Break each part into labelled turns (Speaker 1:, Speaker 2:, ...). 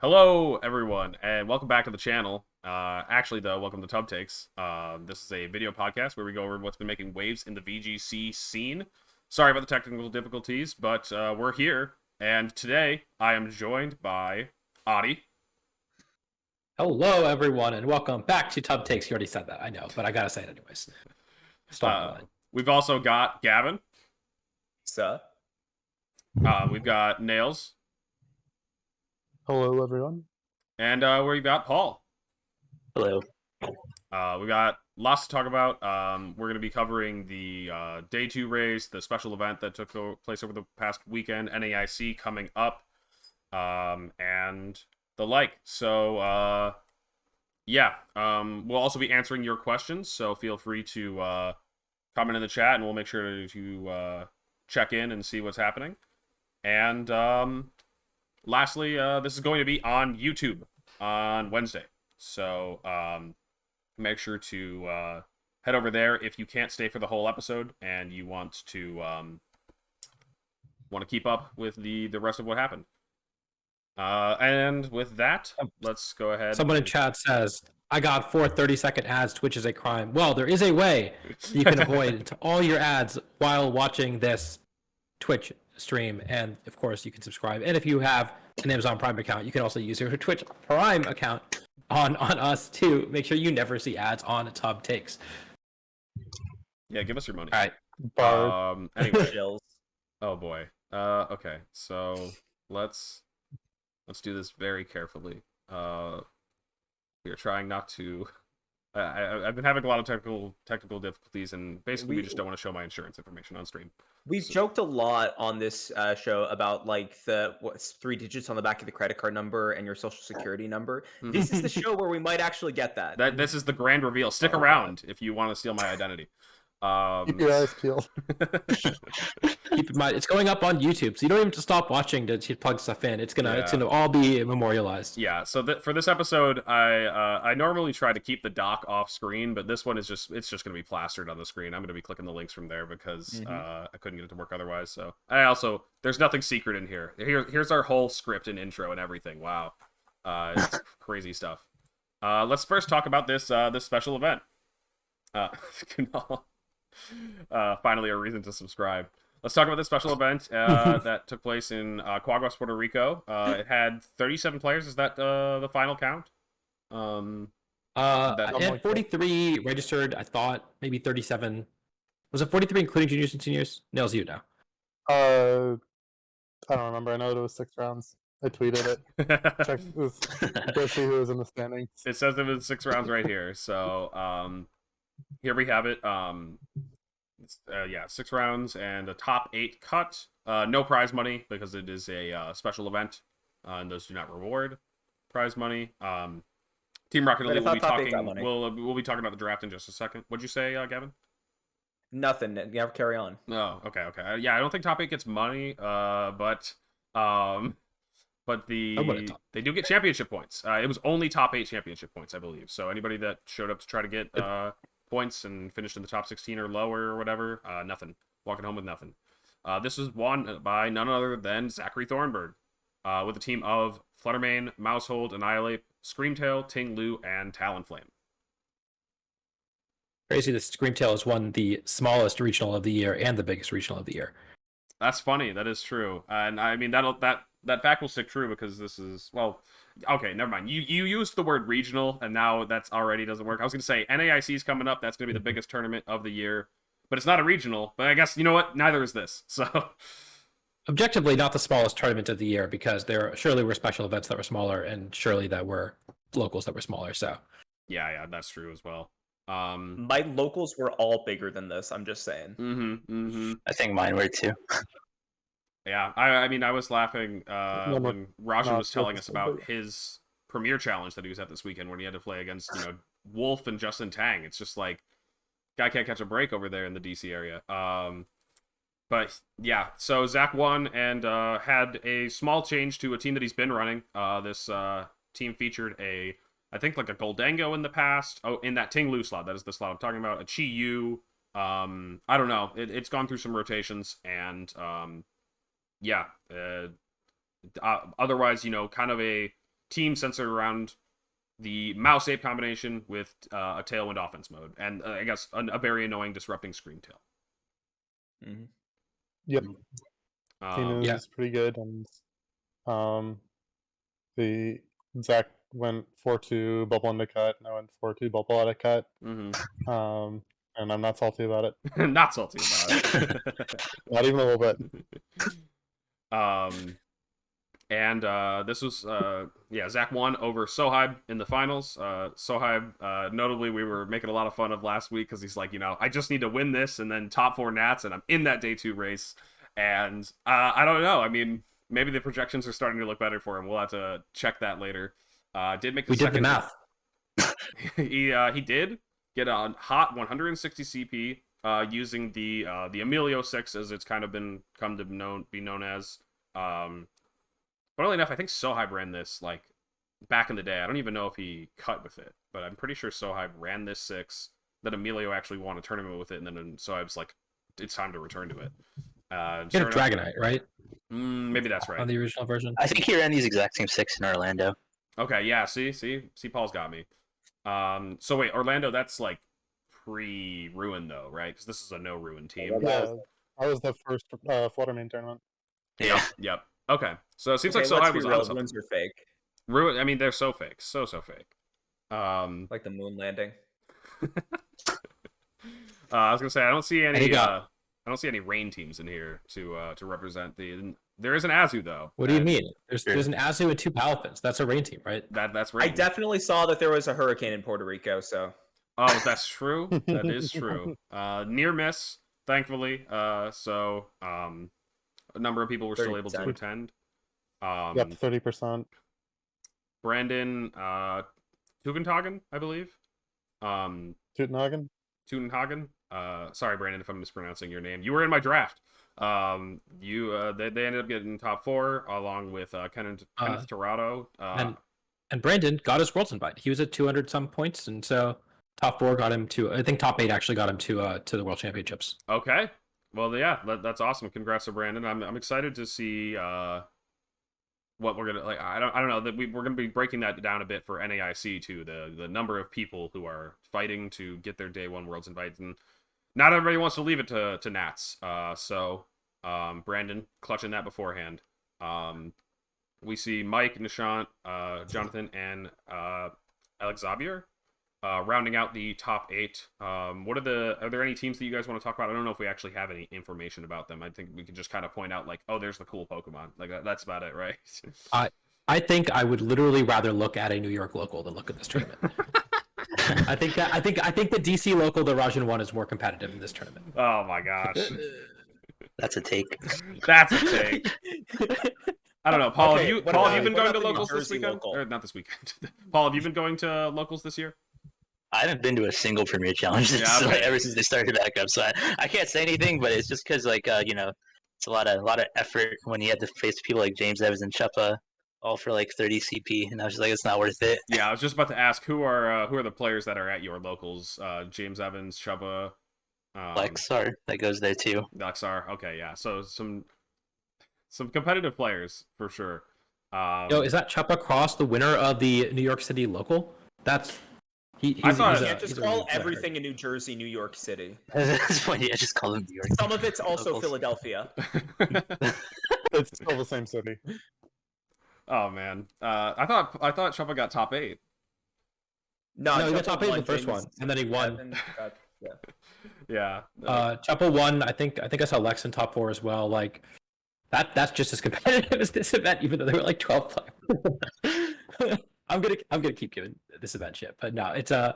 Speaker 1: Hello, everyone, and welcome back to the channel. Actually, though, welcome to Tub Takes. This is a video podcast where we go over what's been making waves in the VGC scene. Sorry about the technical difficulties, but we're here, and today I am joined by Adi.
Speaker 2: Hello, everyone, and welcome back to Tub Takes. You already said that, I know, but I gotta say it anyways. Start my line.
Speaker 1: We've also got Gavin.
Speaker 3: Sir.
Speaker 1: We've got Nails.
Speaker 4: Hello, everyone.
Speaker 1: And we've got Paul.
Speaker 3: Hello.
Speaker 1: We've got lots to talk about. We're going to be covering the Day 2 race, the special event that took place over the past weekend, NAIC coming up, and the like. So, we'll also be answering your questions, so feel free to comment in the chat, and we'll make sure to check in and see what's happening. And lastly, this is going to be on YouTube on Wednesday. So make sure to head over there if you can't stay for the whole episode and you want to keep up with the rest of what happened. And with that, let's go ahead.
Speaker 2: Someone in chat says, I got 4 30-second ads. Twitch is a crime. Well, there is a way you can avoid all your ads while watching this Twitch stream, and of course you can subscribe, and if you have an Amazon Prime account, you can also use your Twitch Prime account on us to make sure you never see ads on Tub Takes.
Speaker 1: Yeah, give us your money.
Speaker 2: All right.
Speaker 1: Anyway.
Speaker 3: Chills.
Speaker 1: Oh boy. Okay, so let's do this very carefully. We are trying not to. I've been having a lot of technical difficulties, and basically we just don't want to show my insurance information on stream.
Speaker 3: We've joked a lot on this show about like what's 3 digits on the back of the credit card number and your social security number. This is the show where we might actually get that.
Speaker 1: This is the grand reveal. Stick around if you want to steal my identity.
Speaker 4: Keep your eyes peeled.
Speaker 2: Keep in mind, it's going up on YouTube, so you don't even have to stop watching to plug stuff in. It's gonna all be memorialized.
Speaker 1: Yeah. So for this episode, I normally try to keep the doc off screen, but this one is just gonna be plastered on the screen. I'm gonna be clicking the links from there because I couldn't get it to work otherwise. So there's nothing secret in here. Here's our whole script and intro and everything. Wow, it's crazy stuff. Let's first talk about this special event. Finally, a reason to subscribe. Let's talk about this special event that took place in Caguas, Puerto Rico. It had 37 players. Is that the final count?
Speaker 2: It had 43 registered. I thought maybe 37. Was it 43 including juniors and seniors? Nails you now.
Speaker 4: I don't remember. I know it was 6 rounds. I tweeted it. Check this. Go see who was in the standings.
Speaker 1: It says it was 6 rounds right here. So here we have it. 6 rounds and a top 8 cut. No prize money because it is a special event, and those do not reward prize money. Team Rocket League will be talking. We'll be talking about the draft in just a second. What'd you say, Gavin?
Speaker 3: Nothing. You carry on.
Speaker 1: Oh, okay. Yeah, I don't think top 8 gets money. But they do get championship points. It was only top 8 championship points, I believe. So anybody that showed up to try to get points and finished in the top 16 or lower or whatever, nothing. Walking home with nothing. This was won by none other than Zachary Thornburg, with a team of Fluttermane, Mousehold, Annihilate, Screamtail, Ting Lu, and Talonflame.
Speaker 2: Crazy that Screamtail has won the smallest regional of the year and the biggest regional of the year.
Speaker 1: That's funny. That is true. And I mean, that fact will stick true because this is, well, okay, never mind. You used the word regional, and now that's already doesn't work. I was going to say, NAIC is coming up. That's going to be the biggest tournament of the year. But it's not a regional. But I guess, you know what? Neither is this. So
Speaker 2: objectively, not the smallest tournament of the year because there surely were special events that were smaller, and surely that were locals that were smaller. So
Speaker 1: yeah, that's true as well.
Speaker 3: My locals were all bigger than this. I'm just saying.
Speaker 5: I think mine were too.
Speaker 1: Yeah, I mean, I was laughing when Rajan was telling us about his premier challenge that he was at this weekend when he had to play against, Wolf and Justin Tang. It's just like, guy can't catch a break over there in the DC area. But yeah, so Zach won and had a small change to a team that he's been running. This team featured I think like a Goldango in the past. Oh, in that Ting Lu slot. That is the slot I'm talking about. A Chi Yu. I don't know. It's gone through some rotations, and otherwise, kind of a team centered around the mouse ape combination with a tailwind offense mode, and I guess a very annoying disrupting screen tail.
Speaker 3: Mm-hmm.
Speaker 4: Yep. Team is
Speaker 2: Yeah.
Speaker 4: pretty good, and the Zach went 4-2 bubble into cut, and I went 4-2 bubble out of cut.
Speaker 1: Mm-hmm.
Speaker 4: And I'm not salty about it.
Speaker 1: Not salty about it.
Speaker 4: Not even a little bit.
Speaker 1: And this was Zach won over Sohaib in the finals. Sohaib, notably, we were making a lot of fun of last week because he's like, I just need to win this and then top 4 Nats, and I'm in that day 2 race. And I don't know. I mean, maybe the projections are starting to look better for him. We'll have to check that later. Did make the
Speaker 2: We did the math.
Speaker 1: he did get a hot 160 CP using the Emilio 6, as it's kind of come to be known as. Funnily enough, I think Sohaib ran this like back in the day. I don't even know if he cut with it, but I'm pretty sure Sohaib ran this 6. Then Emilio actually won a tournament with it, and then Sohaib's like, it's time to return to it.
Speaker 2: He had a Dragonite, right?
Speaker 1: Maybe that's right.
Speaker 2: On the original version.
Speaker 5: I think he ran these exact same 6 in Orlando.
Speaker 1: Okay, yeah. See, Paul's got me. So wait, Orlando, that's like pre-ruin though, right? Because this is a no ruin team.
Speaker 4: Yeah, I was the first Flutter main tournament.
Speaker 5: Yeah.
Speaker 1: Yep. Okay. So it seems
Speaker 3: Okay,
Speaker 1: like
Speaker 3: let's
Speaker 1: Sohaib
Speaker 3: be
Speaker 1: was
Speaker 3: real,
Speaker 1: on something.
Speaker 3: ruins are fake.
Speaker 1: Ruin. I mean, they're so fake, so fake.
Speaker 3: Like the moon landing.
Speaker 1: I was gonna say I don't see
Speaker 2: And
Speaker 1: any.
Speaker 2: he got-
Speaker 1: I don't see any rain teams in here to represent the. There is an Azu though.
Speaker 2: What do you
Speaker 1: and
Speaker 2: mean? There's an Azu and 2 Palafins. That's a rain team, right?
Speaker 1: That's
Speaker 3: I
Speaker 1: rain.
Speaker 3: definitely saw that there was a hurricane in Puerto Rico, so
Speaker 1: Oh, that's true. That is true. Near miss, thankfully. So a number of people were still able to
Speaker 3: 30%.
Speaker 1: attend.
Speaker 4: Yep, 30%.
Speaker 1: Brandon Tugendhagen, I believe.
Speaker 4: Tutenhagen?
Speaker 1: Tugendhagen. Sorry, Brandon, if I'm mispronouncing your name. You were in my draft. They ended up getting top 4 along with Kenneth Tirado.
Speaker 2: And Brandon got his Worlds invite. He was at 200 some points, and so top 4 got him to. I think top 8 actually got him to the World Championships.
Speaker 1: Okay. Well, yeah, that's awesome. Congrats to Brandon. I'm excited to see what we're gonna like. I don't know that we're gonna be breaking that down a bit for NAIC too. The number of people who are fighting to get their day 1 Worlds invite, and not everybody wants to leave it to Nats. So Brandon clutching that beforehand. We see Mike, Nishant, Jonathan, and Alex Xavier rounding out the top 8. Are there any teams that you guys want to talk about? I don't know if we actually have any information about them. I think we could just kind of point out like, oh, there's the cool Pokemon. Like that's about it, right?
Speaker 2: I think I would literally rather look at a New York local than look at this tournament. I think the DC local, the Rajan one, is more competitive in this tournament.
Speaker 1: Oh my gosh.
Speaker 5: That's a take.
Speaker 1: That's a take. I don't know, Paul.
Speaker 3: Okay,
Speaker 1: have you been going to
Speaker 3: the New
Speaker 1: locals this
Speaker 3: Jersey
Speaker 1: weekend?
Speaker 3: local?
Speaker 1: Or not this weekend? Paul, have you been going to locals this year?
Speaker 5: I haven't been to a single Premier Challenge ever since they started back up, so I can't say anything. But it's just because, like, it's a lot of effort when you have to face people like James Evans and Chua, all for like 30 CP, and I was just like, it's not worth it.
Speaker 1: Yeah, I was just about to ask who are the players that are at your locals? James Evans, Chua,
Speaker 5: Lexar, that goes there too.
Speaker 1: Lexar. Okay, yeah. So some competitive players for sure.
Speaker 2: Is that Chuppa Cross, the winner of the New York City local? That's
Speaker 3: You can't just call everything in New Jersey, New York City.
Speaker 5: That's funny. I just call them New York.
Speaker 3: Some of it's also
Speaker 5: Locals.
Speaker 3: Philadelphia.
Speaker 4: It's still the same city.
Speaker 1: Oh man, I thought Chuppa got top 8.
Speaker 2: No, he got
Speaker 3: Chuppa
Speaker 2: top 8 in
Speaker 3: won,
Speaker 2: the first
Speaker 3: James
Speaker 2: one, and then he won.
Speaker 3: Evans got- yeah.
Speaker 1: Yeah.
Speaker 2: Chuppa won. I think I saw Lex in top 4 as well. Like that's just as competitive as this event, even though there were like 12 players. I'm gonna keep giving this event shit, but no, it's yeah.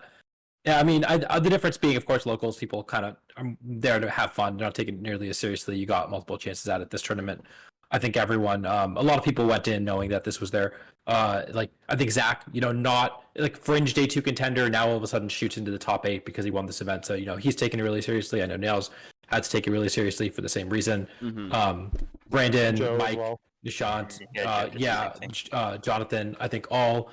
Speaker 2: I mean, the difference being, of course, locals people kind of are there to have fun. They're not taking it nearly as seriously. You got multiple chances at it this tournament. I think everyone, a lot of people went in knowing that this was their, like I think Zach, not like fringe day 2 contender. Now all of a sudden shoots into the top 8 because he won this event. So he's taking it really seriously. I know Nails had to take it really seriously for the same reason.
Speaker 1: Mm-hmm.
Speaker 2: Brandon,
Speaker 4: Joe as
Speaker 2: Mike,
Speaker 4: well.
Speaker 2: Nishant,
Speaker 5: Yeah,
Speaker 2: Jonathan. I think all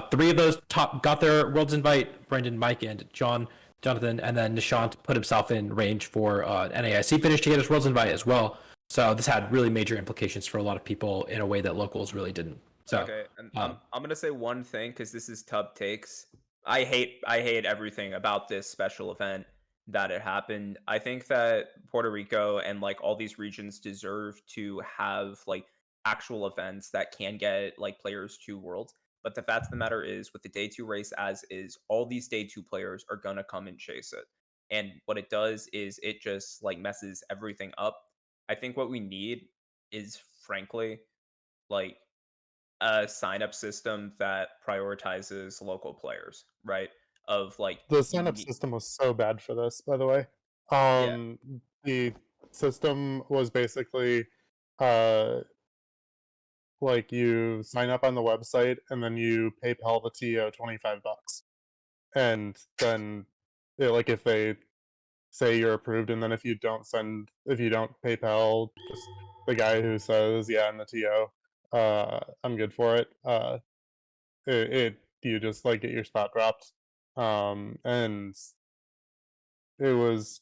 Speaker 2: 3 of those top got their Worlds invite. Brandon, Mike, and Jonathan, and then Nishant put himself in range for NAIC finish to get his Worlds invite as well. So this had really major implications for a lot of people in a way that locals really didn't. So
Speaker 3: okay, and I'm gonna say one thing because this is Tub Takes. I hate everything about this special event that it happened. I think that Puerto Rico and like all these regions deserve to have like actual events that can get like players to Worlds. But the fact of the matter is, with the day two race as is, all these day two players are gonna come and chase it. And what it does is it just like messes everything up. I think what we need is frankly like a sign up system that prioritizes local players, right? Of like
Speaker 4: The sign-up system was so bad for this, by the way.
Speaker 3: yeah,
Speaker 4: The system was basically uh like you sign up on the website and then you PayPal the TO $25. And then like if they say you're approved, and then if you don't PayPal just the guy who says, yeah, I'm the TO, I'm good for it, it you just like get your spot dropped. And it was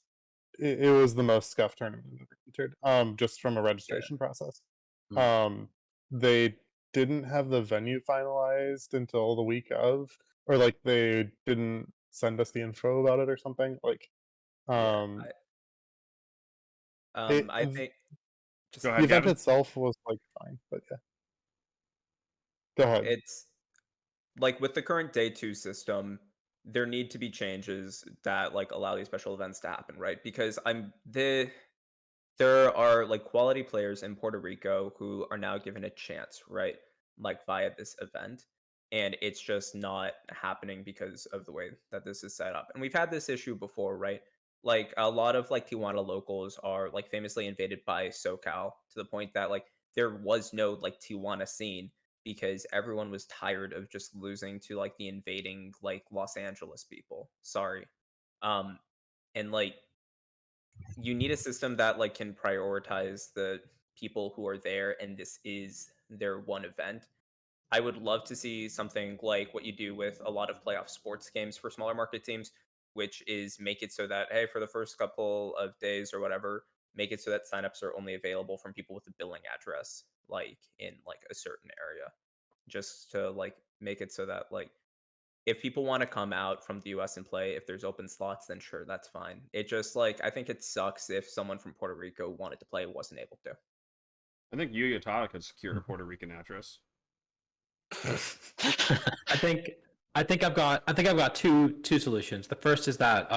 Speaker 4: it was the most scuffed tournament I've ever entered, just from a registration process.
Speaker 5: Hmm.
Speaker 4: They didn't have the venue finalized until the week of, or like they didn't send us the info about it or something. Like,
Speaker 3: yeah.
Speaker 4: um, it,
Speaker 3: I think just
Speaker 1: Go
Speaker 4: the
Speaker 1: ahead,
Speaker 4: event
Speaker 1: Gavin.
Speaker 4: itself was like fine, but yeah. Go ahead.
Speaker 3: it's like with the current day two system, there need to be changes that like allow these special events to happen, right? Because there are like quality players in Puerto Rico who are now given a chance, right? Like via this event. And it's just not happening because of the way that this is set up. And we've had this issue before, right? Like a lot of like Tijuana locals are like famously invaded by SoCal to the point that like there was no like Tijuana scene because everyone was tired of just losing to like the invading like Los Angeles people. Sorry. Um and like you need a system that like can prioritize the people who are there and this is their one event. I would love to see something like what you do with a lot of playoff sports games for smaller market teams, which is make it so that hey, for the first couple of days or whatever, make it so that signups are only available from people with a billing address like in like a certain area, just to like make it so that like if people want to come out from the US and play, if there's open slots, then sure, that's fine. It just like I think it sucks if someone from Puerto Rico wanted to play and wasn't able to.
Speaker 1: I think Yu Yatada could secure a Puerto Rican address.
Speaker 2: I think I've got two solutions. The first is that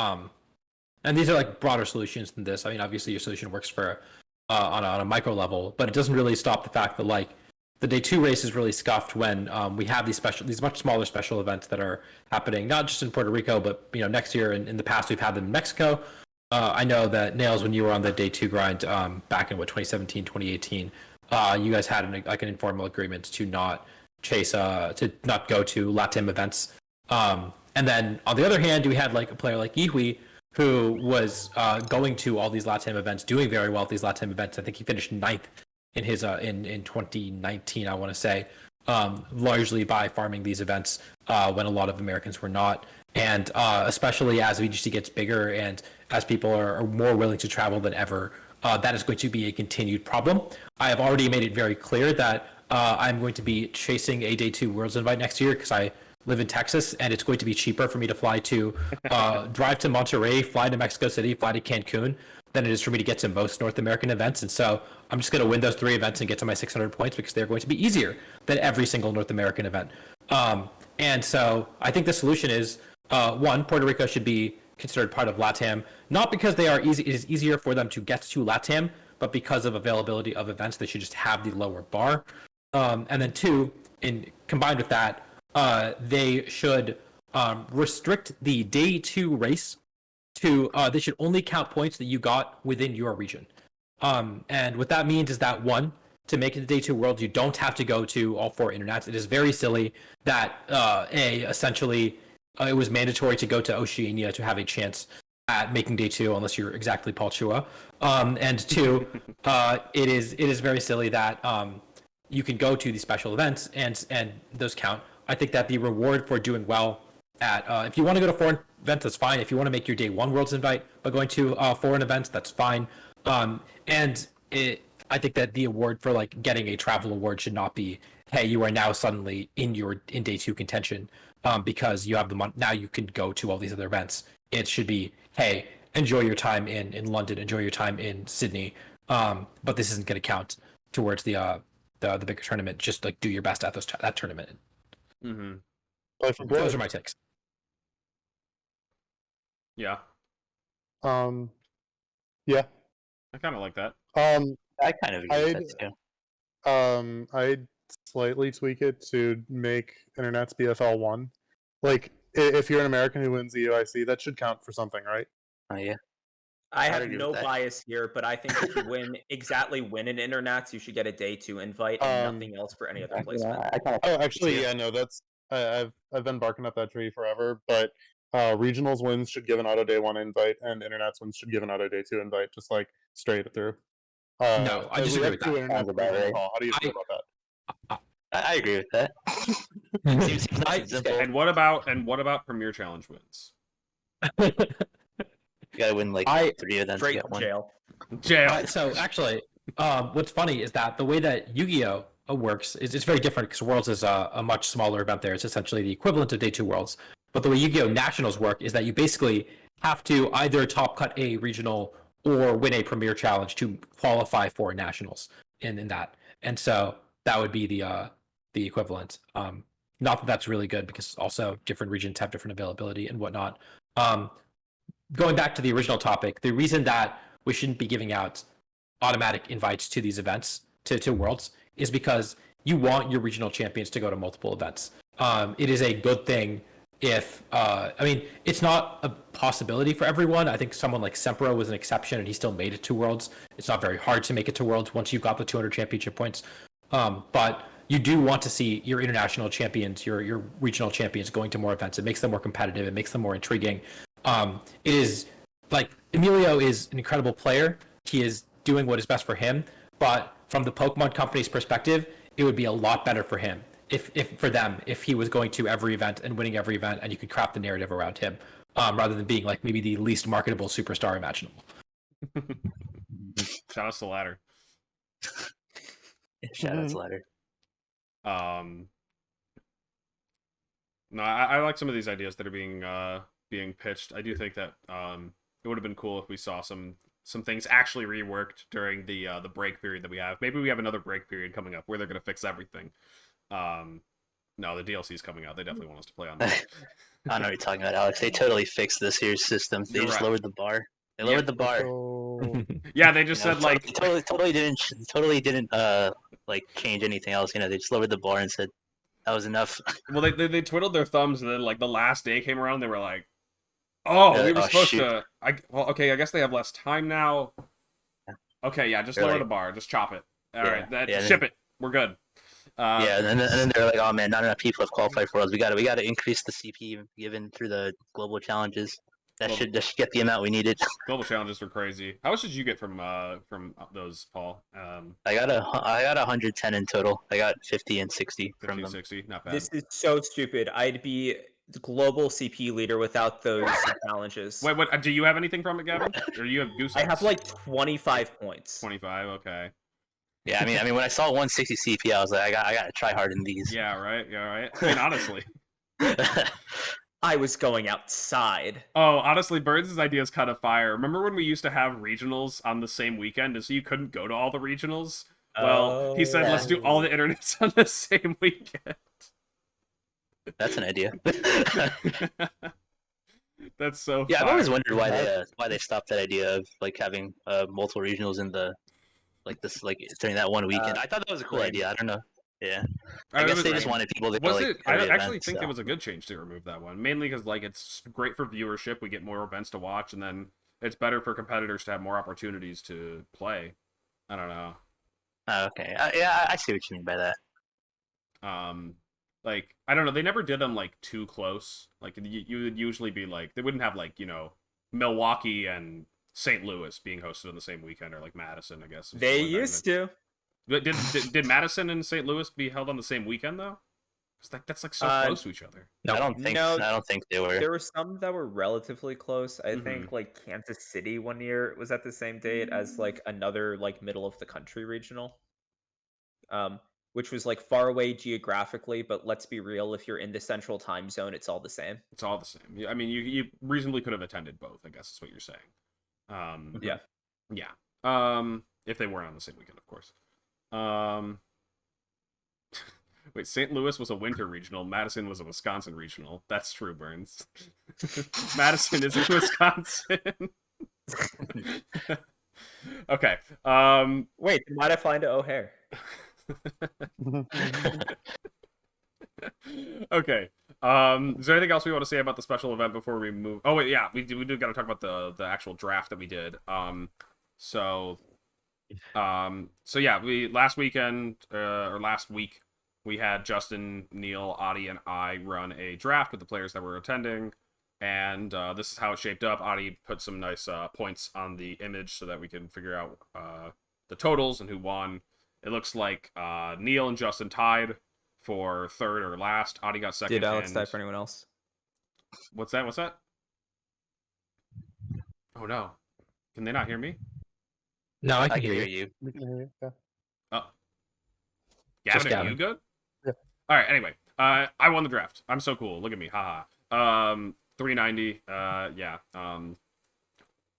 Speaker 2: and these are like broader solutions than this. I mean, obviously your solution works for on a micro level, but it doesn't really stop the fact that like the day two race is really scuffed when we have these much smaller special events that are happening not just in Puerto Rico, but next year and in the past we've had them in Mexico. I know that Nails, when you were on the day two grind back in 2017, 2018, you guys had an informal agreement to not chase to not go to LATAM events. And then on the other hand, we had like a player like Yihui who was going to all these LATAM events, doing very well at these LATAM events. I think he finished ninth in his in 2019, I want to say, largely by farming these events when a lot of Americans were not. And especially as VGC gets bigger and as people are more willing to travel than ever, that is going to be a continued problem. I have already made it very clear that I'm going to be chasing a day two Worlds invite next year because I live in Texas and it's going to be cheaper for me to fly to drive to Monterrey, fly to Mexico City, fly to Cancun than it is for me to get to most North American events. And so I'm just going to win those three events and get to my 600 points because they're going to be easier than every single North American event. And so I think the solution is one, Puerto Rico should be considered part of LATAM, not because they are easy. It is easier for them to get to LATAM, but because of availability of events, they should just have the lower bar. And then two, combined with that, they should restrict the day two race to they should only count points that you got within your region. And what that means is that one, to make it to day two Worlds, you don't have to go to all four internets. It is very silly that essentially it was mandatory to go to Oceania to have a chance at making day two, unless you're exactly Paul Chua. And two, it is very silly that you can go to these special events and those count. I think that the reward for doing well at if you want to go to foreign events, that's fine. If you want to make your day one Worlds invite by going to foreign events, that's fine. I think that the award for like getting a travel award should not be hey, you are now suddenly in day 2 contention because you have the money. Now you can go to all these other events. It should be, hey, enjoy your time in London, enjoy your time in Sydney, but this isn't going to count towards the bigger tournament. Just like do your best at that tournament.
Speaker 1: Mm-hmm.
Speaker 2: Those are my takes.
Speaker 1: Yeah,
Speaker 4: Yeah.
Speaker 1: I kind of like that.
Speaker 5: I kind of agree with that too.
Speaker 4: I'd slightly tweak it to make Internet's BFL 1. Like, if you're an American who wins the UIC, that should count for something, right?
Speaker 5: Oh yeah.
Speaker 3: I
Speaker 5: I'd
Speaker 3: have
Speaker 5: agree
Speaker 3: no
Speaker 5: with that.
Speaker 3: bias here, but I think if you win an Internets, you should get a day 2 invite and nothing else for any other placement.
Speaker 4: Oh, actually, yeah, no, that's I've been barking up that tree forever. But regionals wins should give an auto day 1 invite, and Internets wins should give an auto day 2 invite, just like straight through.
Speaker 2: No, I disagree with that.
Speaker 4: Internets
Speaker 5: about right.
Speaker 4: Paul. How do you feel about that?
Speaker 5: I agree with that. Seems nice and simple.
Speaker 1: And what about Premier Challenge wins?
Speaker 5: You gotta win like 3 of them to
Speaker 3: Straight
Speaker 5: get one.
Speaker 1: Jail.
Speaker 2: So actually, what's funny is that the way that Yu-Gi-Oh works is it's very different because Worlds is a much smaller event there. It's essentially the equivalent of Day 2 Worlds. But the way Yu-Gi-Oh Nationals work is that you basically have to either top cut a regional or win a Premier Challenge to qualify for Nationals in that. And so that would be the equivalent. Not that that's really good because also different regions have different availability and whatnot. Going back to the original topic, the reason that we shouldn't be giving out automatic invites to these events, to Worlds, is because you want your regional champions to go to multiple events. It is a good thing if, it's not a possibility for everyone. I think someone like Sempro was an exception and he still made it to Worlds. It's not very hard to make it to Worlds once you've got the 200 championship points. But you do want to see your international champions, your regional champions going to more events. It makes them more competitive. It makes them more intriguing. It is like Emilio is an incredible player. He is doing what is best for him. But from the Pokemon Company's perspective, it would be a lot better for him if he was going to every event and winning every event, and you could craft the narrative around him, rather than being like maybe the least marketable superstar imaginable.
Speaker 1: Shout out to the ladder.
Speaker 5: Shout out to ladder.
Speaker 1: No, I like some of these ideas that are being pitched. I do think that it would have been cool if we saw some things actually reworked during the break period that we have. Maybe we have another break period coming up where they're going to fix everything. No, the DLC's coming out. They definitely want us to play on that.
Speaker 5: I know what you're talking about, Alex. They totally fixed this year's system. They
Speaker 1: You're
Speaker 5: just
Speaker 1: right.
Speaker 5: lowered the bar. They lowered the bar.
Speaker 1: Yeah, they just said like
Speaker 5: totally didn't like change anything else. They just lowered the bar and said that was enough.
Speaker 1: Well, they twiddled their thumbs, and then like the last day came around, they were like, "Oh, we were supposed to." Okay, I guess they have less time now. Okay, yeah, just lower the bar, just chop it. All right, ship it. We're good.
Speaker 5: Yeah, and then they're like, "Oh man, not enough people have qualified for us. We got to increase the CP given through the global challenges. That should get the amount we needed."
Speaker 1: Global challenges were crazy. How much did you get from those, Paul?
Speaker 5: I got 110 in total. I got 50 and 60 from them.
Speaker 1: 60, not bad.
Speaker 3: This is so stupid. I'd be the global CP leader without those challenges.
Speaker 1: Wait, what? Do you have anything from it, Gavin? Or do you have goose?
Speaker 3: I have like 25 points.
Speaker 1: 25. Okay.
Speaker 5: Yeah, I mean, when I saw 160 CP, I was like, I got to try hard in these.
Speaker 1: Yeah, right. Yeah, right. I mean, honestly.
Speaker 3: I was going outside.
Speaker 1: Oh, honestly, Burns' idea is kind of fire. Remember when we used to have regionals on the same weekend, and so you couldn't go to all the regionals? Well, he said, let's do all the internets on the same weekend.
Speaker 5: That's an idea.
Speaker 1: That's so
Speaker 5: yeah,
Speaker 1: fire.
Speaker 5: I've always wondered why they stopped that idea of like having multiple regionals in the during that one weekend. I thought that was a cool idea. I don't know. Yeah, I guess they just wanted people to go.
Speaker 1: I actually think it was a good change to remove that one, mainly because it's great for viewership. We get more events to watch, and then it's better for competitors to have more opportunities to play. I don't know.
Speaker 5: Oh, okay. Yeah, I see what you mean by that.
Speaker 1: I don't know. They never did them too close. You would usually be they wouldn't have Milwaukee and St. Louis being hosted on the same weekend, or Madison, I guess.
Speaker 3: They used to.
Speaker 1: Did Madison and St. Louis be held on the same weekend though? Because that's so close to each other.
Speaker 5: No, I don't think they were.
Speaker 3: There were some that were relatively close. I think Kansas City one year was at the same date as another middle of the country regional. which was like far away geographically, but let's be real, if you're in the central time zone, it's all the same.
Speaker 1: It's all the same. I mean, you reasonably could have attended both, I guess is what you're saying.
Speaker 3: Yeah.
Speaker 1: Yeah. If they weren't on the same weekend, of course. Wait, St. Louis was a winter regional. Madison was a Wisconsin regional. That's true, Burns. Madison is in Wisconsin. Okay.
Speaker 3: Wait, why'd I fly into O'Hare?
Speaker 1: Okay. Is there anything else we want to say about the special event before we move? Oh wait, yeah, we do got to talk about the actual draft that we did. So yeah, we last weekend or last week we had Justin, Neil, Adi, and I run a draft with the players that were attending, and this is how it shaped up. Adi put some nice points on the image so that we can figure out the totals and who won. It looks like Neil and Justin tied for third or last. Adi got second.
Speaker 3: Did Alex tie for anyone else?
Speaker 1: What's that? What's that? Oh no. Can they not hear me?
Speaker 2: No, I can
Speaker 5: hear
Speaker 2: hear
Speaker 5: you.
Speaker 4: Yeah.
Speaker 1: Oh.
Speaker 2: Just
Speaker 1: Gavin, are
Speaker 2: Gavin.
Speaker 1: you good?
Speaker 4: Yeah.
Speaker 1: All right, anyway. I won the draft. I'm so cool. Look at me. Haha. 390. Yeah.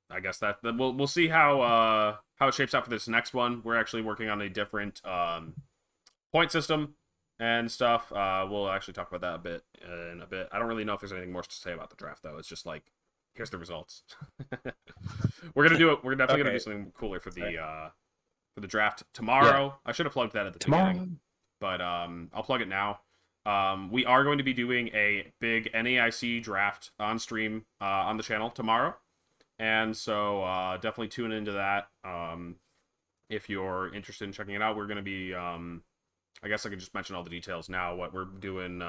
Speaker 1: I guess that we'll see how it shapes out for this next one. We're actually working on a different point system and stuff. We'll actually talk about that a bit in a bit. I don't really know if there's anything more to say about the draft though. It's just like, here's the results. We're gonna do it. We're definitely gonna do something cooler for the draft tomorrow. Yeah. I should have plugged that at the beginning, but I'll plug it now. We are going to be doing a big NAIC draft on stream on the channel tomorrow. And so definitely tune into that if you're interested in checking it out. We're going to be, I guess I can just mention all the details now. What we're doing,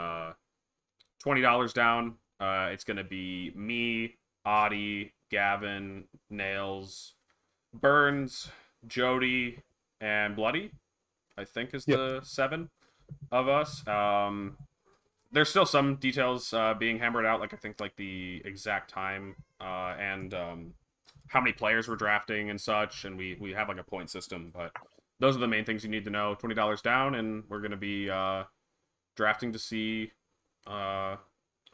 Speaker 1: $20 down. It's going to be me, Adi, Gavin, Nails, Burns, Jody, and Bloody, I think is the 7 of us. There's still some details being hammered out, like I think like the exact time and how many players we're drafting and such, and we have like a point system, but those are the main things you need to know. $20 down, and we're going to be drafting to see who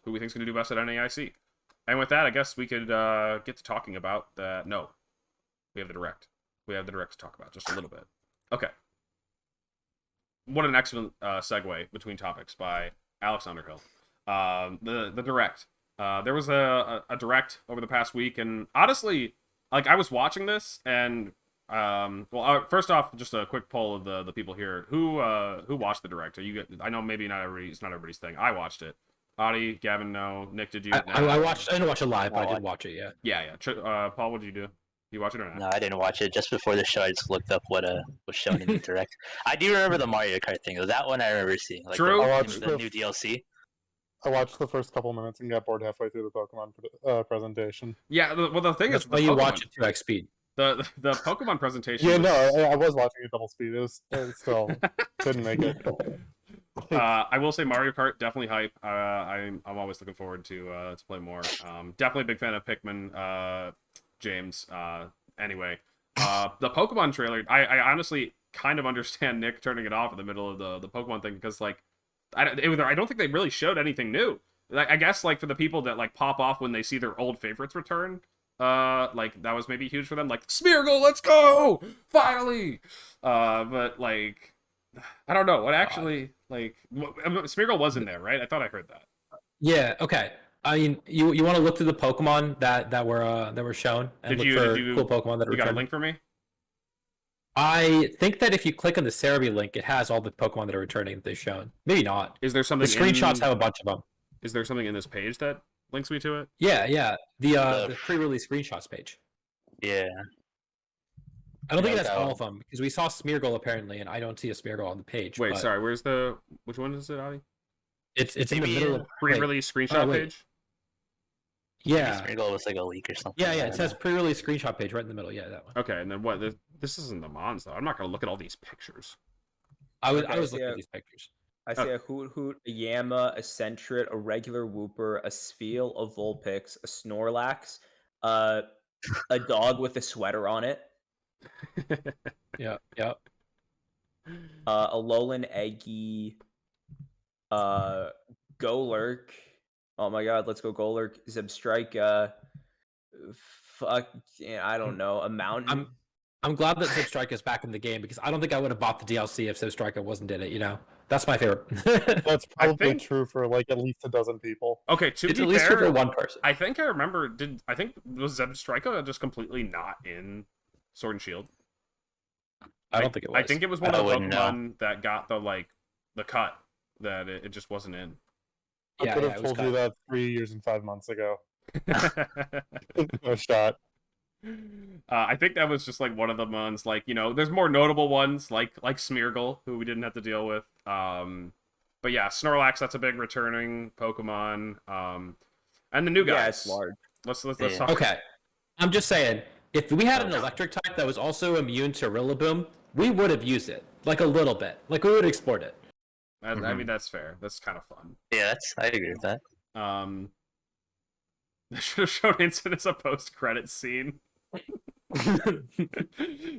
Speaker 1: we think is going to do best at NAIC. And with that, I guess we could get to talking about that. No, we have the direct. We have the direct to talk about just a little bit. Okay. What an excellent segue between topics by Alex Underhill. The direct. There was a direct over the past week, and honestly, like I was watching this, and first off, just a quick poll of the people here who watched the direct. Are you? I know maybe not everybody. It's not everybody's thing. I watched it. Adi, Gavin, no. Nick, did you?
Speaker 2: I watched. I didn't watch it live, but I did watch it. Yeah.
Speaker 1: Yeah. Paul, what did you do? You watch it or not?
Speaker 5: No, I didn't watch it. Just before the show, I just looked up what was shown in the direct. I do remember the Mario Kart thing. That one I remember seeing. Like
Speaker 1: True.
Speaker 5: The new DLC.
Speaker 4: I watched the first couple minutes and got bored halfway through the Pokemon presentation.
Speaker 1: Yeah, the thing
Speaker 2: That's
Speaker 1: is,
Speaker 2: why you watch it 2x speed.
Speaker 1: The Pokemon presentation.
Speaker 4: Yeah, no, I was watching it double speed. It still couldn't make it.
Speaker 1: I will say Mario Kart definitely hype. I'm always looking forward to play more. Definitely a big fan of Pikmin. James. Anyway, the Pokemon trailer. I honestly kind of understand Nick turning it off in the middle of the Pokemon thing because like I don't think they really showed anything new. I guess like for the people that like pop off when they see their old favorites return. Like that was maybe huge for them. Like Smeargle, let's go finally. But like. I don't know what actually like Smeargle was in there, right? I thought I heard that.
Speaker 2: Yeah. Okay. I mean, you want to look through the Pokemon that were shown and
Speaker 1: Did
Speaker 2: look for
Speaker 1: you
Speaker 2: cool Pokemon that are
Speaker 1: you got a
Speaker 2: returned.
Speaker 1: link for me?
Speaker 2: I think that if you click on the Cerebi link, it has all the Pokemon that are returning that they've shown. Maybe not.
Speaker 1: Is there something?
Speaker 2: The screenshots have a bunch of them.
Speaker 1: Is there something in this page that links me to it?
Speaker 2: Yeah. The pre-release screenshots page.
Speaker 5: Yeah.
Speaker 2: I don't think it has all of them because we saw Smeargle apparently, and I don't see a Smeargle on the page.
Speaker 1: Wait, sorry. Where's which one is it, Adi?
Speaker 2: It's in the middle of
Speaker 1: pre-release screenshot page.
Speaker 2: Yeah.
Speaker 5: Smeargle was like a leak or something.
Speaker 2: Yeah. It says pre-release screenshot page right in the middle. Yeah, that one.
Speaker 1: Okay, and then what? This isn't the Mons though. I'm not gonna look at all these pictures.
Speaker 2: I was looking at these pictures.
Speaker 3: I see a Hoot, a Yama, a Sentret, a regular Wooper, a Spheal, a Vulpix, a Snorlax, a dog with a sweater on it.
Speaker 2: Yeah.
Speaker 3: Alolan Eggy, Golurk. Oh my god, let's go Golurk. Zebstrika. Fuck, yeah, I don't know. A mountain.
Speaker 2: I'm glad that Zebstrika is back in the game because I don't think I would have bought the DLC if Zebstrika wasn't in it. You know, that's my favorite.
Speaker 4: That's probably
Speaker 1: think-
Speaker 4: true for like at least a dozen people.
Speaker 1: Okay, to
Speaker 2: It's
Speaker 1: be
Speaker 2: at least true
Speaker 1: fair,
Speaker 2: for one person.
Speaker 1: I think I remember. Was Zebstrika just completely not in Sword and Shield?
Speaker 2: I don't think it was.
Speaker 1: I think it was one of the
Speaker 5: wouldn't know.
Speaker 1: Pokemon that got the cut that it just wasn't in.
Speaker 4: I
Speaker 2: Yeah,
Speaker 4: could
Speaker 2: yeah,
Speaker 4: have
Speaker 2: it was
Speaker 4: told you
Speaker 2: cut.
Speaker 4: that 3 years and 5 months ago. No shot.
Speaker 1: I think that was just like one of the ones, like, you know, there's more notable ones like Smeargle, who we didn't have to deal with. But yeah, Snorlax, that's a big returning Pokemon. And the new guys.
Speaker 3: Yeah, it's large.
Speaker 1: Let's
Speaker 5: Yeah.
Speaker 1: talk.
Speaker 2: Okay, I'm just saying, if we had an electric type that was also immune to Rillaboom, we would have used it like a little bit. Like we would have explored it.
Speaker 1: I mean, that's fair. That's kind of fun.
Speaker 5: Yeah, I agree with that.
Speaker 1: They should have shown Instant as a post-credit scene.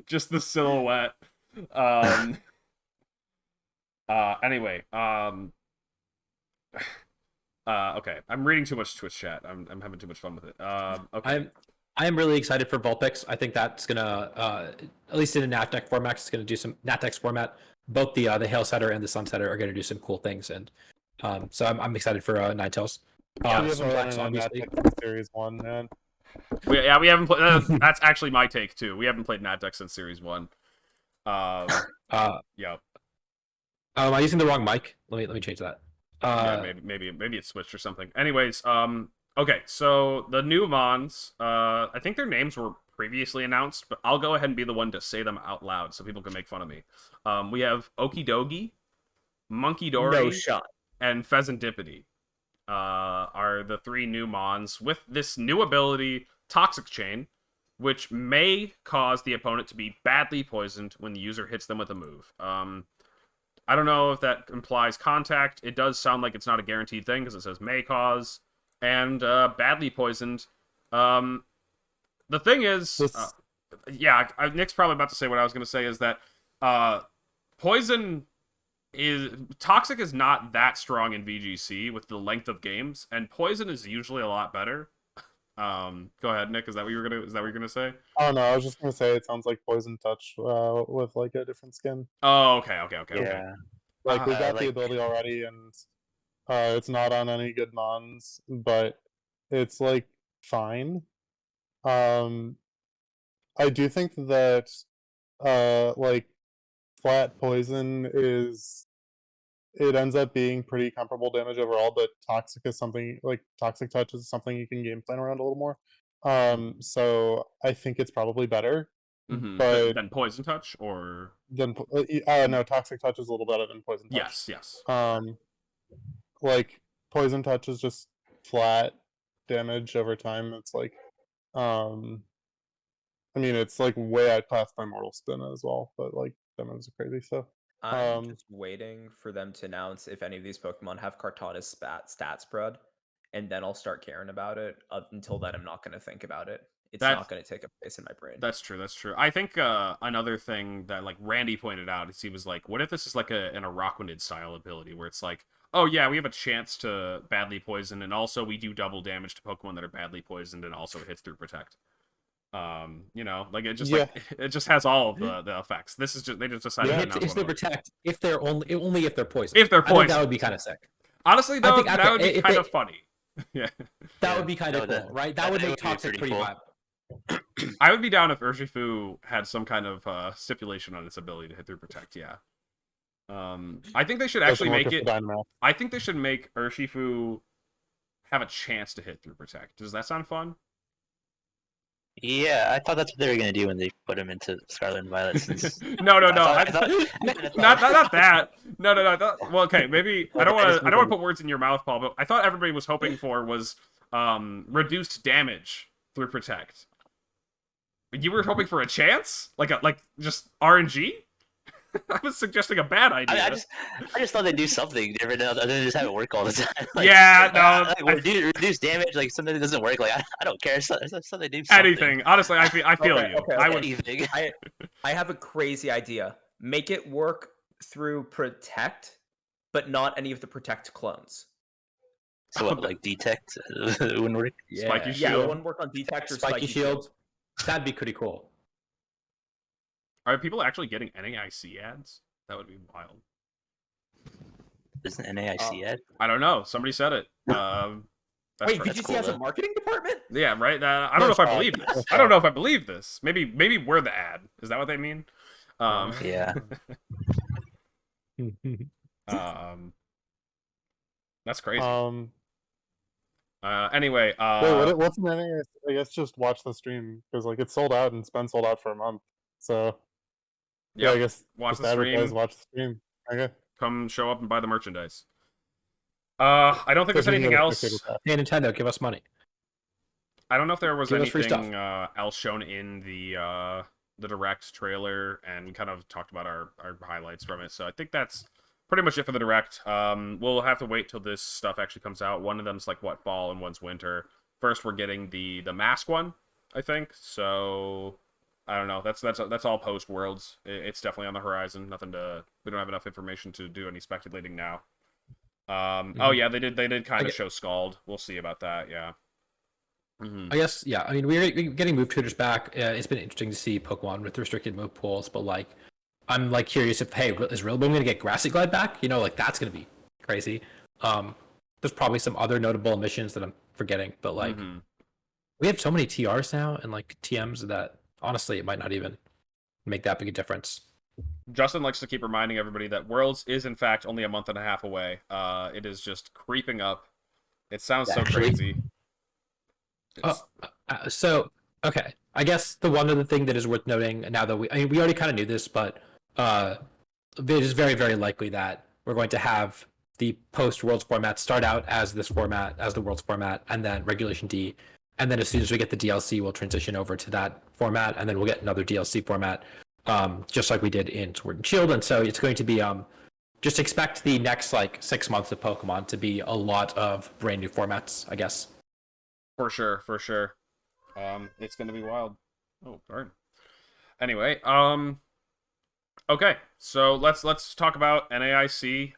Speaker 1: Just the silhouette. Anyway, okay. I'm reading too much Twitch chat. I'm having too much fun with it. Okay.
Speaker 2: I am really excited for Vulpix. I think that's gonna, at least in a Natdeck format, it's gonna do some Natdeck's format. Both the Hail Setter and the Sun Setter are gonna do some cool things, and so I'm excited for Ninetales.
Speaker 4: We have
Speaker 2: Snorlax,
Speaker 4: a
Speaker 2: obviously.
Speaker 4: Series 1, man.
Speaker 1: We haven't played. That's actually my take too. We haven't played Natdeck since Series 1. Yeah.
Speaker 2: Am I using the wrong mic? Let me change that.
Speaker 1: Yeah, maybe it switched or something. Anyways, okay, so the new Mons, I think their names were previously announced, but I'll go ahead and be the one to say them out loud so people can make fun of me. We have Okidogi, Monkey Dory,
Speaker 3: No shot.
Speaker 1: and Pheasantipity. Are the 3 new Mons with this new ability, Toxic Chain, which may cause the opponent to be badly poisoned when the user hits them with a move. I don't know if that implies contact. It does sound like it's not a guaranteed thing because it says may cause, and badly poisoned. The thing is, yeah, Nick's probably about to say what I was going to say is that Toxic is not that strong in VGC with the length of games, and Poison is usually a lot better. Go ahead, Nick. Is that what you were gonna say?
Speaker 4: Oh no, I was just gonna say it sounds like Poison Touch with like a different skin.
Speaker 1: Oh, okay.
Speaker 5: Yeah.
Speaker 4: Like we got the
Speaker 5: like-
Speaker 4: ability already, and it's not on any good Mons, but it's like fine. I do think that like flat poison it ends up being pretty comparable damage overall, but toxic is something like toxic touch is something you can game plan around a little more. So I think it's probably better.
Speaker 1: Mm-hmm.
Speaker 4: But
Speaker 1: Then Poison Touch, or
Speaker 4: no, toxic touch is a little better than poison touch.
Speaker 1: yes.
Speaker 4: Like poison touch is just flat damage over time. It's like, I mean, it's like way outclassed by Mortal Spin as well, but like that moves are crazy. So
Speaker 3: I'm just waiting for them to announce if any of these Pokemon have Kartana's stat spread, and then I'll start caring about it. Until then, I'm not going to think about it. It's not going to take a place in my brain.
Speaker 1: That's true. I think another thing that like Randy pointed out is he was like, what if this is like an Araquanid style ability where it's like, oh yeah, we have a chance to badly poison, and also we do double damage to Pokemon that are badly poisoned, and also it hits through Protect. You know, like it just like it just has all of the effects. This is just they just decided to announce
Speaker 2: It's the
Speaker 1: one of them.
Speaker 2: Protect if they're only if they're poisoned.
Speaker 1: If they're
Speaker 2: I think
Speaker 1: poisoned.
Speaker 2: that would be kind of sick.
Speaker 1: Honestly, though,
Speaker 2: think
Speaker 1: that would be
Speaker 2: if
Speaker 1: kind
Speaker 2: they-
Speaker 1: of funny. Yeah,
Speaker 2: That would be kind of
Speaker 5: No,
Speaker 2: cool, right? That would make
Speaker 5: would be
Speaker 2: Toxic
Speaker 5: pretty
Speaker 2: pretty
Speaker 5: cool.
Speaker 2: viable.
Speaker 1: I would be down if Urshifu had some kind of stipulation on its ability to hit through Protect. Yeah. I think they should actually make it. I think they should make Urshifu have a chance to hit through Protect. Does that sound fun?
Speaker 5: Yeah, I thought that's what they were gonna do when they put him into Scarlet and Violet. Since
Speaker 1: No.
Speaker 5: I thought-
Speaker 1: Not that. No. Well, okay, maybe I don't want to put words in your mouth, Paul. But I thought everybody was hoping for was reduced damage through Protect. You were hoping for a chance, like just RNG. I was suggesting a bad idea.
Speaker 5: I just thought they'd do something different other than just have it work all the time. Like,
Speaker 1: Yeah, no,
Speaker 5: like, reduce damage, like something that doesn't work. Like I don't care. So they do something.
Speaker 1: Anything. Honestly, I feel you.
Speaker 3: Okay,
Speaker 1: I would.
Speaker 5: Anything.
Speaker 3: I have a crazy idea. Make it work through Protect, but not any of the Protect clones.
Speaker 5: So what, like detect wouldn't work?
Speaker 1: Spiky
Speaker 3: Yeah, it
Speaker 1: Shield.
Speaker 3: wouldn't work on Detect or
Speaker 2: Spiky Shield. That'd be pretty cool.
Speaker 1: Are people actually getting NAIC ads? That would be wild.
Speaker 5: Isn't NAIC ad?
Speaker 1: I don't know. Somebody said it. That's
Speaker 3: Wait,
Speaker 1: right.
Speaker 3: VGC
Speaker 5: cool,
Speaker 3: has a
Speaker 5: though.
Speaker 3: marketing department?
Speaker 1: Yeah, right. I don't know if I believe this. I don't know if I believe this. Maybe we're the ad. Is that what they mean?
Speaker 5: Yeah.
Speaker 1: That's crazy.
Speaker 4: Wait,
Speaker 1: Anyway,
Speaker 4: what's an NAIC? I guess just watch the stream because like it's sold out and it's been sold out for a month. So yeah,
Speaker 1: yep,
Speaker 4: I guess
Speaker 1: watch
Speaker 4: just
Speaker 1: the
Speaker 4: advertise,
Speaker 1: stream.
Speaker 4: watch the stream. Okay.
Speaker 1: Come show up and buy the merchandise. I don't think there's anything else.
Speaker 2: Hey, Nintendo, give us money.
Speaker 1: I don't know if there was
Speaker 2: Give us free
Speaker 1: anything else shown in the Direct trailer, and we kind of talked about our highlights from it. So I think that's pretty much it for the Direct. We'll have to wait till this stuff actually comes out. One of them's like what, fall, and one's winter. First, we're getting the mask one, I think. So I don't know. That's all post Worlds. It's definitely on the horizon. We don't have enough information to do any speculating now. Oh yeah, they did kind of show Scald. We'll see about that. Yeah. Mm-hmm.
Speaker 2: I guess, yeah. I mean, we're getting move tutors back. It's been interesting to see Pokemon with restricted move pools, but like, I'm like curious if, hey, is Rillaboom going to get Grassy Glide back? You know, like that's going to be crazy. There's probably some other notable omissions that I'm forgetting, but like, we have so many TRs now and like TMs that honestly, it might not even make that big a difference.
Speaker 1: Justin likes to keep reminding everybody that Worlds is in fact only a month and a half away. It is just creeping up. It sounds so crazy.
Speaker 2: So okay, I guess the one other thing that is worth noting now that we already kind of knew this, but it is very, very likely that we're going to have the post Worlds format start out as this format, as the Worlds format, and then Regulation D, and then as soon as we get the DLC, we'll transition over to that format, and then we'll get another DLC format, just like we did in Sword and Shield. And so it's going to be just expect the next like 6 months of Pokemon to be a lot of brand new formats, I guess.
Speaker 1: For sure. It's gonna be wild. Oh, darn. Anyway, okay, so let's talk about NAIC.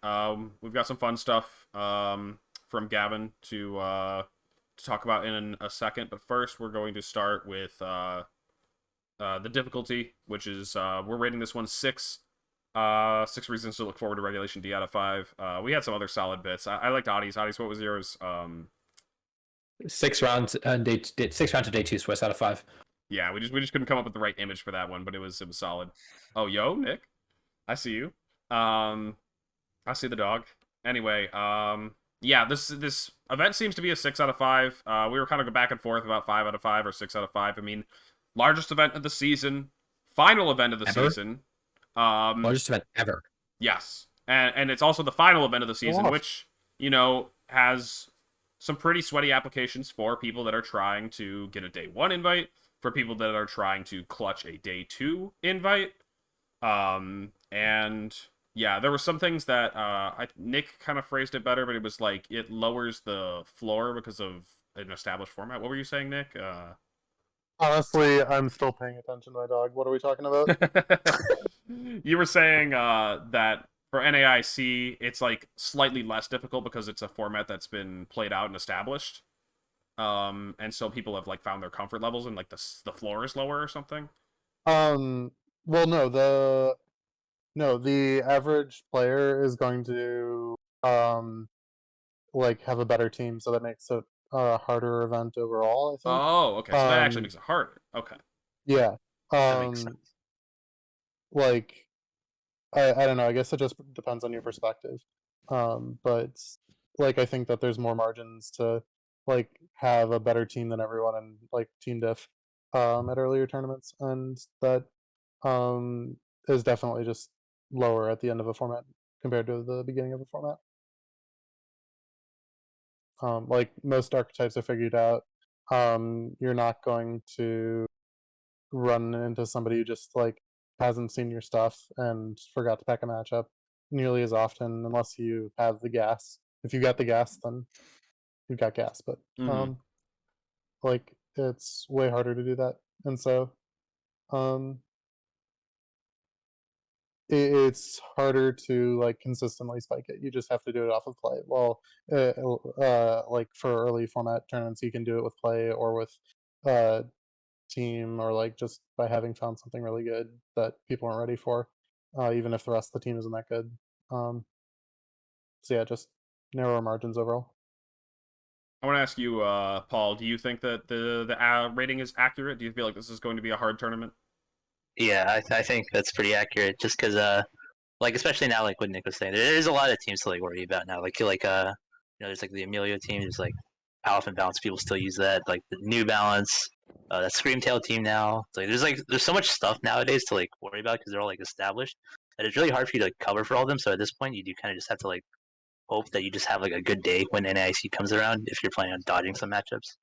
Speaker 1: We've got some fun stuff from Gavin to talk about in a second, but first we're going to start with the difficulty, which is we're rating this one 6. 6 reasons to look forward to Regulation D out of 5. We had some other solid bits. I liked Adi's. Adi's, what was yours?
Speaker 2: 6 rounds and 6 rounds of day 2 Swiss out of 5.
Speaker 1: Yeah, we just couldn't come up with the right image for that one, but it was solid. Oh, yo, Nick, I see you. I see the dog. Anyway, yeah, this event seems to be a 6 out of 5. We were kind of back and forth about 5 out of 5 or 6 out of 5. I mean, largest event of the season, final event of the season.
Speaker 2: Largest event ever.
Speaker 1: Yes, and it's also the final event of the season, which has some pretty sweaty applications for people that are trying to get a day 1 invite, for people that are trying to clutch a day 2 invite. And yeah, there were some things that Nick kind of phrased it better, but it was like it lowers the floor because of an established format. What were you saying, Nick?
Speaker 4: Honestly, I'm still paying attention to my dog. What are we talking about?
Speaker 1: You were saying that for NAIC, it's like slightly less difficult because it's a format that's been played out and established. And so people have like found their comfort levels and like the floor is lower or something.
Speaker 4: Well, no, the average player is going to like have a better team, so that makes it a harder event overall, I think.
Speaker 1: Oh, okay. So that actually makes it harder. Okay.
Speaker 4: Yeah.
Speaker 5: That makes sense.
Speaker 4: Like I don't know, I guess it just depends on your perspective. But like I think that there's more margins to like have a better team than everyone in like team diff at earlier tournaments, and that is definitely just lower at the end of a format compared to the beginning of a format. Like most archetypes are figured out. You're not going to run into somebody who just like hasn't seen your stuff and forgot to pack a matchup nearly as often, unless you have the gas. If you got the gas, then you've got gas. But like it's way harder to do that, and so it's harder to like consistently spike it. You just have to do it off of play. Well, like for early format tournaments, you can do it with play or with team, or like just by having found something really good that people aren't ready for, even if the rest of the team isn't that good. So yeah, just narrower margins overall.
Speaker 1: I want to ask you, Paul. Do you think that the rating is accurate? Do you feel like this is going to be a hard tournament?
Speaker 5: Yeah, I think that's pretty accurate. Just because, like especially now, like what Nick was saying, there's a lot of teams to like worry about now. There's like the Emilio team. There's like Alpha and Balance. People still use that. Like the New Balance, that Screamtail team now. There's so much stuff nowadays to like worry about because they're all like established. And it's really hard for you to like, cover for all of them. So at this point, you do kind of just have to like hope that you just have like a good day when NAIC comes around if you're planning on dodging some matchups.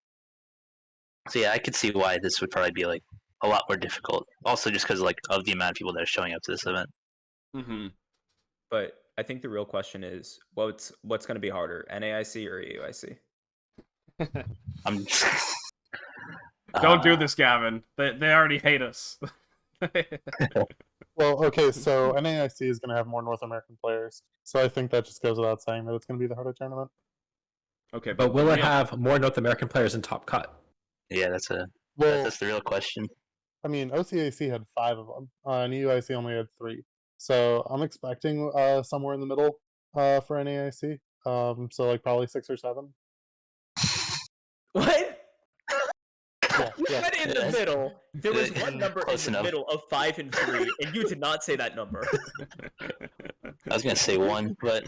Speaker 5: So yeah, I could see why this would probably be like a lot more difficult. Also, just because like of the amount of people that are showing up to this event.
Speaker 1: Mm-hmm.
Speaker 3: But I think the real question is what's going to be harder, NAIC or EUIC?
Speaker 5: I'm.
Speaker 1: Don't do this, Gavin. They already hate us.
Speaker 4: Well, okay, so NAIC is going to have more North American players, so I think that just goes without saying that it's going to be the harder tournament.
Speaker 1: Okay,
Speaker 2: But will it have more North American players in Top Cut?
Speaker 5: Yeah, that's the real question.
Speaker 4: I mean, OCAC had 5 of them, and EUIC only had 3. So I'm expecting somewhere in the middle for NAIC. So like probably 6 or 7.
Speaker 3: What?
Speaker 4: Yeah,
Speaker 3: You
Speaker 4: yeah.
Speaker 3: said in the middle. There was one number in
Speaker 5: Close
Speaker 3: the
Speaker 5: enough.
Speaker 3: middle of 5 and 3, and you did not say that number.
Speaker 5: I was gonna say 1, but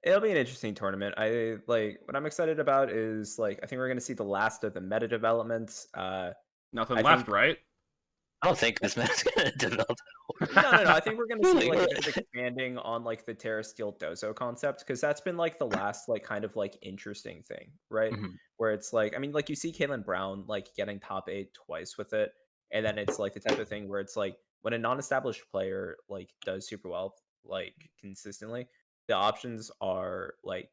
Speaker 3: It'll be an interesting tournament. What I'm excited about is like I think we're gonna see the last of the meta developments.
Speaker 1: Nothing
Speaker 3: I
Speaker 1: left,
Speaker 3: think-
Speaker 1: right?
Speaker 5: I don't think this mat's gonna develop.
Speaker 3: No. I think we're gonna see like a bit of expanding on like the Terra Steel Dozo concept, because that's been like the last like kind of like interesting thing, right?
Speaker 5: Mhm.
Speaker 3: Where it's like, I mean, like you see Caitlin Brown like getting top 8 twice with it, and then it's like the type of thing where it's like when a non-established player like does super well like consistently, the options are like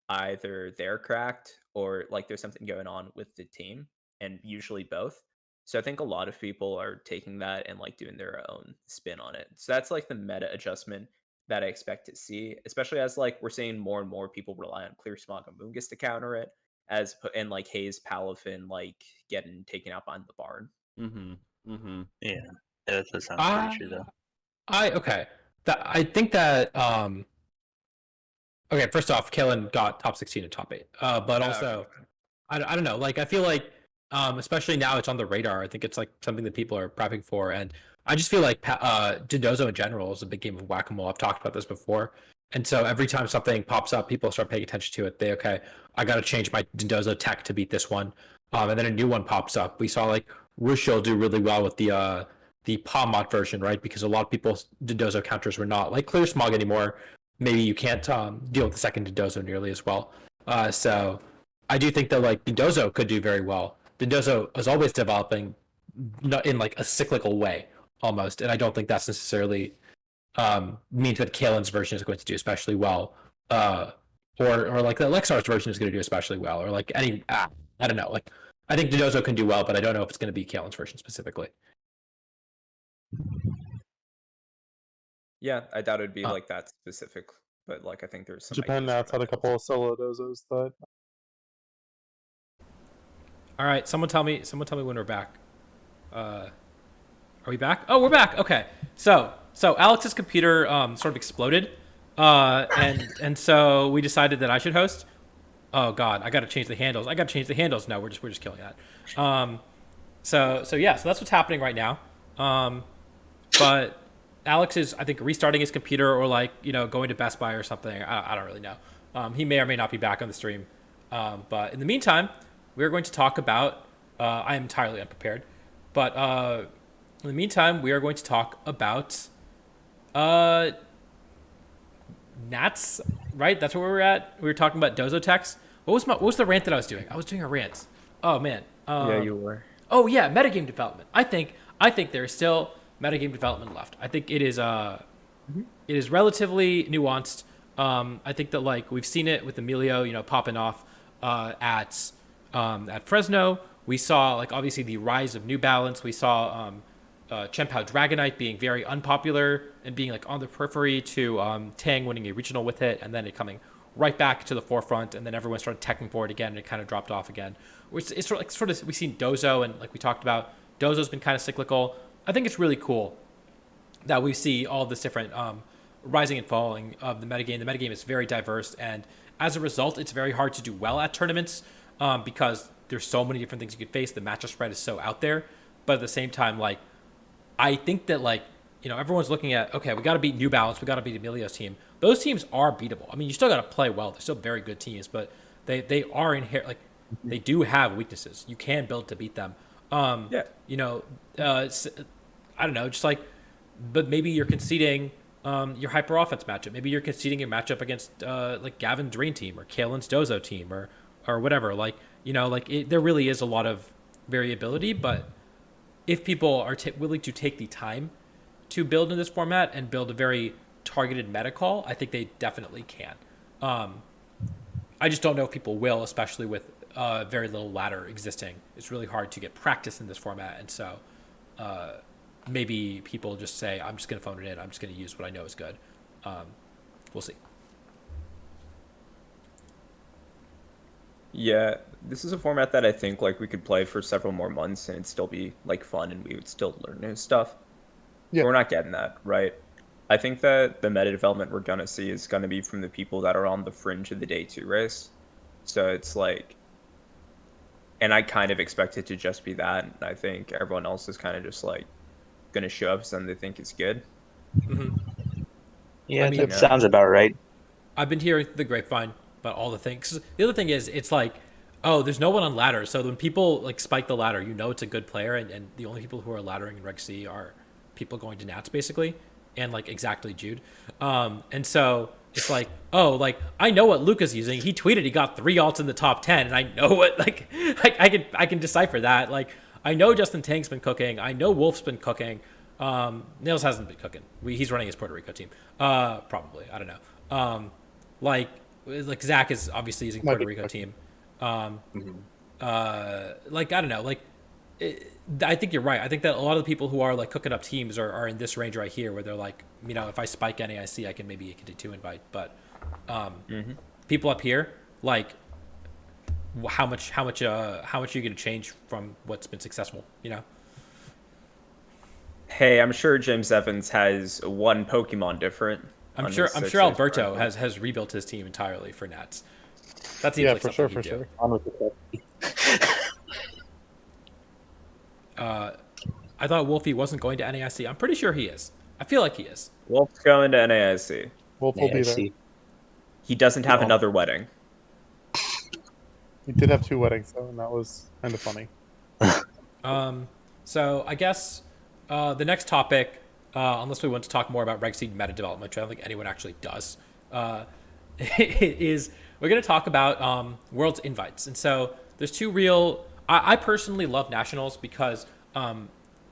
Speaker 3: either they're cracked or like there's something going on with the team, and usually both. So I think a lot of people are taking that and like doing their own spin on it. So that's like the meta adjustment that I expect to see, especially as like we're seeing more and more people rely on Clear Smog and Moongus to counter it, and like Hayes Palafin like getting taken out behind the barn.
Speaker 1: Mm-hmm. Mm-hmm.
Speaker 5: Yeah, that sounds pretty true though.
Speaker 2: I think that okay, first off, Kalen got top 16 and top 8. But also, I don't know. Like, I feel like, especially now it's on the radar. I think it's like something that people are prepping for. And I just feel like Dindozo in general is a big game of whack-a-mole. I've talked about this before. And so every time something pops up, people start paying attention to it. Okay, I got to change my Dindozo tech to beat this one. And then a new one pops up. We saw like Rushil do really well with the Palmot version, right? Because a lot of people's Dindozo counters were not like Clear Smog anymore. Maybe you can't deal with the second Dindozo nearly as well. So I do think that like Dindozo could do very well. Dindozo is always developing in like a cyclical way almost, and I don't think that's necessarily means that Kalen's version is going to do especially well, or like the Lexar's version is going to do especially well, or like any I don't know. Like I think Dindozo can do well, but I don't know if it's going to be Kalen's version specifically.
Speaker 3: Yeah, I doubt it'd be like that specific, but like I think there's some
Speaker 4: Japan
Speaker 3: ideas
Speaker 4: Nats
Speaker 3: for
Speaker 4: had a
Speaker 3: that.
Speaker 4: couple of solo dozos that.
Speaker 2: All right, someone tell me when we're back. Are we back? Oh, we're back. Okay. So Alex's computer sort of exploded, and so we decided that I should host. Oh God, I got to change the handles. No, we're just killing that. So that's what's happening right now. But Alex is, I think, restarting his computer or like going to Best Buy or something. I don't really know. He may or may not be back on the stream. But in the meantime, we're going to talk about. I am entirely unprepared, but in the meantime, we are going to talk about Nats. Right, that's where we're at. We were talking about Dozo techs. What was the rant that I was doing? I was doing a rant. Oh man.
Speaker 3: Yeah, you were.
Speaker 2: Oh yeah, metagame development. I think there is still metagame development left. I think it is it is relatively nuanced. I think that like we've seen it with Emilio, popping off at Fresno, We saw like obviously the rise of New Balance. We saw Chempao Dragonite being very unpopular and being like on the periphery to Tang winning a regional with it, and then it coming right back to the forefront, and then everyone started teching for it again, and it kind of dropped off again. It's sort of we've seen Dozo, and like we talked about, Dozo's been kind of cyclical. I think it's really cool that we see all this different rising and falling of the metagame. The metagame is very diverse, and as a result, it's very hard to do well at tournaments because there's so many different things you could face. The matchup spread is so out there, but at the same time, like I think that like everyone's looking at, okay, we got to beat New Balance, we got to beat Emilio's team. Those teams are beatable. I mean, you still got to play well. They're still very good teams, but they are inherent, like they do have weaknesses. You can build to beat them. I don't know, just like, but maybe you're conceding your hyper offense matchup. Maybe you're conceding your matchup against like Gavin's Dream team or Kalen's Dozo team or whatever. Like there really is a lot of variability, but if people are willing to take the time to build in this format and build a very targeted meta call, I think they definitely can. I just don't know if people will, especially with very little ladder existing. It's really hard to get practice in this format, and so maybe people just say, I'm just going to phone it in. I'm just going to use what I know is good. We'll see.
Speaker 3: Yeah, this is a format that I think like we could play for several more months and it'd still be like fun and we would still learn new stuff.
Speaker 4: Yeah.
Speaker 3: We're not getting that, right? I think that the meta development we're gonna see is gonna be from the people that are on the fringe of the day 2 race. So it's like, and I kind of expect it to just be that. And I think everyone else is kind of just like gonna show up something they think is good.
Speaker 2: Mm-hmm.
Speaker 5: Yeah,
Speaker 2: I mean,
Speaker 5: that sounds about right.
Speaker 2: I've been hearing the grapevine about all the things. The other thing is, it's like, oh, there's no one on ladder. So when people like spike the ladder, it's a good player, and the only people who are laddering in Reg C are people going to Nats basically, and like exactly Jude. And so it's like, oh, like I know what Luca's using. He tweeted he got 3 alts in the top 10, and I know what like I can decipher that. Like I know Justin Tang's been cooking. I know Wolf's been cooking. Nails hasn't been cooking. He's running his Puerto Rico team. Probably. I don't know. Like Zach is obviously using Puerto Rico team. Like I don't know. Like I think you're right. I think that a lot of the people who are like cooking up teams are in this range right here, where they're like, if I spike NAIC, I can maybe get a 2 invite. But people up here, like, how much are you going to change from what's been successful?
Speaker 3: Hey, I'm sure James Evans has one Pokemon different.
Speaker 2: I'm sure Alberto has rebuilt his team entirely for Nats. That seems like
Speaker 4: for
Speaker 2: something
Speaker 4: sure.
Speaker 2: I thought Wolfie wasn't going to NAIC. I'm pretty sure he is. I feel like he is.
Speaker 3: Wolf's going to NAIC.
Speaker 4: Wolf will be there.
Speaker 3: He doesn't have another wedding.
Speaker 4: He did have 2 weddings though, and that was kind of funny.
Speaker 2: So I guess the next topic, unless we want to talk more about Reg C meta development, which I don't think anyone actually does, is we're going to talk about Worlds invites. And so there's 2 real. I personally love nationals because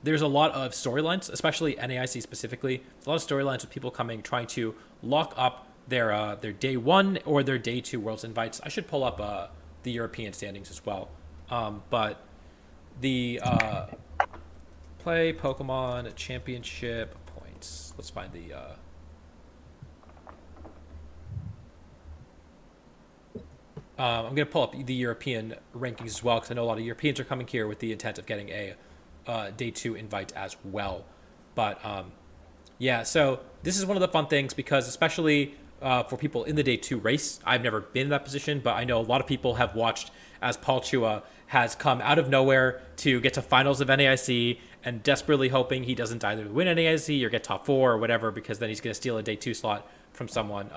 Speaker 2: there's a lot of storylines, especially NAIC specifically. There's a lot of storylines with people trying to lock up their day 1 or their day 2 Worlds invites. I should pull up the European standings as well. But the play Pokemon Championship points. Let's find the. I'm going to pull up the European rankings as well because I know a lot of Europeans are coming here with the intent of getting a day 2 invite as well. But yeah, so this is one of the fun things because especially for people in the day 2 race, I've never been in that position, but I know a lot of people have watched as Paul Chua has come out of nowhere to get to finals of NAIC and desperately hoping he doesn't either win NAIC or get top 4 or whatever, because then he's going to steal a day 2 slot from someone.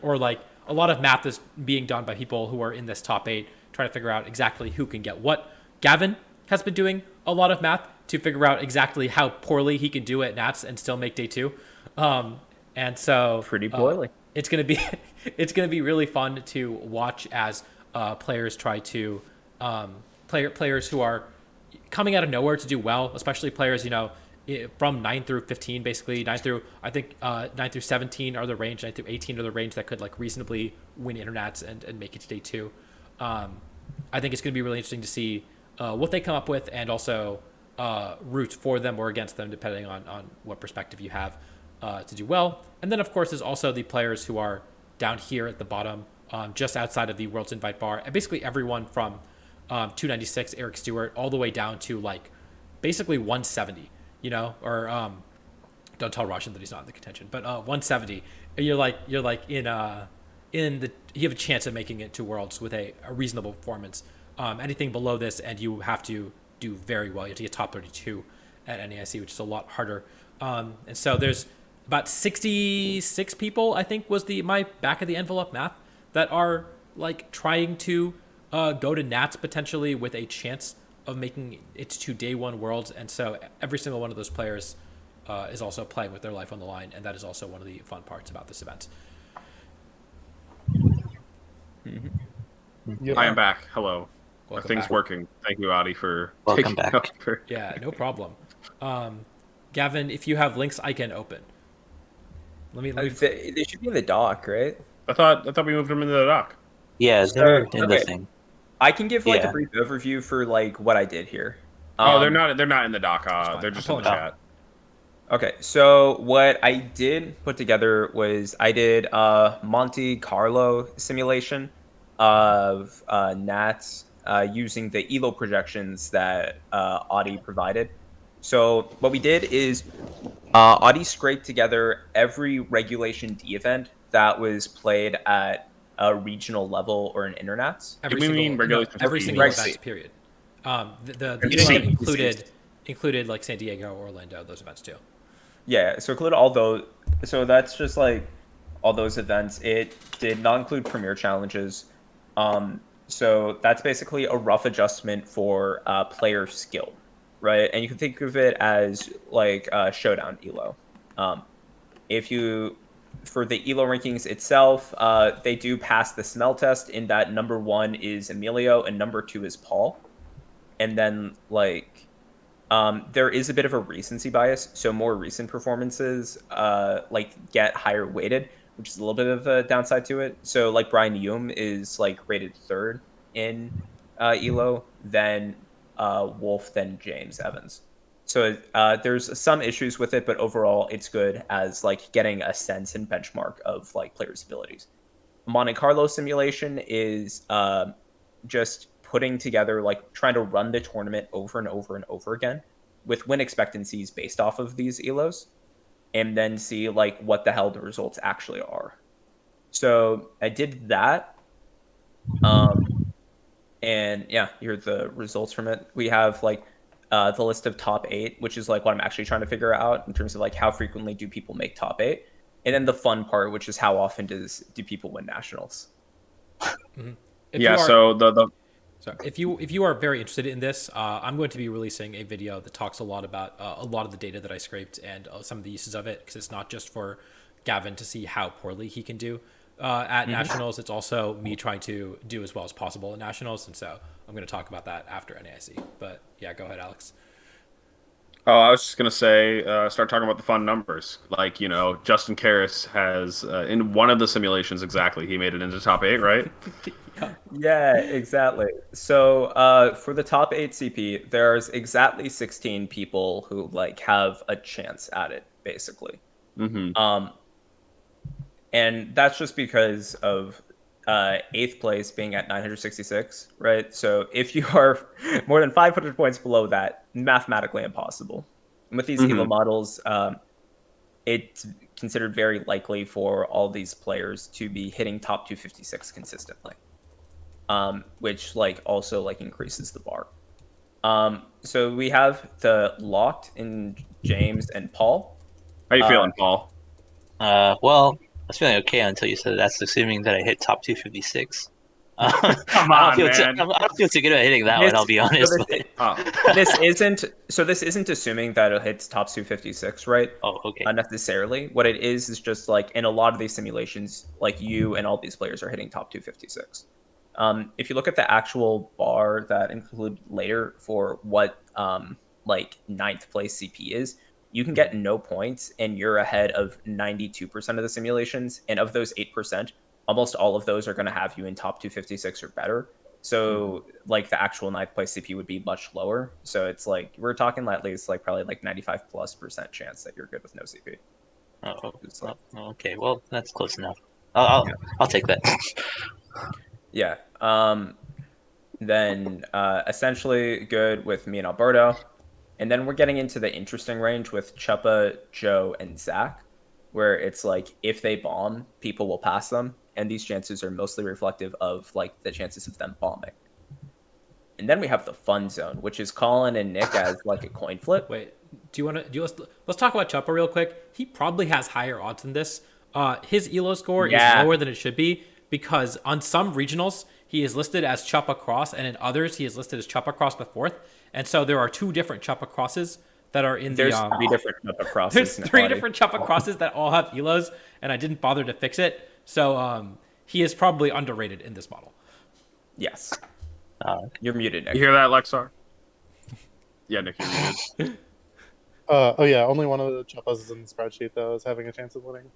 Speaker 2: Or like a lot of math is being done by people who are in this top 8 trying to figure out exactly who can get what. Gavin has been doing a lot of math to figure out exactly how poorly he can do at Nats and still make day 2. And so
Speaker 3: pretty poorly.
Speaker 2: It's gonna be really fun to watch as players try to players who are coming out of nowhere to do well, especially players from 9 through 15, basically 9 through 17 are the range, 9 through 18 are the range that could like reasonably win internets and make it to day 2. I think it's gonna be really interesting to see what they come up with, and also root for them or against them, depending on what perspective you have to do well. And then, of course, there's also the players who are down here at the bottom, just outside of the World's Invite bar, and basically everyone from 296 Eric Stewart all the way down to like basically 170, or don't tell Russian that he's not in the contention, but 170. You're like in the you have a chance of making it to Worlds with a reasonable performance. Anything below this, and you have to do very well. You have to get top 32 at NAIC, which is a lot harder. And so there's about 66 people, I think, was my back of the envelope math, that are like trying to go to Nats potentially with a chance of making it to day one Worlds. And so every single one of those players is also playing with their life on the line, and that is also one of the fun parts about this event.
Speaker 4: Yep.
Speaker 1: I am back. Hello.
Speaker 2: Welcome
Speaker 1: Are things
Speaker 2: back.
Speaker 1: working? Thank you, Adi, for
Speaker 5: Welcome
Speaker 1: taking
Speaker 5: back.
Speaker 1: over.
Speaker 2: Yeah, no problem. Gavin, if you have links, I can open. Let me.
Speaker 3: They should be in the doc, right?
Speaker 1: I thought we moved them into the dock.
Speaker 5: Yeah, they're in the
Speaker 3: okay.
Speaker 5: thing.
Speaker 3: I can give like
Speaker 5: Yeah.
Speaker 3: a brief overview for like what I did here.
Speaker 1: Oh, they're not in the dock.
Speaker 2: fine.
Speaker 1: They're
Speaker 2: I'm
Speaker 1: just in the
Speaker 2: pulling it
Speaker 1: chat.
Speaker 3: Okay, so what I did put together was I did a Monte Carlo simulation of Nats using the ELO projections that Audi provided. So what we did is Audi scraped together every Regulation D event that was played at a regional level or an Internats.
Speaker 1: We mean regulation
Speaker 2: every
Speaker 1: D.
Speaker 2: single
Speaker 3: Reg
Speaker 2: event,
Speaker 3: C.
Speaker 2: period. The
Speaker 3: You
Speaker 2: ELO
Speaker 3: see-
Speaker 2: included like San Diego, Orlando, those events too.
Speaker 3: Yeah, so include all those. So that's just like all those events. It did not include Premier Challenges. So that's basically a rough adjustment for player skill, right? And you can think of it as like Showdown ELO. For the ELO rankings itself, they do pass the smell test in that number 1 is Emilio and number 2 is Paul. And then like there is a bit of a recency bias, so more recent performances like get higher weighted, which is a little bit of a downside to it. So like Brian Hume is like rated 3rd in ELO, then Wolf, then James Evans. So there's some issues with it, but overall it's good as like getting a sense and benchmark of like players' abilities. Monte Carlo simulation is just putting together, like trying to run the tournament over and over and over again with win expectancies based off of these ELOs, and then see like what the hell the results actually are. So I did that. And yeah, here are the results from it. We have like the list of top 8, which is like what I'm actually trying to figure out in terms of like how frequently do people make top 8, and then the fun part, which is how often do people win nationals.
Speaker 2: If you are very interested in this, I'm going to be releasing a video that talks a lot about a lot of the data that I scraped and some of the uses of it, because it's not just for Gavin to see how poorly he can do at nationals. It's also me trying to do as well as possible at nationals, and so I'm going to talk about that after NAIC. But yeah, go ahead, Alex.
Speaker 1: Oh, I was just gonna say, start talking about the fun numbers. Like, Justin Karras has in one of the simulations exactly, he made it into top 8, right?
Speaker 3: Yeah, exactly. So for the top 8 CP, there's exactly 16 people who like have a chance at it, basically. And that's just because of 8th place being at 966, right? So if you are more than 500 points below that, mathematically impossible. And with these ELO models, it's considered very likely for all these players to be hitting top 256 consistently, which like also like increases the bar. So we have the locked in James and Paul.
Speaker 1: How you feeling, Paul?
Speaker 5: Well, I was feeling okay until you said that's assuming that I hit top 256.
Speaker 1: Come on, man.
Speaker 5: I don't feel too good about hitting that one, I'll be honest.
Speaker 3: This isn't assuming that it hits top 256, right?
Speaker 5: Oh, okay.
Speaker 3: Necessarily. What it is just like in a lot of these simulations, like you and all these players are hitting top 256. If you look at the actual bar that include later for what like 9th place CP is, you can get no points and you're ahead of 92% of the simulations. And of those 8%, almost all of those are going to have you in top 256 or better. So like the actual 9th place CP would be much lower. So it's like we're talking at least like probably like 95+% chance that you're good with no CP.
Speaker 5: Oh,
Speaker 3: It's like,
Speaker 5: okay. Well, that's close enough. I'll take that.
Speaker 3: yeah. Then essentially good with me and Alberto. And then we're getting into the interesting range with Chuppa, Joe, and Zach, where it's like if they bomb, people will pass them. And these chances are mostly reflective of like the chances of them bombing. And then we have the fun zone, which is Colin and Nick as like a coin flip.
Speaker 2: Wait, let's talk about Chuppa real quick. He probably has higher odds than this. His ELO score is lower than it should be because on some regionals he is listed as Chuppa Cross, and in others he is listed as Chuppa Cross the fourth. And so there are 2 different Chuppa Crosses that are in
Speaker 3: There's
Speaker 2: the.
Speaker 3: 3 different Chuppa crosses.
Speaker 2: There's 3 different Chuppa Crosses that all have ELOs, and I didn't bother to fix it. So he is probably underrated in this model.
Speaker 3: Yes. You're muted, Nick.
Speaker 1: You hear that, Lexar? Yeah, Nick, you're muted.
Speaker 4: Oh yeah, only one of the Chuppas is in the spreadsheet though, is having a chance of winning.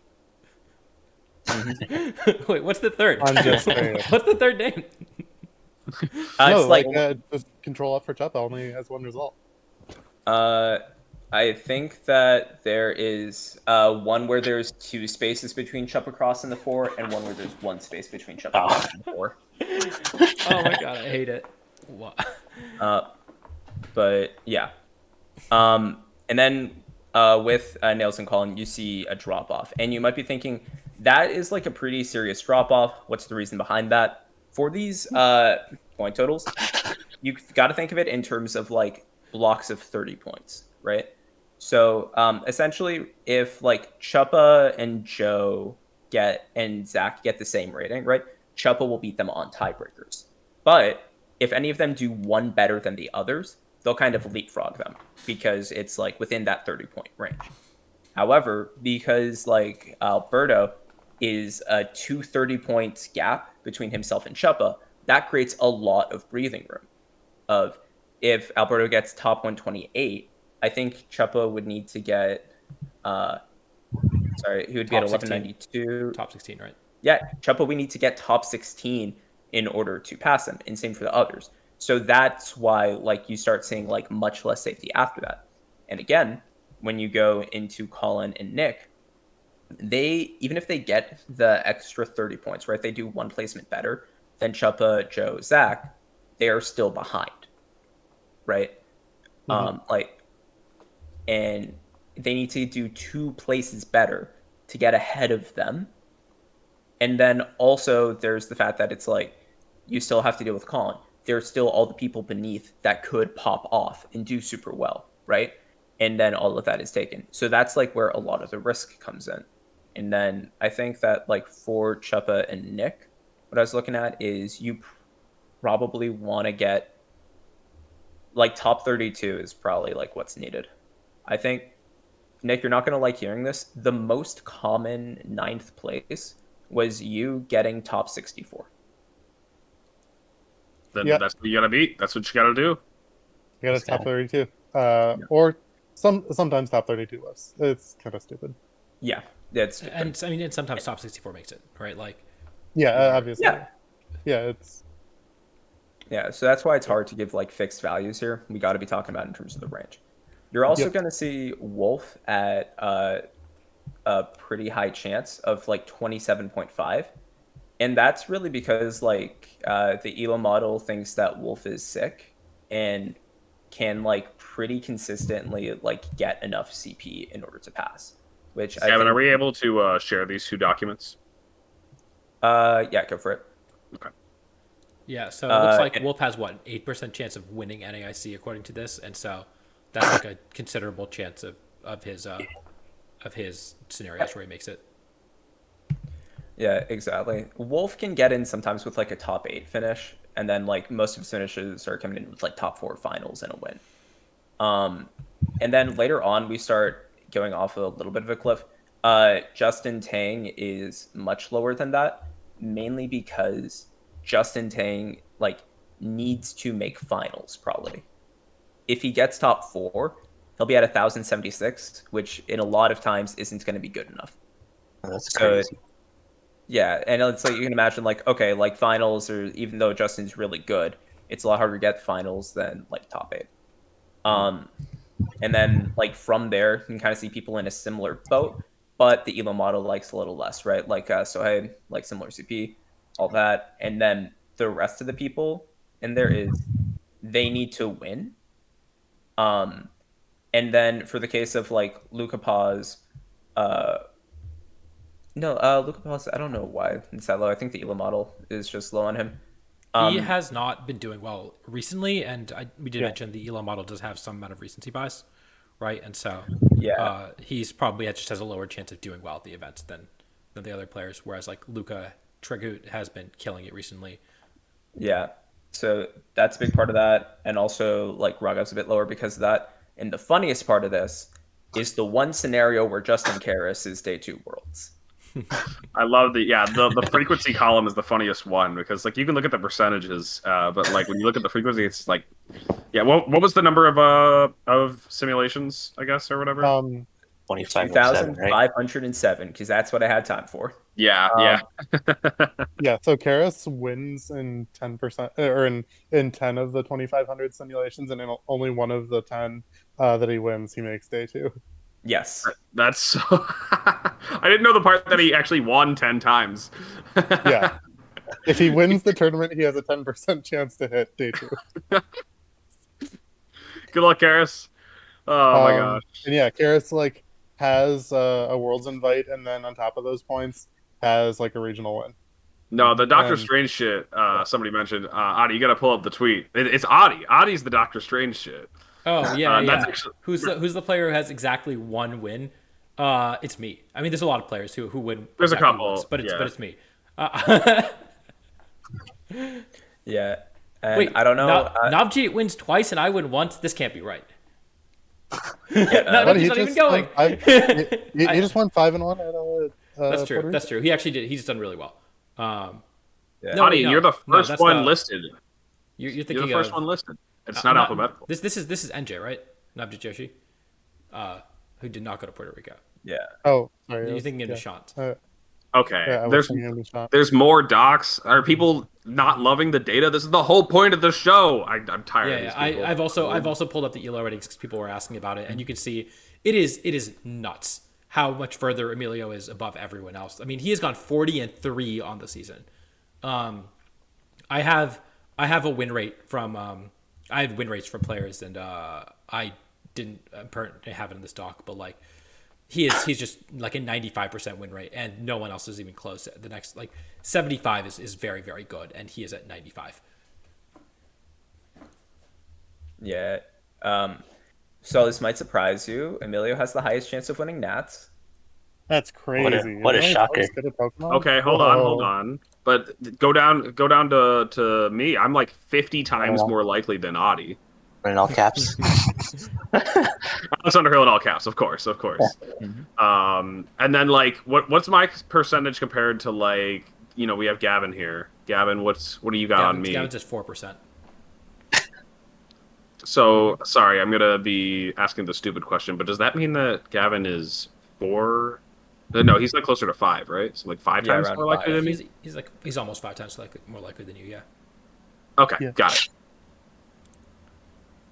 Speaker 2: Wait, what's the third?
Speaker 4: I'm just saying.
Speaker 2: What's the third name?
Speaker 4: No,
Speaker 3: it's like
Speaker 4: just Control F for Chuppa only has one result.
Speaker 3: I think that there is one where there's 2 spaces between Chuppa Cross and the 4, and one where there's 1 space between Chuppa Cross and the 4.
Speaker 2: Oh my god, I hate it. What?
Speaker 3: But yeah. And then with Nails and Colin, you see a drop off, and you might be thinking that is like a pretty serious drop off. What's the reason behind that? For these point totals, you've got to think of it in terms of like blocks of 30 points, right? So essentially, if like Chuppa and Joe and Zach get the same rating, right? Chuppa will beat them on tiebreakers. But if any of them do one better than the others, they'll kind of leapfrog them because it's like within that 30-point range. However, because like Alberto is a 230 points gap between himself and Chuppa, that creates a lot of breathing room. Of if Alberto gets top 128, I think Chuppa would need to get he would be at 1192.
Speaker 2: Top 16, right?
Speaker 3: Yeah, Chuppa we need to get top 16 in order to pass him, and same for the others. So that's why like you start seeing like much less safety after that. And again, when you go into Colin and Nick, they even if they get the extra 30 points, right? They do 1 placement better than Chuppa, Joe, Zach, they are still behind. Right? And they need to do 2 places better to get ahead of them. And then also there's the fact that it's like you still have to deal with Colin. There's still all the people beneath that could pop off and do super well, right? And then all of that is taken. So that's like where a lot of the risk comes in. And then I think that like for Chuppa and Nick, what I was looking at is you probably want to get like top 32 is probably like what's needed. I think, Nick, you're not going to like hearing this. The most common 9th place was you getting top 64.
Speaker 1: Then that's what you gotta beat. That's what you gotta do.
Speaker 4: You got a top 32. Or sometimes top 32 lists. It's kind of stupid.
Speaker 3: Yeah, that's stupid.
Speaker 2: And I mean, and sometimes top 64 makes it, right? Like,
Speaker 4: yeah, obviously. Yeah,
Speaker 3: so that's why it's hard to give like fixed values here. We got to be talking about in terms of the range. You're also going to see Wolf at a pretty high chance of like 27.5. And that's really because like the ELO model thinks that Wolf is sick and can like pretty consistently like get enough CP in order to pass. Which
Speaker 1: Gavin, are we able to share these 2 documents?
Speaker 3: Yeah, go for it.
Speaker 1: Okay.
Speaker 2: Yeah, so it looks like Wolf has what, 8% chance of winning NAIC according to this, and so that's like a considerable chance of his scenarios where he makes it.
Speaker 3: Yeah, exactly. Wolf can get in sometimes with like a top 8 finish, and then like most of his finishes are coming in with like top 4 finals and a win. And then later on we start going off a little bit of a cliff. Justin Tang is much lower than that, mainly because Justin Tang like needs to make finals probably. If he gets top 4, he'll be at 1076, which in a lot of times isn't going to be good enough.
Speaker 5: Oh, that's crazy.
Speaker 3: Yeah, and it's like you can imagine like okay, like finals, or even though Justin's really good, it's a lot harder to get finals than like top 8. And then like from there, you can kind of see people in a similar boat, but the Elo model likes a little less, right? Like so hey, like similar CP, all that, and then the rest of the people in there is they need to win. And then for the case of like Luca Paz, uh, no, Luca Paz, I don't know why it's that low. I think the Elo model is just low on him.
Speaker 2: He has not been doing well recently, and we did
Speaker 4: Yeah.
Speaker 2: mention the Elo model does have some amount of recency bias, right? And so
Speaker 3: Yeah.
Speaker 2: he's probably just has a lower chance of doing well at the events than the other players. Whereas like Luca Tregut has been killing it recently.
Speaker 3: Yeah. So that's a big part of that. And also, like, Raghav's a bit lower because of that. And the funniest part of this is the one scenario where Justin Karras is day 2 worlds.
Speaker 1: I love the frequency column is the funniest one because like you can look at the percentages, but like when you look at the frequency, it's like, yeah. What was the number of simulations, I guess, or whatever?
Speaker 5: 25.7, right?
Speaker 3: 2,507, because that's what I had time for.
Speaker 1: Yeah.
Speaker 4: Yeah, so Karis wins in 10% or in 10 of the 2,500 simulations, and in only one of the 10 that he wins, he makes day 2.
Speaker 3: Yes.
Speaker 1: That's so. I didn't know the part that he actually won 10 times.
Speaker 4: Yeah. If he wins the tournament, he has a 10% chance to hit day 2.
Speaker 1: Good luck, Karis. Oh my gosh.
Speaker 4: And yeah, Karis like has a Worlds invite, and then on top of those points has like a regional win.
Speaker 1: No, the Doctor
Speaker 4: And-
Speaker 1: Strange shit. Somebody mentioned. Adi, you got to pull up the tweet. It's Adi. Adi's the Doctor Strange shit.
Speaker 2: Oh yeah,
Speaker 1: That's
Speaker 2: yeah.
Speaker 1: actually-
Speaker 2: Who's the player who has exactly one win? It's me. I mean, there's a lot of players who win.
Speaker 1: There's a
Speaker 2: exactly
Speaker 1: couple,
Speaker 2: once, but
Speaker 1: yeah.
Speaker 2: it's me.
Speaker 3: Yeah. And
Speaker 2: Wait,
Speaker 3: I don't know.
Speaker 2: Navjeet wins twice and I win once. This can't be right.
Speaker 3: Yeah,
Speaker 2: no, he's not even going.
Speaker 4: He just won 5-1 at
Speaker 2: That's true.
Speaker 4: Puerto
Speaker 2: That's true. He actually did. He's done really well.
Speaker 3: Yeah.
Speaker 2: No,
Speaker 1: Adi,
Speaker 2: wait, no.
Speaker 1: you're the
Speaker 2: No,
Speaker 1: first
Speaker 2: that's
Speaker 1: one
Speaker 2: the-
Speaker 1: listed.
Speaker 2: You're
Speaker 1: You're
Speaker 2: thinking
Speaker 1: the first
Speaker 2: of
Speaker 1: one listed. It's not alphabetical.
Speaker 2: This is NJ, right? Navjeet Joshi, who did not go to Puerto Rico.
Speaker 3: Yeah.
Speaker 4: Oh, sorry.
Speaker 2: You're
Speaker 4: yes,
Speaker 2: thinking of
Speaker 4: yeah.
Speaker 2: Nishant.
Speaker 1: Okay.
Speaker 4: Yeah, I was
Speaker 1: there's
Speaker 4: thinking of the shot.
Speaker 1: there's more docs. Are people not loving the data? This is the whole point of the show. I'm tired of these people.
Speaker 2: I've also pulled up the ELO ratings because people were asking about it, and you can see it is nuts how much further Emilio is above everyone else. I mean, he has gone 40-3 on the season. I have a win rate from I have win rates from players, and I didn't apparently have it in this doc, but like he's just like a 95% win rate, and no one else is even close. The next like 75 is very, very good, and he is at 95.
Speaker 3: Yeah. So this might surprise you. Emilio has the highest chance of winning Nats.
Speaker 4: That's crazy.
Speaker 5: What a
Speaker 4: Really?
Speaker 5: shocker.
Speaker 4: That's good at Pokemon?
Speaker 1: Okay, hold on. But go down to me. I'm like 50 times more likely than Adi.
Speaker 5: In all caps.
Speaker 1: That's Underhill in all caps, of course. And then like what's my percentage compared to like we have Gavin here. Gavin, what do you got on me?
Speaker 2: Gavin's just 4%.
Speaker 1: So sorry, I'm gonna be asking the stupid question, but does that mean that Gavin is 4? No, he's like closer to 5, right? So like 5 times
Speaker 3: around
Speaker 1: more likely
Speaker 3: 5.
Speaker 1: than me.
Speaker 2: He's almost 5 times more likely than you. Yeah.
Speaker 1: Okay,
Speaker 4: Yeah.
Speaker 1: got it.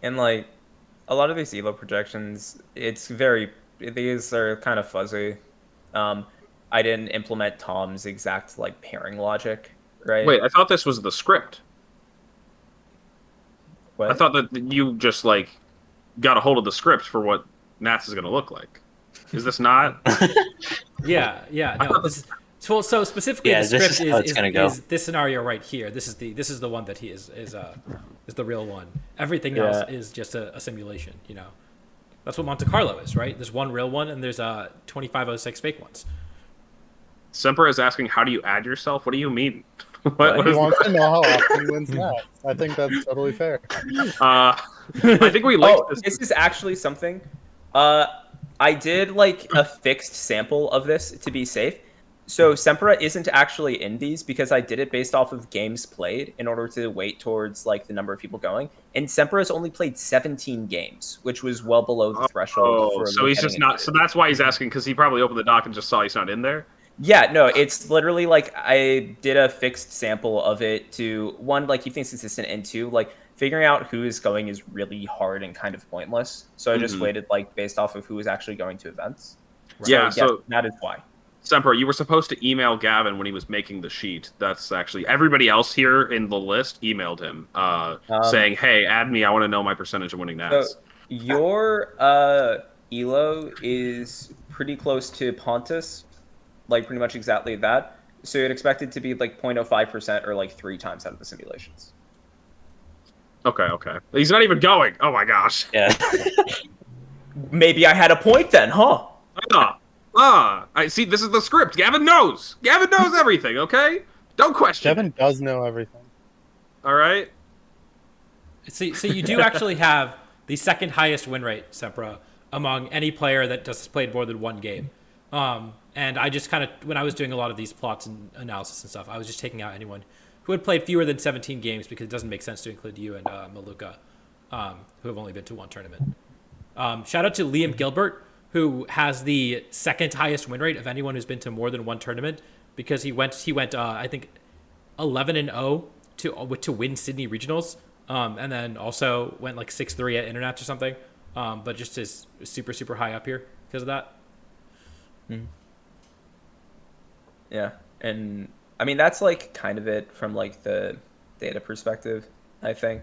Speaker 3: And like a lot of these ELO projections, these are kind of fuzzy. I didn't implement Tom's exact like pairing logic, right?
Speaker 1: Wait, I thought this was the script.
Speaker 3: What?
Speaker 1: I thought that you just like got a hold of the script for what Nats is gonna look like. Is this not?
Speaker 2: Yeah. No, so specifically
Speaker 5: Yeah,
Speaker 2: the
Speaker 5: this
Speaker 2: script
Speaker 5: is how it's gonna go.
Speaker 2: is this scenario right here. This is the one that he is the real one. Everything else is just a simulation. That's what Monte Carlo is, right? There's one real one and there's 2506 fake ones.
Speaker 1: Semper is asking, how do you add yourself? What do you mean?
Speaker 3: What?
Speaker 4: He wants to know how often he wins Nats. I think that's totally fair.
Speaker 1: I think we linked
Speaker 3: Oh, this is actually something. I did like a fixed sample of this to be safe. So Sempra isn't actually in these because I did it based off of games played in order to weight towards like the number of people going. And Sempra has only played 17 games, which was well below the threshold.
Speaker 1: Oh, so he's just not. So that's why he's asking, because he probably opened the doc and just saw he's not in there.
Speaker 3: Yeah, no, it's literally like I did a fixed sample of it to one, like keep things consistent, and two, like figuring out who is going is really hard and kind of pointless. So I just
Speaker 1: Mhm.
Speaker 3: waited like based off of who was actually going to events.
Speaker 1: Yeah,
Speaker 3: So yes,
Speaker 1: so
Speaker 3: that is why.
Speaker 1: Semper, you were supposed to email Gavin when he was making the sheet. That's actually everybody else here in the list emailed him,
Speaker 3: Um,
Speaker 1: saying, "Hey, add me. I want to know my percentage of winning
Speaker 3: so
Speaker 1: nats."
Speaker 3: your elo is pretty close to Pontus, like pretty much exactly that. So you'd expect it to be like 0.05% or like 3 times out of the simulations.
Speaker 1: Okay. He's not even going. Oh my gosh.
Speaker 5: Yeah.
Speaker 3: Maybe I had a point then, huh?
Speaker 1: I see. This is the script. Gavin knows. Gavin knows everything. Okay. Don't question
Speaker 4: Kevin
Speaker 1: it.
Speaker 4: does know everything.
Speaker 1: All right.
Speaker 2: So you do actually have the second highest win rate, Sempra, among any player that just played more than one game. And I just kind of, when I was doing a lot of these plots and analysis and stuff, I was just taking out anyone who had played fewer than 17 games because it doesn't make sense to include you and Maluka, who have only been to one tournament. Shout out to Liam Gilbert, who has the second highest win rate of anyone who's been to more than one tournament, because he went I think 11-0 to win Sydney regionals, and then also went like 6-3 at Internats or something, but just is super high up here because of that.
Speaker 3: Yeah, and I mean that's like kind of it from like the data perspective, I think.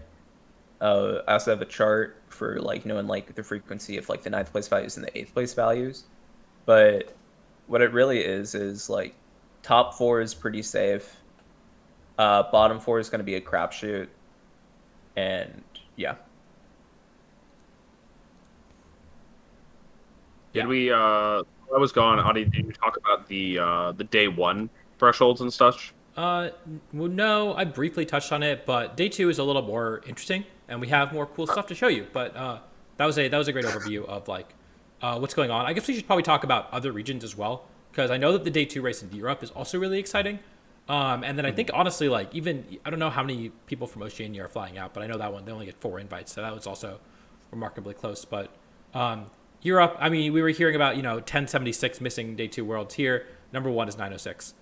Speaker 3: I also have a chart for like knowing like the frequency of like the 9th place values and the 8th place values, but what it really is like top 4 is pretty safe. Bottom 4 is going to be a crapshoot, and yeah.
Speaker 1: Did we? I was gone. Adi, did you talk about the day one thresholds and such?
Speaker 2: Well, no, I briefly touched on it, but day 2 is a little more interesting, and we have more cool stuff to show you. But that was a great overview of like what's going on. I guess we should probably talk about other regions as well, because I know that the day 2 race in Europe is also really exciting. And then I think honestly, like even I don't know how many people from Oceania are flying out, but I know that one they only get 4 invites, so that was also remarkably close. But Europe, I mean, we were hearing about 1076 missing day 2 worlds here. Number 1 is 906.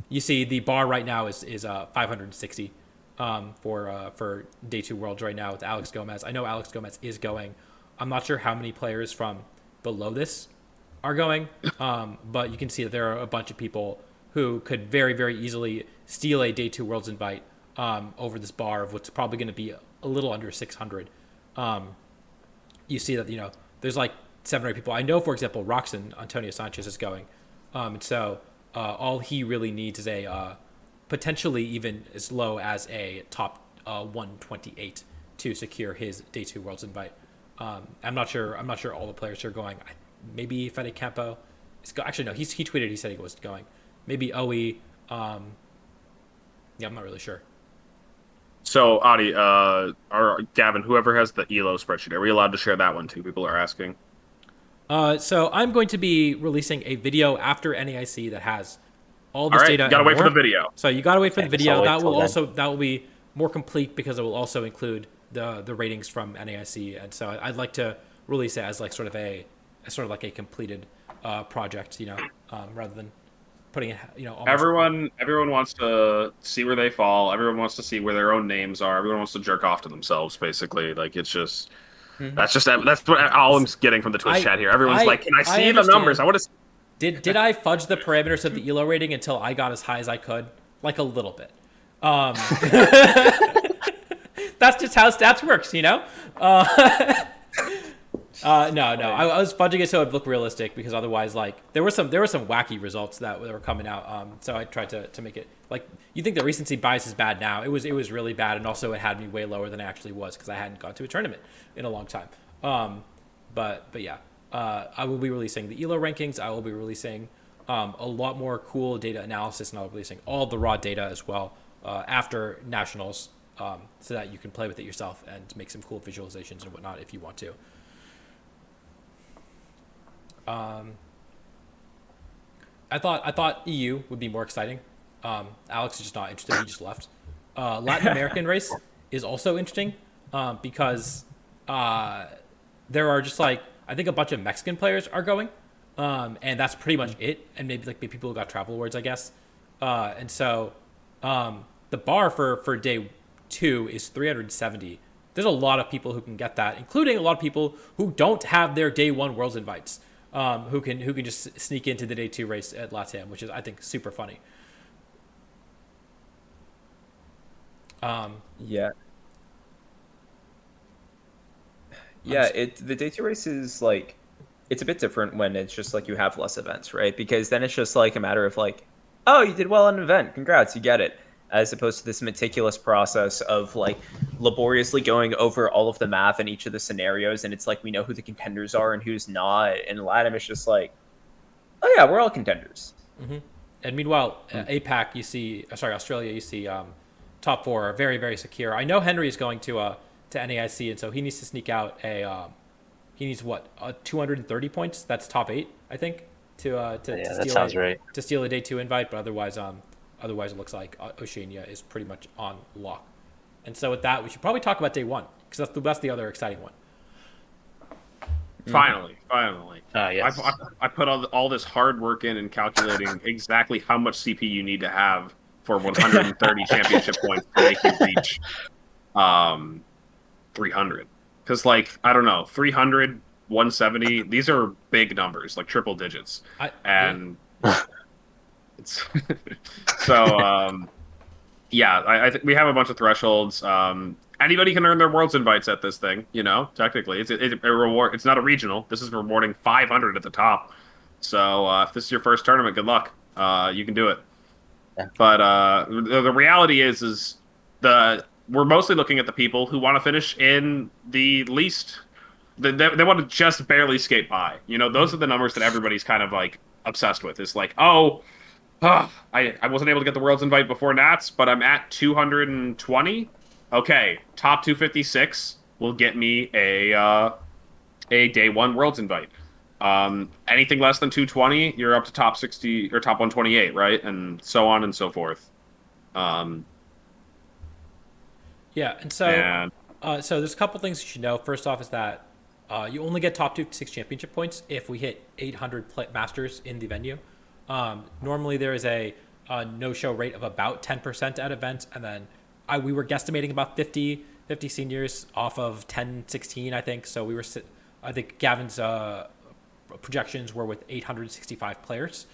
Speaker 2: You see the bar right now is 560 for day 2 worlds right now with Alex Gomez. I know Alex Gomez is going. I'm not sure how many players from below this are going, but you can see that there are a bunch of people who could very easily steal a day 2 worlds invite over this bar of what's probably going to be a little under 600. You see that there's like 7 or 8 people. I know, for example, Roxon Antonio Sanchez is going, and so all he really needs is a potentially even as low as a top 128 to secure his day 2 worlds invite. I'm not sure all the players are going. Maybe Fede Campo. Actually, no. He tweeted. He said he was going. Maybe Oe. Yeah, I'm not really sure.
Speaker 1: So, Adi, or Gavin, whoever has the ELO spreadsheet, are we allowed to share that one too? People are asking.
Speaker 2: So I'm going to be releasing a video after NAIC that has all this data.
Speaker 1: You gotta
Speaker 2: and
Speaker 1: wait for
Speaker 2: more.
Speaker 1: the video.
Speaker 2: So you gotta wait for the video.
Speaker 5: That
Speaker 2: will be more complete because it will also include the ratings from NAIC, and so I'd like to release it as like sort of like a completed project, rather than putting it, almost...
Speaker 1: Everyone wants to see where they fall. Everyone wants to see where their own names are. Everyone wants to jerk off to themselves, basically. Like it's just that's what all I'm getting from the Twitch chat here. Everyone's like, "Can I see the numbers? I want to."
Speaker 2: Did I fudge the parameters of the ELO rating until I got as high as I could? Like a little bit. That's just how stats works, No. I was fudging it so it'd look realistic, because otherwise, like there were some wacky results that were coming out. So I tried to make it like, you think the recency bias is bad now. It was really bad, and also it had me way lower than I actually was because I hadn't gone to a tournament in a long time. But yeah, I will be releasing the ELO rankings. I will be releasing a lot more cool data analysis, and I'll be releasing all the raw data as well after nationals, so that you can play with it yourself and make some cool visualizations and whatnot if you want to. I thought EU would be more exciting. Alex is just not interested. He just left. Latin American race is also interesting because there are just like, I think a bunch of Mexican players are going, And that's pretty much it. And maybe people who got travel awards, I guess. And so the bar for day 2 is 370. There's a lot of people who can get that, including a lot of people who don't have their day 1 Worlds invites, who can just sneak into the day 2 race at LATAM, which is, I think, super funny.
Speaker 3: Yeah. The day 2 race is like, it's a bit different when it's just like you have less events, right? Because then it's just like a matter of like, oh, you did well on an event, congrats, you get it, as opposed to this meticulous process of like laboriously going over all of the math in each of the scenarios, and it's like we know who the contenders are and who's not. And LATAM is just like, oh yeah, we're all contenders.
Speaker 2: Mm-hmm. And meanwhile, APAC, Australia, you see top 4 are very, very secure. I know Henry is going to NAIC, and so he needs to sneak out he needs 230 points. That's top 8, I think, to steal a day 2 invite. But otherwise it looks like Oceania is pretty much on lock. And so with that, we should probably talk about day 1, because that's the other exciting one.
Speaker 1: Finally.
Speaker 5: Yes.
Speaker 1: I put all this hard work in calculating exactly how much CP you need to have for 130 championship points to make you reach 300. Because, like, I don't know, 300, 170, these are big numbers, like triple digits. It's so, I think we have a bunch of thresholds. Anybody can earn their Worlds invites at this thing, technically. It's a reward. It's not a regional. This is rewarding 500 at the top. So if this is your first tournament, good luck. You can do it. Yeah. But the reality is we're mostly looking at the people who want to finish in the least. They want to just barely skate by. Those are the numbers that everybody's kind of like obsessed with. It's like, I wasn't able to get the Worlds invite before Nats, but I'm at 220. Okay, top 256 will get me a day 1 Worlds invite. Anything less than 220, you're up to top 60 or top 128, right? And so on and so forth.
Speaker 2: Yeah, and so so there's a couple things you should know. First off is that you only get top 256 championship points if we hit 800 masters in the venue. Normally there is a no-show rate of about 10% at events, and then we were guesstimating about 50 seniors off of 16, I think. So I think Gavin's projections were with 865 players.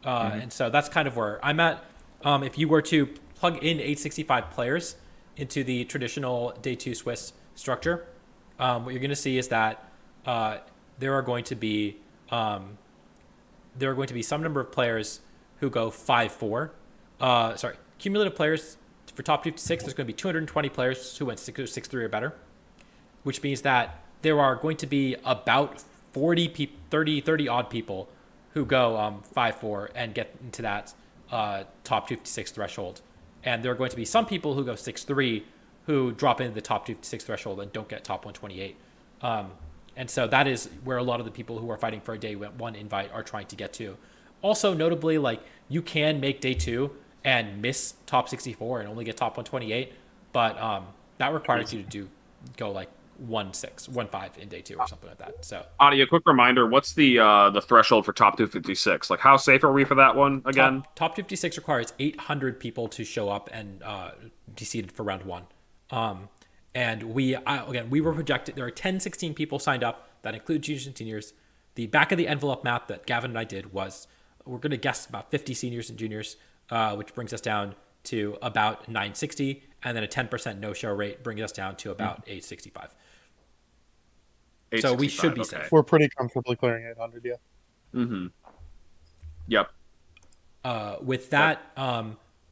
Speaker 2: And so that's kind of where I'm at. If you were to plug in 865 players into the traditional day 2 Swiss structure, what you're going to see is that there are going to be some number of players who go 5-4. Cumulative players for top 56. There's going to be 220 players who went 6-3 or better, which means that there are going to be about 30 odd people who go 5-4 and get into that top 56 threshold. And there are going to be some people who go 6-3 who drop into the top 56 threshold and don't get top 128. And so that is where a lot of the people who are fighting for a day 1 invite are trying to get to. Also, notably, like, you can make day 2 and miss top 64 and only get top 128, but that requires you to go like 1-6, 1-5 in day 2 or something like that. So,
Speaker 1: Adi, a quick reminder: what's the threshold for top 256? Like, how safe are we for that one again?
Speaker 2: Top 56 requires 800 people to show up and be seated for round 1. And we were projected. There are 16 people signed up. That include juniors and seniors. The back of the envelope math that Gavin and I did was we're going to guess about 50 seniors and juniors, which brings us down to about 960, and then a 10% no-show rate brings us down to about 865. So we should be safe.
Speaker 4: We're pretty comfortably clearing 800, yeah.
Speaker 1: Mm-hmm. Yep.
Speaker 2: With that,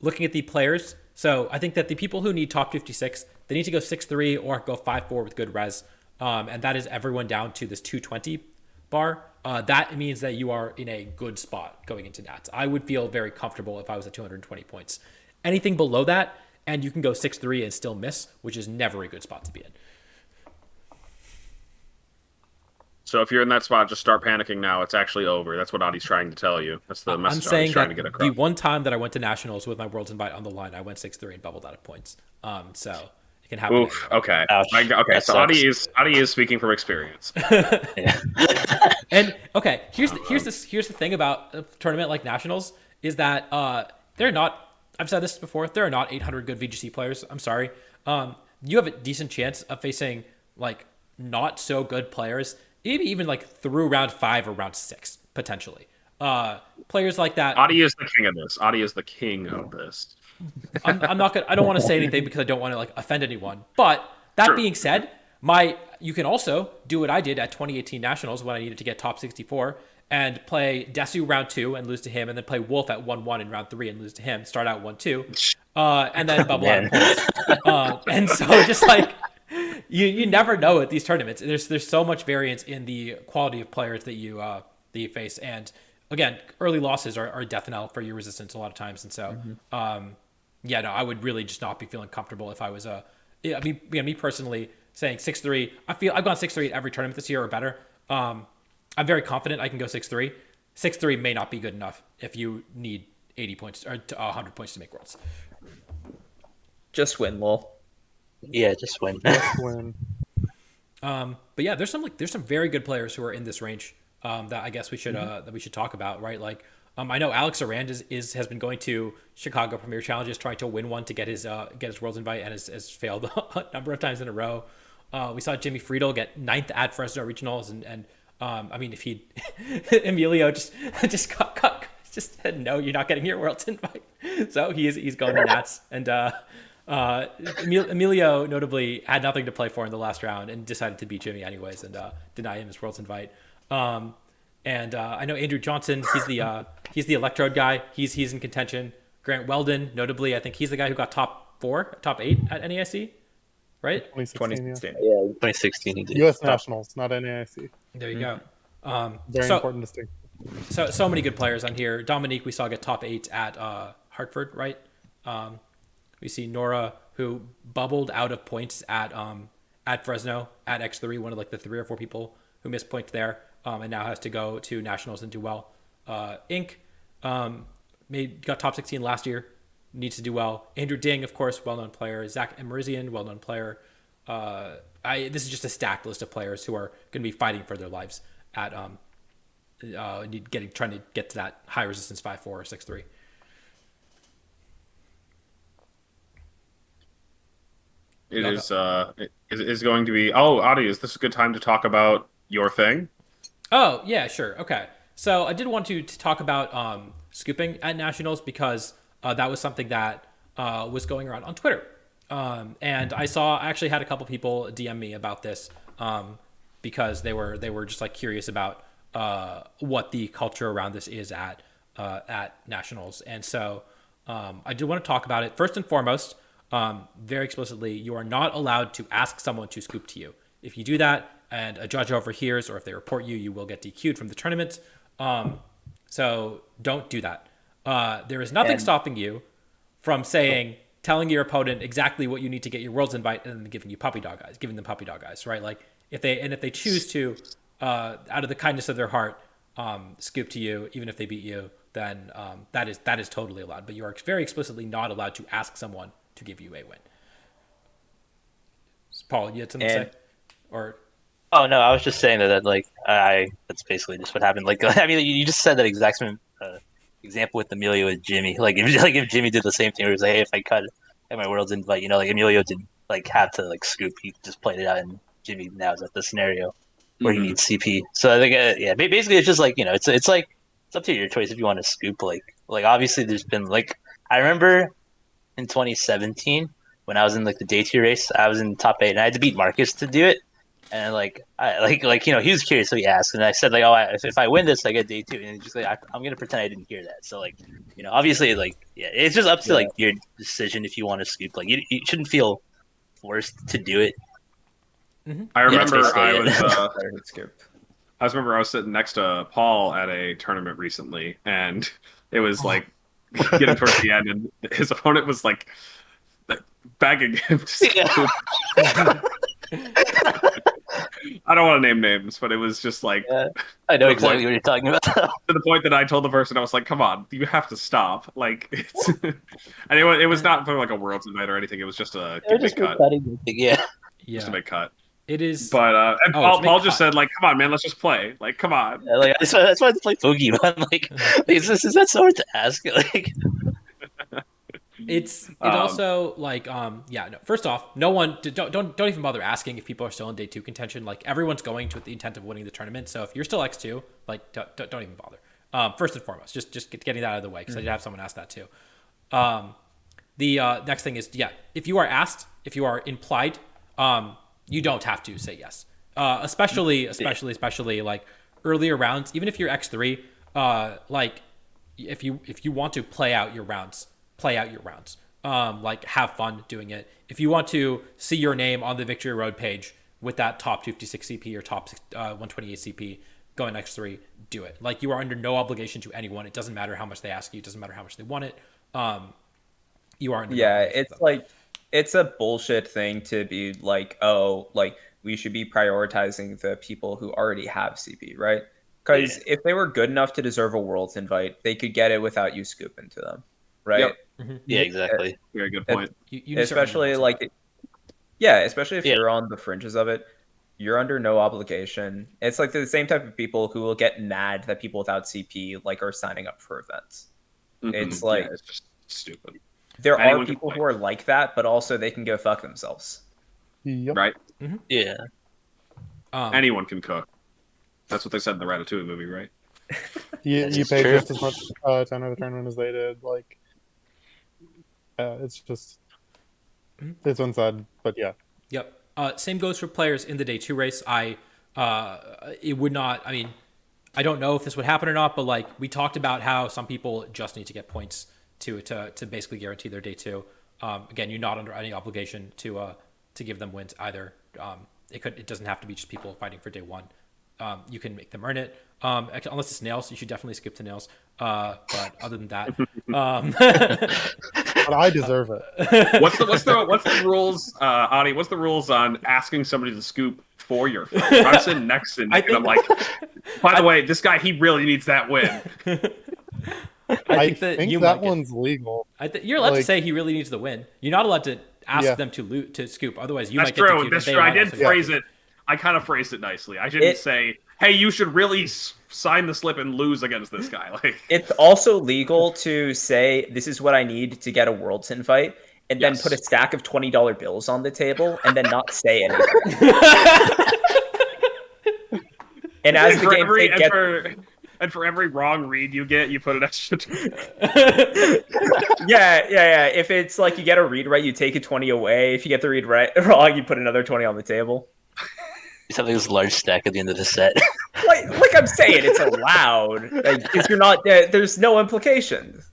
Speaker 2: looking at the players, so I think that the people who need top 56, they need to go 6-3 or go 5-4 with good res, and that is everyone down to this 220 bar. That means that you are in a good spot going into Nats. I would feel very comfortable if I was at 220 points. Anything below that, and you can go 6-3 and still miss, which is never a good spot to be in.
Speaker 1: So if you're in that spot, just start panicking now. It's actually over. That's what Adi's trying to tell you. That's the message
Speaker 2: I'm saying
Speaker 1: trying to get across.
Speaker 2: The one time that I went to nationals with my Worlds invite on the line, I went 6-3 and bubbled out of points. So can happen.
Speaker 1: Oof. Okay.
Speaker 5: Ouch.
Speaker 1: Okay.
Speaker 5: That
Speaker 1: So
Speaker 5: sucks.
Speaker 1: Adi is speaking from experience.
Speaker 5: Yeah.
Speaker 2: And okay, here's the thing about a tournament like nationals is that they're not. I've said this before. There are not 800 good VGC players. I'm sorry. You have a decent chance of facing like not so good players, maybe even like through round 5 or round 6 potentially. Players like that.
Speaker 1: Adi is the king of this. Adi is the king of this.
Speaker 2: I'm not gonna. I don't want to say anything because I don't want to like offend anyone. But that
Speaker 1: Sure.
Speaker 2: being said, you can also do what I did at 2018 Nationals when I needed to get top 64 and play Desu round 2 and lose to him, and then play Wolf at 1-1 in round 3 and lose to him. Start out 1-2, and then bubble out of points. And so just like you never know at these tournaments. There's so much variance in the quality of players that you face, and again, early losses are death knell for your resistance a lot of times, and so. Yeah, no, I would really just not be feeling comfortable if I was me personally saying 6-3. I've gone 6-3 at every tournament this year or better. I'm very confident I can go 6-3. 6-3 may not be good enough if you need 80 points or 100 points to make worlds.
Speaker 3: Just win, lol.
Speaker 5: Yeah, just win.
Speaker 4: Just win.
Speaker 2: But yeah, there's some very good players who are in this range that I guess we should talk about, right? Like I know Alex Arand has been going to Chicago Premier Challenges trying to win one to get his Worlds invite and has failed a number of times in a row. We saw Jimmy Friedel get 9th at Fresno Regionals and I mean if he Emilio just said no, you're not getting your Worlds invite. So he's going to Nats and Emilio notably had nothing to play for in the last round and decided to beat Jimmy anyways and deny him his Worlds invite. And I know Andrew Johnson, he's the Electrode guy. He's in contention. Grant Weldon, notably, I think he's the guy who got top 8 at NAIC, right?
Speaker 4: 2016, yeah.
Speaker 5: 2016 he did.
Speaker 4: U.S. Nationals, not NAIC.
Speaker 2: There you go.
Speaker 4: Very important distinction.
Speaker 2: So many good players on here. Dominique, we saw get top 8 at Hartford, right? We see Nora, who bubbled out of points at Fresno at X3, one of like the 3 or 4 people who missed points there. And now has to go to nationals and do well. Inc. Got top 16 last year, needs to do well. Andrew Ding, of course, well-known player. Zach Emerizian, well-known player. This is just a stacked list of players who are going to be fighting for their lives at trying to get to that high resistance 5-4 or 6-3.
Speaker 1: It is going to be. Oh, Adi, is this a good time to talk about your thing?
Speaker 2: Oh, yeah, sure. Okay. So I did want to talk about scooping at nationals because that was something that was going around on Twitter. And I actually had a couple people DM me about this because they were just like curious about what the culture around this is at nationals. And so I do want to talk about it. First and foremost, very explicitly, you are not allowed to ask someone to scoop to you. If you do that, and a judge overhears, or if they report you, you will get DQ'd from the tournament. So don't do that. There is nothing stopping you from telling your opponent exactly what you need to get your Worlds invite, and then giving them puppy dog eyes, right? Like if they choose to, out of the kindness of their heart, scoop to you, even if they beat you, then that is totally allowed. But you are very explicitly not allowed to ask someone to give you a win. Paul, you had something to say, or?
Speaker 5: Oh no, I was just saying that like that's basically just what happened. Like I mean, you just said that exact same example with Emilio and Jimmy. Like if Jimmy did the same thing, where he was like, hey, if I cut my Worlds invite, like Emilio didn't like have to like scoop. He just played it out, and Jimmy now is at the scenario where he needs CP. So I think basically it's just like it's like it's up to your choice if you want to scoop. Like obviously there's been like I remember in 2017 when I was in like the day 2 race, I was in top 8 and I had to beat Marcus to do it. And he was curious, so he asked, and I said if I win this, I get day 2, and he's just like I'm gonna pretend I didn't hear that. So obviously it's just up to like your decision if you want to scoop. Like you shouldn't feel forced to do it.
Speaker 2: Mm-hmm.
Speaker 1: I remember I was sitting next to Paul at a tournament recently, and it was like getting towards the end, and his opponent was like begging him to scoop. I don't want to name names, but it was just like
Speaker 5: Yeah, I know
Speaker 1: the
Speaker 5: exactly
Speaker 1: point-
Speaker 5: what you're talking about.
Speaker 1: to the point that I told the person, I was like, "Come on, you have to stop!" Like, it's and it was not for like a world's invite or anything. It was just a
Speaker 5: They're
Speaker 1: big
Speaker 5: just
Speaker 1: cut,
Speaker 5: cutting. Yeah.
Speaker 1: just a
Speaker 2: Yeah,
Speaker 1: big cut.
Speaker 2: it is.
Speaker 1: But and
Speaker 2: Oh, it's a big
Speaker 1: Paul just
Speaker 2: cut.
Speaker 1: said, like, "Come on, man, let's just play." Like, come on.
Speaker 5: Yeah, like that's why I play Pokemon. Like, is that so hard to ask? Like,
Speaker 2: It
Speaker 1: Um,
Speaker 2: also like yeah, no, first off, no one don't even bother asking if people are still in day 2 contention. Like everyone's going to with the intent of winning the tournament. So if you're still X2, like don't even bother. First and foremost, just getting that out of the way because I did have someone ask that too. The next thing is, yeah, if you are asked, if you are implied, you don't have to say yes. Especially like earlier rounds, even if you're X3, like if you want to play out your rounds, like have fun doing it. If you want to see your name on the Victory Road page with that top 56 CP or top 128 CP going X3, do it. Like you are under no obligation to anyone. It doesn't matter how much they ask you. It doesn't matter how much they want it. You are under no
Speaker 3: Yeah,
Speaker 2: obligation to
Speaker 3: it's
Speaker 2: them.
Speaker 3: like it's a bullshit thing to be like, oh, like we should be prioritizing the people who already have CP, right? Because if they were good enough to deserve a Worlds invite, they could get it without you scooping to them, right?
Speaker 1: Yep.
Speaker 2: Mhm.
Speaker 5: yeah, exactly.
Speaker 1: Very good
Speaker 3: It-
Speaker 1: point.
Speaker 2: You need to earn
Speaker 3: Especially
Speaker 2: your
Speaker 3: like, yeah, especially if
Speaker 5: Yeah.
Speaker 3: you're on the fringes of it, you're under no obligation. It's like the same type of people who will get mad that people without CP like are signing up for events. It's
Speaker 1: Mhm.
Speaker 3: like
Speaker 1: yeah, it's just stupid,
Speaker 3: there
Speaker 1: anyone
Speaker 3: are
Speaker 1: can
Speaker 3: people
Speaker 1: play.
Speaker 3: who are like that, but also they can go fuck themselves.
Speaker 4: Yep.
Speaker 1: right?
Speaker 5: Yeah.
Speaker 1: Anyone can cook. That's what they said in the Ratatouille movie, right?
Speaker 4: You
Speaker 5: This
Speaker 4: you
Speaker 5: is
Speaker 4: pay
Speaker 5: true.
Speaker 4: just as much to enter the tournament as they did. Like, it's just it's unsaid, but yeah.
Speaker 2: Yep. Same goes for players in the day 2 race. It would not. I mean, I don't know if this would happen or not, but like we talked about how some people just need to get points to basically guarantee their day 2. Again, you're not under any obligation to give them wins either. It doesn't have to be just people fighting for day 1. You can make them earn it. Unless it's nails, you should definitely skip to nails. But other than that,
Speaker 4: But I deserve it.
Speaker 1: What's the rules, Adi? What's the rules on asking somebody to scoop for your fight? If I'm sitting next to Nick and I'm like, by the way, this guy, he really needs that win.
Speaker 4: I
Speaker 2: think that
Speaker 4: think
Speaker 2: you
Speaker 4: that
Speaker 2: might get-
Speaker 4: one's legal.
Speaker 2: You're allowed to
Speaker 4: Like-
Speaker 2: say he really needs the win. You're not allowed to ask
Speaker 4: Yeah.
Speaker 2: them to scoop. Otherwise, you
Speaker 1: That's
Speaker 2: might get
Speaker 1: true.
Speaker 2: DQ'd,
Speaker 1: That's
Speaker 2: and they
Speaker 1: true. I
Speaker 2: might
Speaker 1: did
Speaker 2: also get
Speaker 1: phrase
Speaker 2: DQ'd.
Speaker 1: it. I kind of phrased it nicely. I didn't say, "Hey, you should really sign the slip and lose against this guy." Like,
Speaker 3: It's also legal to say this is what I need to get a Worlds invite, and then put a
Speaker 1: Yes.
Speaker 3: stack of $20 bills on the table, and then not say anything. And as
Speaker 1: and
Speaker 3: the
Speaker 1: for
Speaker 3: game
Speaker 1: every
Speaker 3: gets,
Speaker 1: and for every wrong read you get, you put an extra.
Speaker 3: yeah. If it's like you get a read right, you take a 20 away. If you get the read right wrong, you put another 20 on the table.
Speaker 5: Just have like this large stack at the end of the set.
Speaker 3: Like I'm saying, it's allowed. Like, because you're not, there's no implications.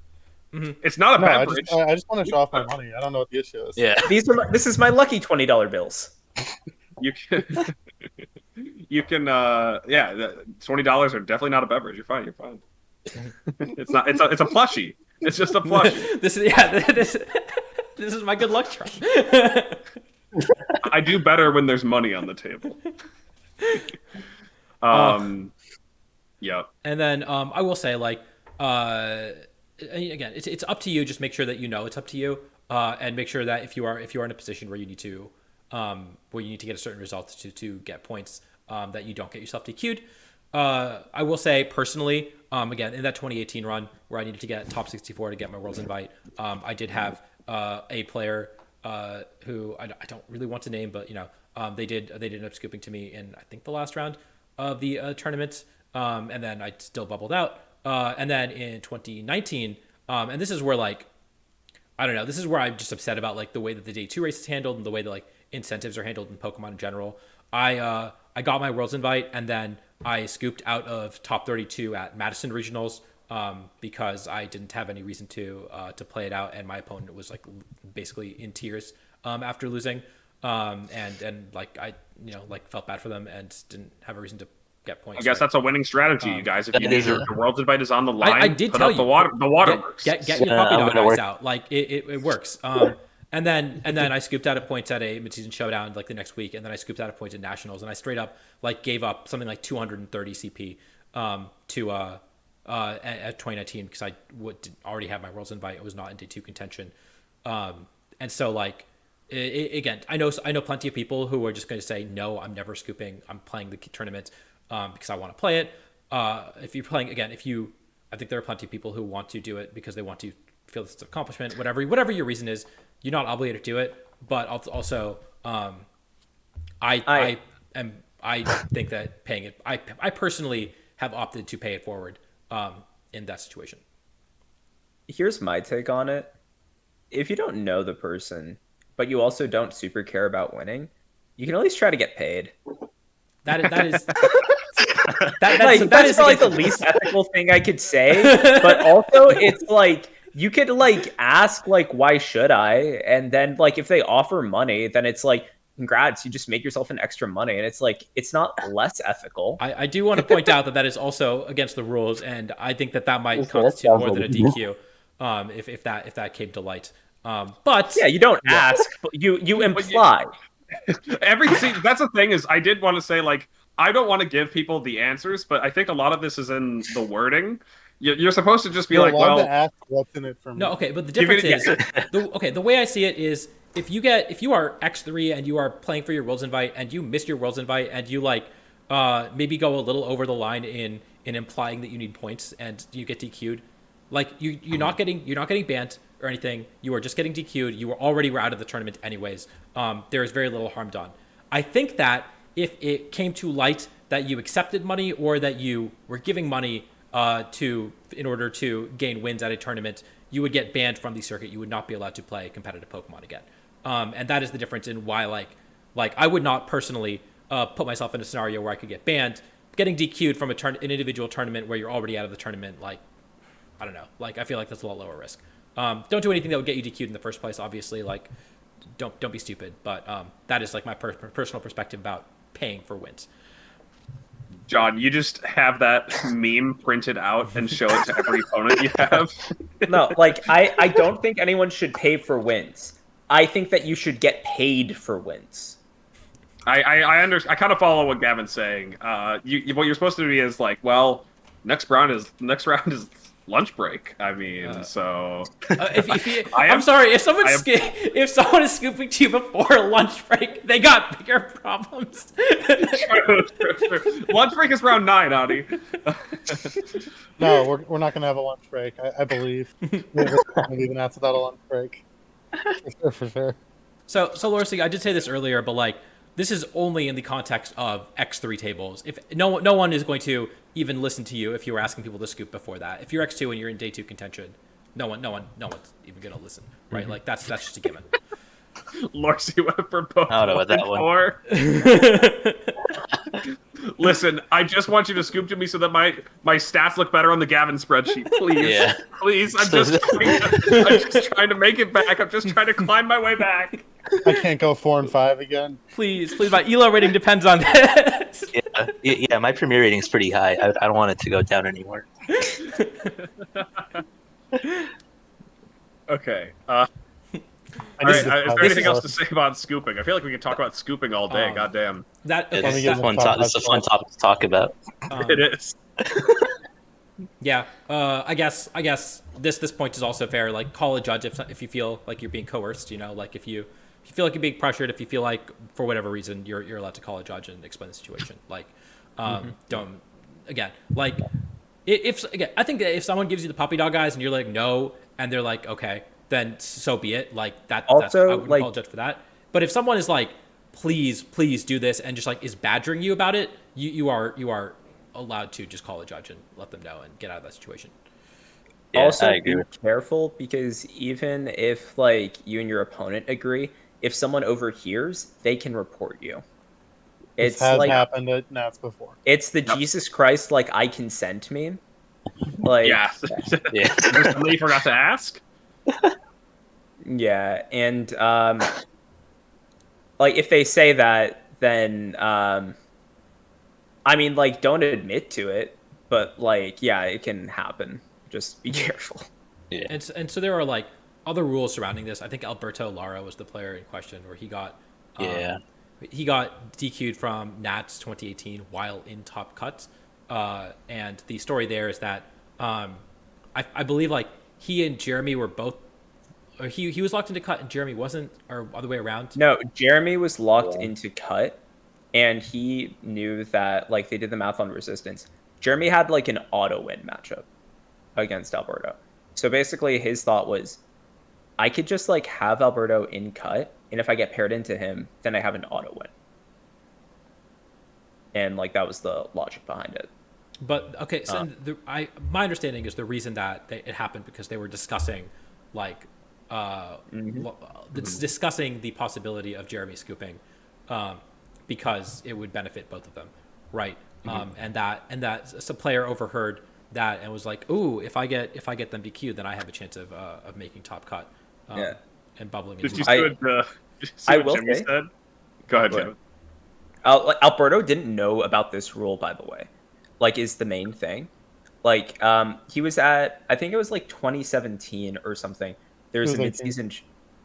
Speaker 1: It's not a
Speaker 4: No, I
Speaker 1: beverage.
Speaker 4: just want to show off my money. I don't know what the issue is.
Speaker 5: Yeah.
Speaker 3: This is my lucky $20 bills.
Speaker 1: You can. You can. Yeah, $20 are definitely not a beverage. You're fine. You're fine. It's not. It's a plushie. It's just a plushie.
Speaker 2: this is my good luck charm.
Speaker 1: I do better when there's money on the table. Yeah.
Speaker 2: And then I will say, like, again, it's up to you. Just make sure that you know it's up to you, and make sure that if you are in a position where you need to get a certain result to get points, that you don't get yourself DQ'd. I will say personally, again, in that 2018 run where I needed to get top 64 to get my Worlds invite, I did have a player who I don't really want to name, but they did end up scooping to me in, I think, the last round of the tournament, and then I still bubbled out. And then in 2019, and this is where, like, I don't know, this is where I'm just upset about, like, the way that the day 2 race is handled and the way that, like, incentives are handled in Pokemon in general. I got my Worlds invite, and then I scooped out of top 32 at Madison Regionals, because I didn't have any reason to play it out, and my opponent was, like, basically in tears after losing, and like I like felt bad for them and didn't have a reason to get points.
Speaker 1: I guess that's a winning strategy, you guys. If you need the World's invite is on the line,
Speaker 2: I did
Speaker 1: put
Speaker 2: tell
Speaker 1: up
Speaker 2: you
Speaker 1: the water works.
Speaker 2: get your puppy dog eyes out. Like it works. And then I scooped out at points at a mid-season showdown like the next week, and then I scooped out at points at nationals, and I straight up like gave up something like 230 CP to at 2019 because I already have my Worlds invite. I was not in day 2 contention, and so like again, I know plenty of people who are just going to say no, I'm never scooping. I'm playing the tournament because I want to play it. If you're playing again, I think there are plenty of people who want to do it because they want to feel this accomplishment. Whatever your reason is, you're not obligated to do it. But also, I think that paying it. I personally have opted to pay it forward in that situation.
Speaker 3: Here's my take on it. If you don't know the person, but you also don't super care about winning, you can at least try to get paid.
Speaker 2: That is
Speaker 3: that's like the least ethical thing I could say. But also, it's like you could like ask like, why should I? And then like if they offer money, then it's like, congrats, you just make yourself an extra money, and it's like it's not less ethical.
Speaker 2: I do want to point out that is also against the rules, and I think that might constitute more than a DQ if that came to light. But
Speaker 3: yeah, you don't ask, but you imply.
Speaker 1: That's the thing is I did want to say like I don't want to give people the answers, but I think a lot of this is in the wording. You're supposed to just be like, well,
Speaker 4: to ask what's in it for me.
Speaker 2: No, okay, but the difference is the way I see it is if you are X3 and you are playing for your Worlds invite and you missed your Worlds invite and you like maybe go a little over the line in implying that you need points and you get DQ'd, like you're not getting banned or anything. You are just getting DQ'd. You were already out of the tournament anyways. There is very little harm done. I think that if it came to light that you accepted money or that you were giving money in order to gain wins at a tournament, you would get banned from the circuit. You would not be allowed to play competitive Pokemon again. And that is the difference in why like I would not personally put myself in a scenario where I could get banned. Getting DQ'd from an individual tournament where you're already out of the tournament, like I don't know, like I feel like that's a lot lower risk. Don't do anything that would get you DQ'd in the first place, obviously. Like don't be stupid. But that is like my personal perspective about paying for wins.
Speaker 1: John, you just have that meme printed out and show it to every opponent you have.
Speaker 3: No, like I don't think anyone should pay for wins. I think that you should get paid for wins.
Speaker 1: I kind of follow what Gavin's saying. What you're supposed to be is like, well, next round is lunch break. I mean, so
Speaker 2: I'm sorry if someone is scooping to you before lunch break, they got bigger problems.
Speaker 1: True. Lunch break is round 9, Adi.
Speaker 4: No, we're not gonna have a lunch break. I believe we're even that's without a lunch break. For sure.
Speaker 2: So Lorsi, I did say this earlier, but like this is only in the context of X3 tables. If no one is going to even listen to you if you were asking people to scoop before that. If you're X2 and you're in day 2 contention, no one's even gonna listen, right? Like that's just a given.
Speaker 1: Lorsi went for both.
Speaker 5: I don't know what that
Speaker 1: one. Listen, I just want you to scoop to me so that my stats look better on the Gavin spreadsheet, please.
Speaker 5: Yeah.
Speaker 1: Please, I'm just trying to make it back. I'm just trying to climb my way back.
Speaker 4: I can't go 4 and 5 again.
Speaker 2: Please, my elo rating depends on this.
Speaker 5: Yeah, my premier rating is pretty high. I don't want it to go down anymore.
Speaker 1: Okay. All right, is there anything else to say about scooping? I feel like we could talk about scooping all day. Goddamn.
Speaker 5: It's a fun topic to talk about.
Speaker 1: It is.
Speaker 2: Yeah. I guess this point is also fair. Like, call a judge if you feel like you're being coerced. You know, like if you feel like you're being pressured, if you feel like for whatever reason you're allowed to call a judge and explain the situation. Like, don't again. Like, I think that if someone gives you the puppy dog eyes and you're like no, and they're like okay, then so be it. Like that.
Speaker 3: Also,
Speaker 2: I wouldn't call a judge for that. But if someone is like, please do this, and just like is badgering you about it, you are allowed to just call a judge and let them know and get out of that situation.
Speaker 5: Yeah,
Speaker 3: also,
Speaker 5: I agree.
Speaker 3: be careful because even if like you and your opponent agree, if someone overhears, they can report you.
Speaker 4: This has happened at Nats before.
Speaker 3: It's the Jesus Christ like I consent meme. Like
Speaker 1: yeah. Somebody forgot to ask.
Speaker 3: Yeah, and like if they say that, then I mean, like, don't admit to it, but like, yeah, it can happen. Just be careful.
Speaker 5: Yeah.
Speaker 2: And so there are like other rules surrounding this. I think Alberto Lara was the player in question, where he got
Speaker 5: Yeah.
Speaker 2: he got DQ'd from Nats 2018 while in top cuts. And the story there is that I believe like he and Jeremy were both, or he was locked into cut and Jeremy wasn't, or other way around.
Speaker 3: No, Jeremy was locked
Speaker 5: Yeah.
Speaker 3: into cut, and he knew that like they did the math on resistance. Jeremy had like an auto win matchup against Alberto. So basically his thought was, I could just like have Alberto in cut, and if I get paired into him, then I have an auto win. And like that was the logic behind it.
Speaker 2: But okay, so my understanding is the reason that it happened because they were discussing like discussing the possibility of Jeremy scooping because it would benefit both of them, right? And that some player overheard that and was like, "Ooh, if I get them DQ, then I have a chance of making top cut."
Speaker 3: Yeah.
Speaker 2: And bubbling.
Speaker 1: Did you
Speaker 3: I-
Speaker 1: see what,
Speaker 3: I
Speaker 1: what
Speaker 3: will
Speaker 1: Jimmy
Speaker 3: say-
Speaker 1: said? Go ahead,
Speaker 3: Go
Speaker 1: Jimmy.
Speaker 3: Alberto didn't know about this rule, by the way. Like, is the main thing. Like, he was at, I think it was like 2017 or something. There's
Speaker 4: It
Speaker 3: a
Speaker 4: was 18.
Speaker 3: mid-season.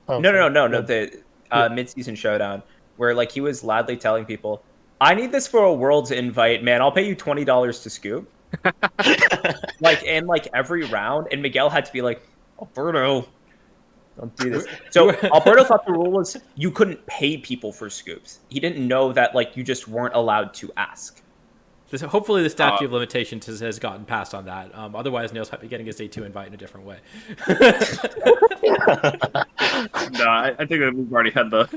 Speaker 4: Oh,
Speaker 3: No,
Speaker 4: sorry.
Speaker 3: the
Speaker 4: Yeah.
Speaker 3: mid-season showdown where like he was loudly telling people, "I need this for a Worlds invite, man. I'll pay you $20 to scoop." Like, and like every round, and Miguel had to be like, "Alberto, don't do this." So Alberto thought the rule was you couldn't pay people for scoops. He didn't know that like you just weren't allowed to ask.
Speaker 2: Hopefully the statute of limitations has gotten passed on that. Otherwise, Nails might be getting his day 2 invite in a different way.
Speaker 1: No, I think that we've already had the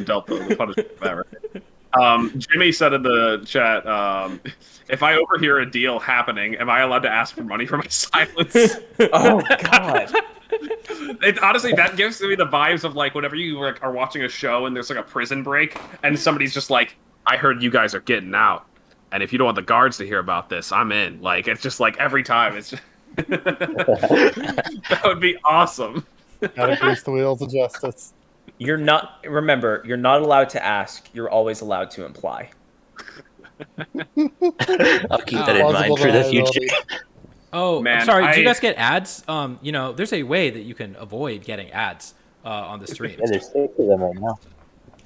Speaker 1: dealt the punishment for that, right? Jimmy said in the chat, if I overhear a deal happening, am I allowed to ask for money for my silence?
Speaker 3: Oh God.
Speaker 1: Honestly, that gives me the vibes of like whenever you like, are watching a show and there's like a prison break and somebody's just like, I heard you guys are getting out, and if you don't want the guards to hear about this, I'm in. Like it's just like every time it's just that would be awesome.
Speaker 4: Gotta grease the wheels of justice.
Speaker 3: Remember, you're not allowed to ask. You're always allowed to imply.
Speaker 5: I'll keep that in mind
Speaker 4: Plausible
Speaker 5: for the
Speaker 4: deniability.
Speaker 5: future.
Speaker 2: Oh,
Speaker 1: Man,
Speaker 2: I'm sorry. Do you guys get ads? There's a way that you can avoid getting ads on the stream.
Speaker 5: Yeah, there's 6 of them right now.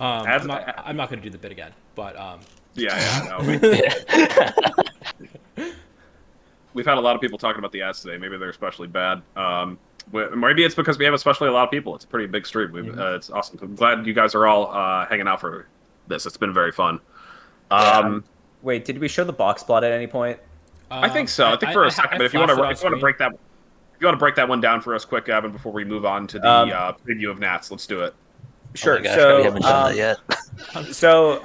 Speaker 1: Ads-
Speaker 2: I'm not going to do the bit again, but
Speaker 1: Yeah, I know. We've had a lot of people talking about the ads today. Maybe they're especially bad. Maybe it's because we have especially a lot of people. It's a pretty big stream. It's awesome. I'm glad you guys are all hanging out for this. It's been very fun.
Speaker 3: Wait, did we show the box plot at any point?
Speaker 1: I think so. I think for a second. But if you want to break that, if you want to break that one down for us, quick, Gavin, before we move on to the preview of Nats, let's do it.
Speaker 3: Sure.
Speaker 5: Oh my gosh, we haven't done that yet.
Speaker 3: So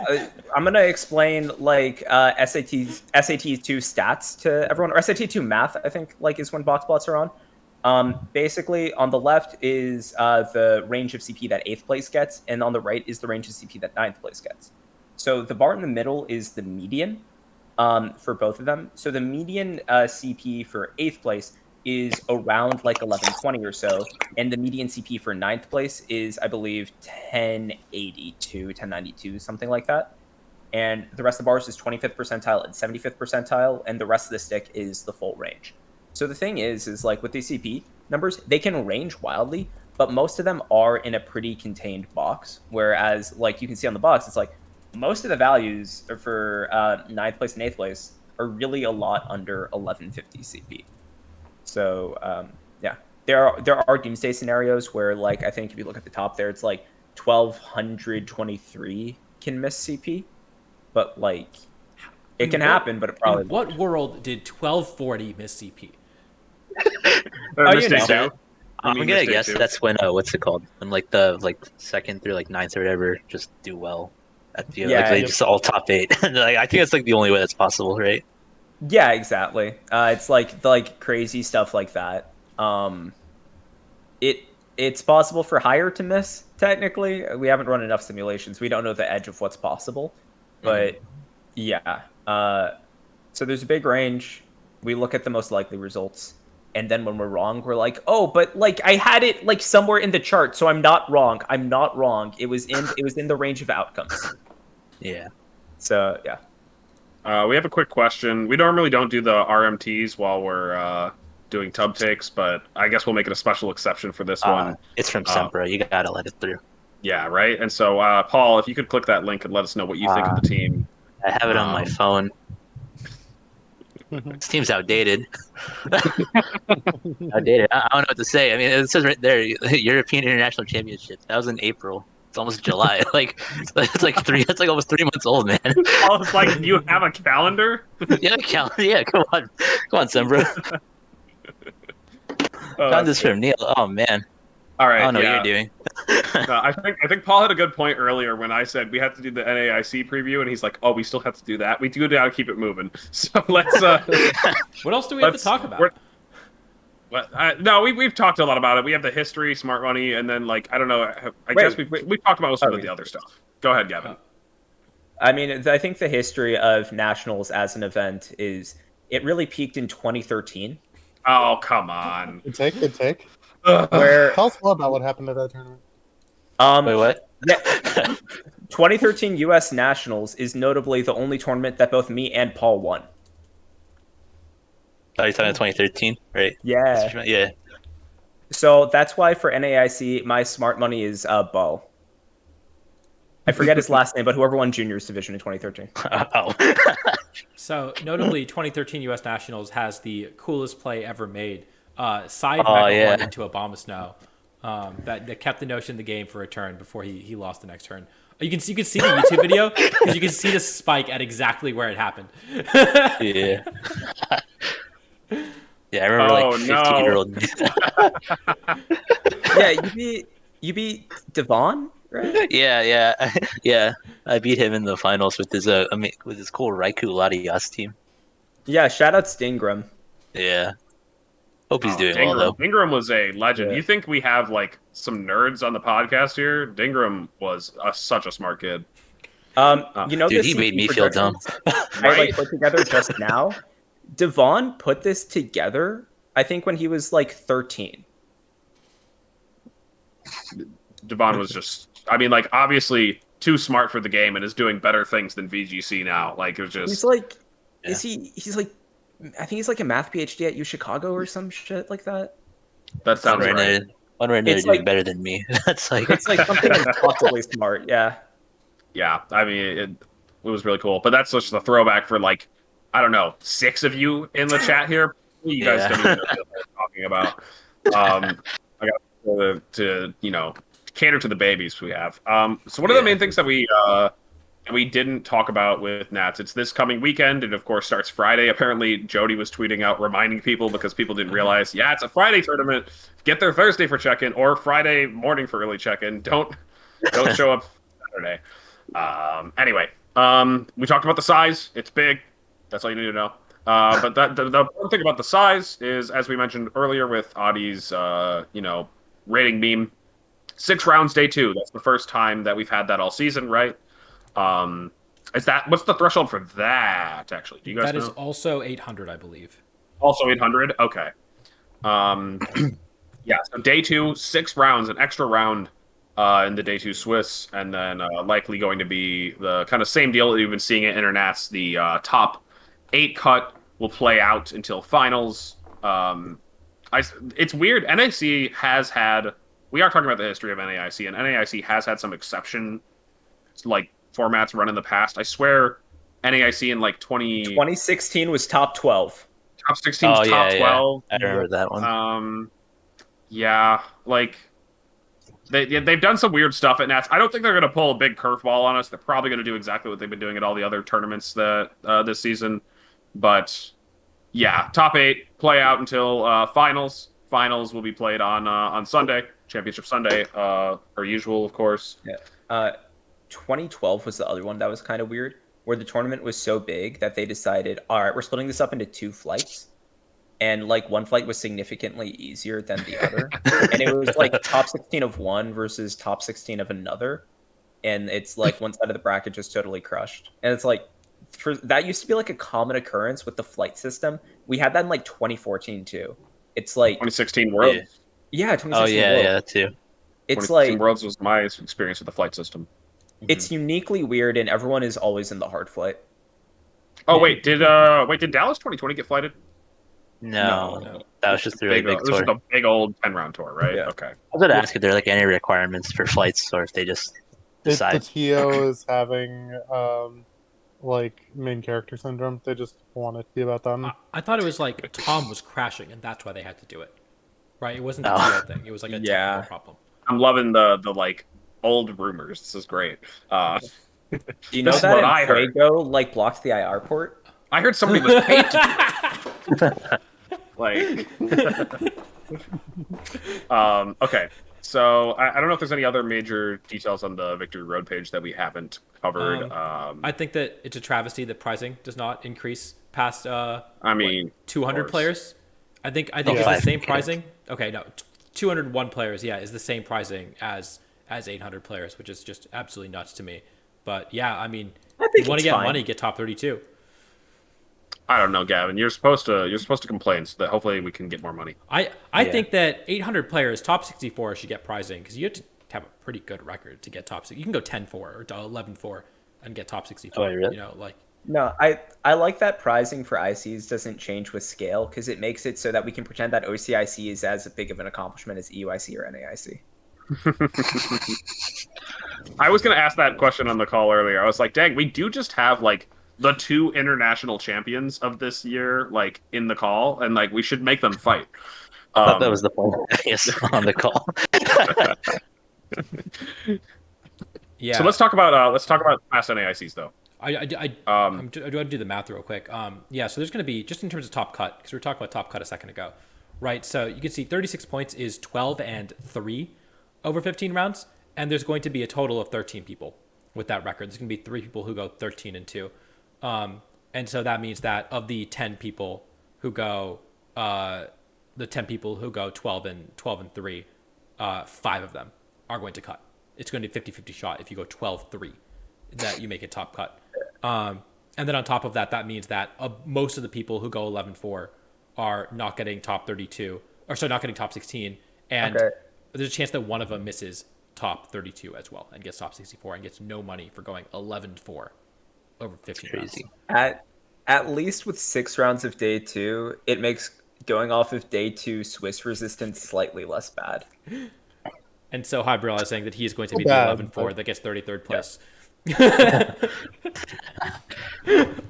Speaker 3: I'm gonna explain like SAT 2 stats to everyone, or SAT 2 math. I think like is when box plots are on. Basically, on the left is the range of CP that 8th place gets, and on the right is the range of CP that 9th place gets. So the bar in the middle is the median for both of them. So the median CP for 8th place is around like 1120 or so, and the median CP for 9th place is, I believe, 1082, 1092, something like that. And the rest of the bars is 25th percentile and 75th percentile, and the rest of the stick is the full range. So the thing is like with these CP numbers, they can range wildly, but most of them are in a pretty contained box. Whereas, like you can see on the box, it's like most of the values for 9th place and 8th place are really a lot under 1150 CP. So yeah, there are doomsday scenarios where, like, I think if you look at the top there, it's like 1223 can miss CP, but like it can happen, but it probably
Speaker 2: in what world did 1240 miss CP?
Speaker 1: Mistake
Speaker 3: know.
Speaker 1: two.
Speaker 5: I'm gonna guess that's when what's it called? When like the 2nd through like 9th or whatever just do well at the
Speaker 3: Yeah,
Speaker 5: like they just all top 8. Like I think that's like the only way that's possible, right?
Speaker 3: Yeah, exactly. It's like crazy stuff like that. It's possible for higher to miss. Technically, we haven't run enough simulations. We don't know the edge of what's possible, but yeah. So there's a big range. We look at the most likely results, and then when we're wrong, we're like, oh, but like I had it like somewhere in the chart, so I'm not wrong. I'm not wrong. It was in the range of outcomes.
Speaker 5: Yeah.
Speaker 3: So yeah.
Speaker 1: We have a quick question. We normally don't do the RMTs while we're doing tub takes, but I guess we'll make it a special exception for this one.
Speaker 5: It's from Sempra. You gotta let it through.
Speaker 1: Yeah, right. And so, Paul, if you could click that link and let us know what you think of the team.
Speaker 5: I have it on my phone.
Speaker 4: Mhm.
Speaker 5: This team's outdated. Outdated. I don't know what to say. I mean, it says right there, European International Championship. That was in April. It's almost July. It's like three. It's like almost 3 months old, man.
Speaker 1: Paul, it's like you have a calendar.
Speaker 5: Yeah, yeah. Come on, Sembra. Found this from Neil. Oh man.
Speaker 1: All right.
Speaker 5: I don't know
Speaker 1: yeah.
Speaker 5: what you're doing.
Speaker 1: No, I think Paul had a good point earlier when I said we have to do the NAIC preview, and he's like, "Oh, we still have to do that. We do gotta keep it moving." So let's.
Speaker 2: What else do we have to talk about?
Speaker 1: No, we've talked a lot about it. We have the history, smart money, and then like I don't know. I guess we've talked about most of the other stuff. Go ahead, Gavin.
Speaker 3: I mean, I think the history of nationals as an event is it really peaked in 2013.
Speaker 1: Oh, come on.
Speaker 4: Good take.
Speaker 3: Where
Speaker 4: Tell us more about what happened at that tournament.
Speaker 5: Wait, what?
Speaker 3: Yeah, 2013 U.S. Nationals is notably the only tournament that both me and Paul won.
Speaker 5: Oh, you're talking 2013, right?
Speaker 3: Yeah.
Speaker 5: Yeah.
Speaker 3: So that's why for NAIC, my smart money is Bo. I forget his last name, but whoever won juniors division in 2013.
Speaker 5: Oh.
Speaker 2: So notably, 2013 U.S. Nationals has the coolest play ever made. Side
Speaker 5: Oh,
Speaker 2: Mega
Speaker 5: yeah.
Speaker 2: one into a Bomb of Snow. That kept the notion of the game for a turn before he lost the next turn. You can see the YouTube video because you can see the spike at exactly where it happened.
Speaker 5: Yeah. Yeah, I remember like 15-year-old.
Speaker 3: Yeah, you beat Devon, right?
Speaker 5: Yeah. I beat him in the finals with his cool Raikou Latias team.
Speaker 3: Yeah, shout out Stingram.
Speaker 5: Yeah. Hope he's doing
Speaker 1: Dingram.
Speaker 5: well though.
Speaker 1: Dingram was a legend.
Speaker 3: Yeah.
Speaker 1: You think we have like some nerds on the podcast here? Dingram was such a smart kid.
Speaker 3: You know,
Speaker 5: Dude,
Speaker 3: the
Speaker 5: he made
Speaker 3: CP
Speaker 5: me feel dumb.
Speaker 3: projections I like put together just now. Devon put this together, I think, when he was like 13.
Speaker 1: Devon was just, I mean, like obviously too smart for the game and is doing better things than VGC now. Like it was just.
Speaker 3: He's like,
Speaker 5: Yeah.
Speaker 3: He's like, I think he's like a math PhD at U Chicago or some shit like that.
Speaker 1: That sounds right.
Speaker 5: One right now
Speaker 3: It's
Speaker 5: doing
Speaker 3: like-
Speaker 5: better than me. That's like
Speaker 3: It's like something impossibly smart. Yeah.
Speaker 1: Yeah, I mean, it was really cool. But that's just a throwback for like, I don't know, 6 of you in the chat here. You guys
Speaker 5: Yeah.
Speaker 1: don't even know what we're talking about. I got to cater to the babies we have. So one of the main things that we didn't talk about with Nats, it's this coming weekend, and of course starts Friday. Apparently, Jody was tweeting out reminding people because people didn't realize, yeah, it's a Friday tournament. Get there Thursday for check-in or Friday morning for early check-in. Don't show up Saturday. Anyway, we talked about the size. It's big. That's all you need to know. But the important thing about the size is, as we mentioned earlier with Adi's, rating meme, 6 rounds day 2. That's the first time that we've had that all season, right? What's the threshold for that? Actually, do you guys know?
Speaker 2: That is also 800, I believe.
Speaker 1: Also 800. Okay. Yeah. So day 2, 6 rounds, an extra round in the day 2 Swiss, and then likely going to be the kind of same deal that we've been seeing at Internats. The top 8 cut will play out until finals. It's weird. NAIC has had. We are talking about the history of NAIC, and NAIC has had some exception like formats run in the past. I swear, NAIC in like
Speaker 3: 2016 was top 12.
Speaker 1: Top 16, top 12.
Speaker 5: I remember that one.
Speaker 1: Yeah, like they've done some weird stuff at Nats. I don't think they're gonna pull a big curveball on us. They're probably gonna do exactly what they've been doing at all the other tournaments that this season. But yeah, top 8 play out until finals. Finals will be played on Sunday, Championship Sunday, per usual, of course.
Speaker 3: Yeah. 2012 was the other one that was kind of weird, where the tournament was so big that they decided, all right, we're splitting this up into 2 flights. And like one flight was significantly easier than the other. And it was like top 16 of one versus top 16 of another. And it's like one side of the bracket just totally crushed. And it's like, that used to be like a common occurrence with the flight system. We had that in like 2014 too. It's like
Speaker 1: 2016 Worlds.
Speaker 3: Yeah, 2016
Speaker 5: Oh yeah,
Speaker 3: Worlds.
Speaker 5: yeah, that too.
Speaker 3: It's
Speaker 1: 2016
Speaker 3: like
Speaker 1: Worlds was my experience with the flight system.
Speaker 3: it's uniquely weird, and everyone is always in the hard flight.
Speaker 1: Oh wait, did Dallas 2020 get flighted?
Speaker 5: No,
Speaker 1: No.
Speaker 5: that was just through a big
Speaker 1: It was
Speaker 5: tour.
Speaker 1: just a big old 10-round tour, right?
Speaker 3: Yeah.
Speaker 1: Okay.
Speaker 5: I was gonna ask if there are like any requirements for flights, or if they just
Speaker 4: The
Speaker 5: decide.
Speaker 4: TO is having like main character syndrome. They just want it to be about them.
Speaker 2: I thought it was like Tom was crashing, and that's why they had to do it. Right? It wasn't the
Speaker 5: Oh.
Speaker 2: TO thing. It was like a
Speaker 3: Yeah.
Speaker 2: technical problem.
Speaker 1: I'm loving the like old rumors. This is great.
Speaker 3: Do you know
Speaker 1: This is
Speaker 3: that
Speaker 1: what I heard.
Speaker 3: Fuego like blocked the IR port?
Speaker 1: I heard somebody was paid to like. Okay. So I don't know if there's any other major details on the Victory Road page that we haven't covered.
Speaker 2: I think that it's a travesty that prizing does not increase past
Speaker 1: I mean,
Speaker 2: 200
Speaker 1: course.
Speaker 2: players. I think
Speaker 5: Oh,
Speaker 2: it's the
Speaker 5: 5
Speaker 2: same
Speaker 5: kids.
Speaker 2: pricing. Okay, no, 201 players. Yeah, is the same pricing as 800 players, which is just absolutely nuts to me. But yeah, I mean,
Speaker 3: I
Speaker 2: you
Speaker 3: think
Speaker 2: want to
Speaker 3: it's
Speaker 2: get
Speaker 3: fine.
Speaker 2: money, get top 32.
Speaker 1: I don't know, Gavin. You're supposed to complain so that hopefully we can get more money.
Speaker 2: I
Speaker 5: Yeah.
Speaker 2: think that 800 players, top 64 should get prizing because you have to have a pretty good record to get top 6. You can go 10-4 or 11-4 and get top 64.
Speaker 5: Oh, really?
Speaker 2: You know, like
Speaker 3: No, I like that pricing for ICs doesn't change with scale because it makes it so that we can pretend that OCIC is as big of an accomplishment as EUIC or NAIC.
Speaker 1: I was gonna ask that question on the call earlier. I was like, dang, we do just have like the 2 international champions of this year like in the call, and like we should make them fight.
Speaker 5: I thought that was the point, I guess, on the call.
Speaker 2: yeah.
Speaker 1: So let's talk about past NAICs though.
Speaker 2: I do want to do the math real quick. Yeah, so there's going to be, just in terms of top cut, because we were talking about top cut a second ago, right? So you can see 36 points is 12 and 3 over 15 rounds, and there's going to be a total of 13 people with that record. There's going to be 3 people who go 13 and 2. And so that means that of the 10 people who go, 12 and 3, 5 of them are going to cut. It's going to be a 50-50 shot if you go 12-3 that you make a top cut. And then on top of that, that means that most of the people who go 11-4 are not getting top 32, or sorry, not getting top 16. And
Speaker 3: Okay.
Speaker 2: there's a chance that one of them misses top 32 as well and gets top 64 and gets no money for going 11-4 over 15 rounds.
Speaker 5: Crazy.
Speaker 3: At least with 6 rounds of day 2, it makes going off of day 2 Swiss resistance slightly less bad.
Speaker 2: And so Hybril is saying that he is going to be
Speaker 4: Bad,
Speaker 2: the 11-4
Speaker 4: but-
Speaker 2: that gets 33rd place.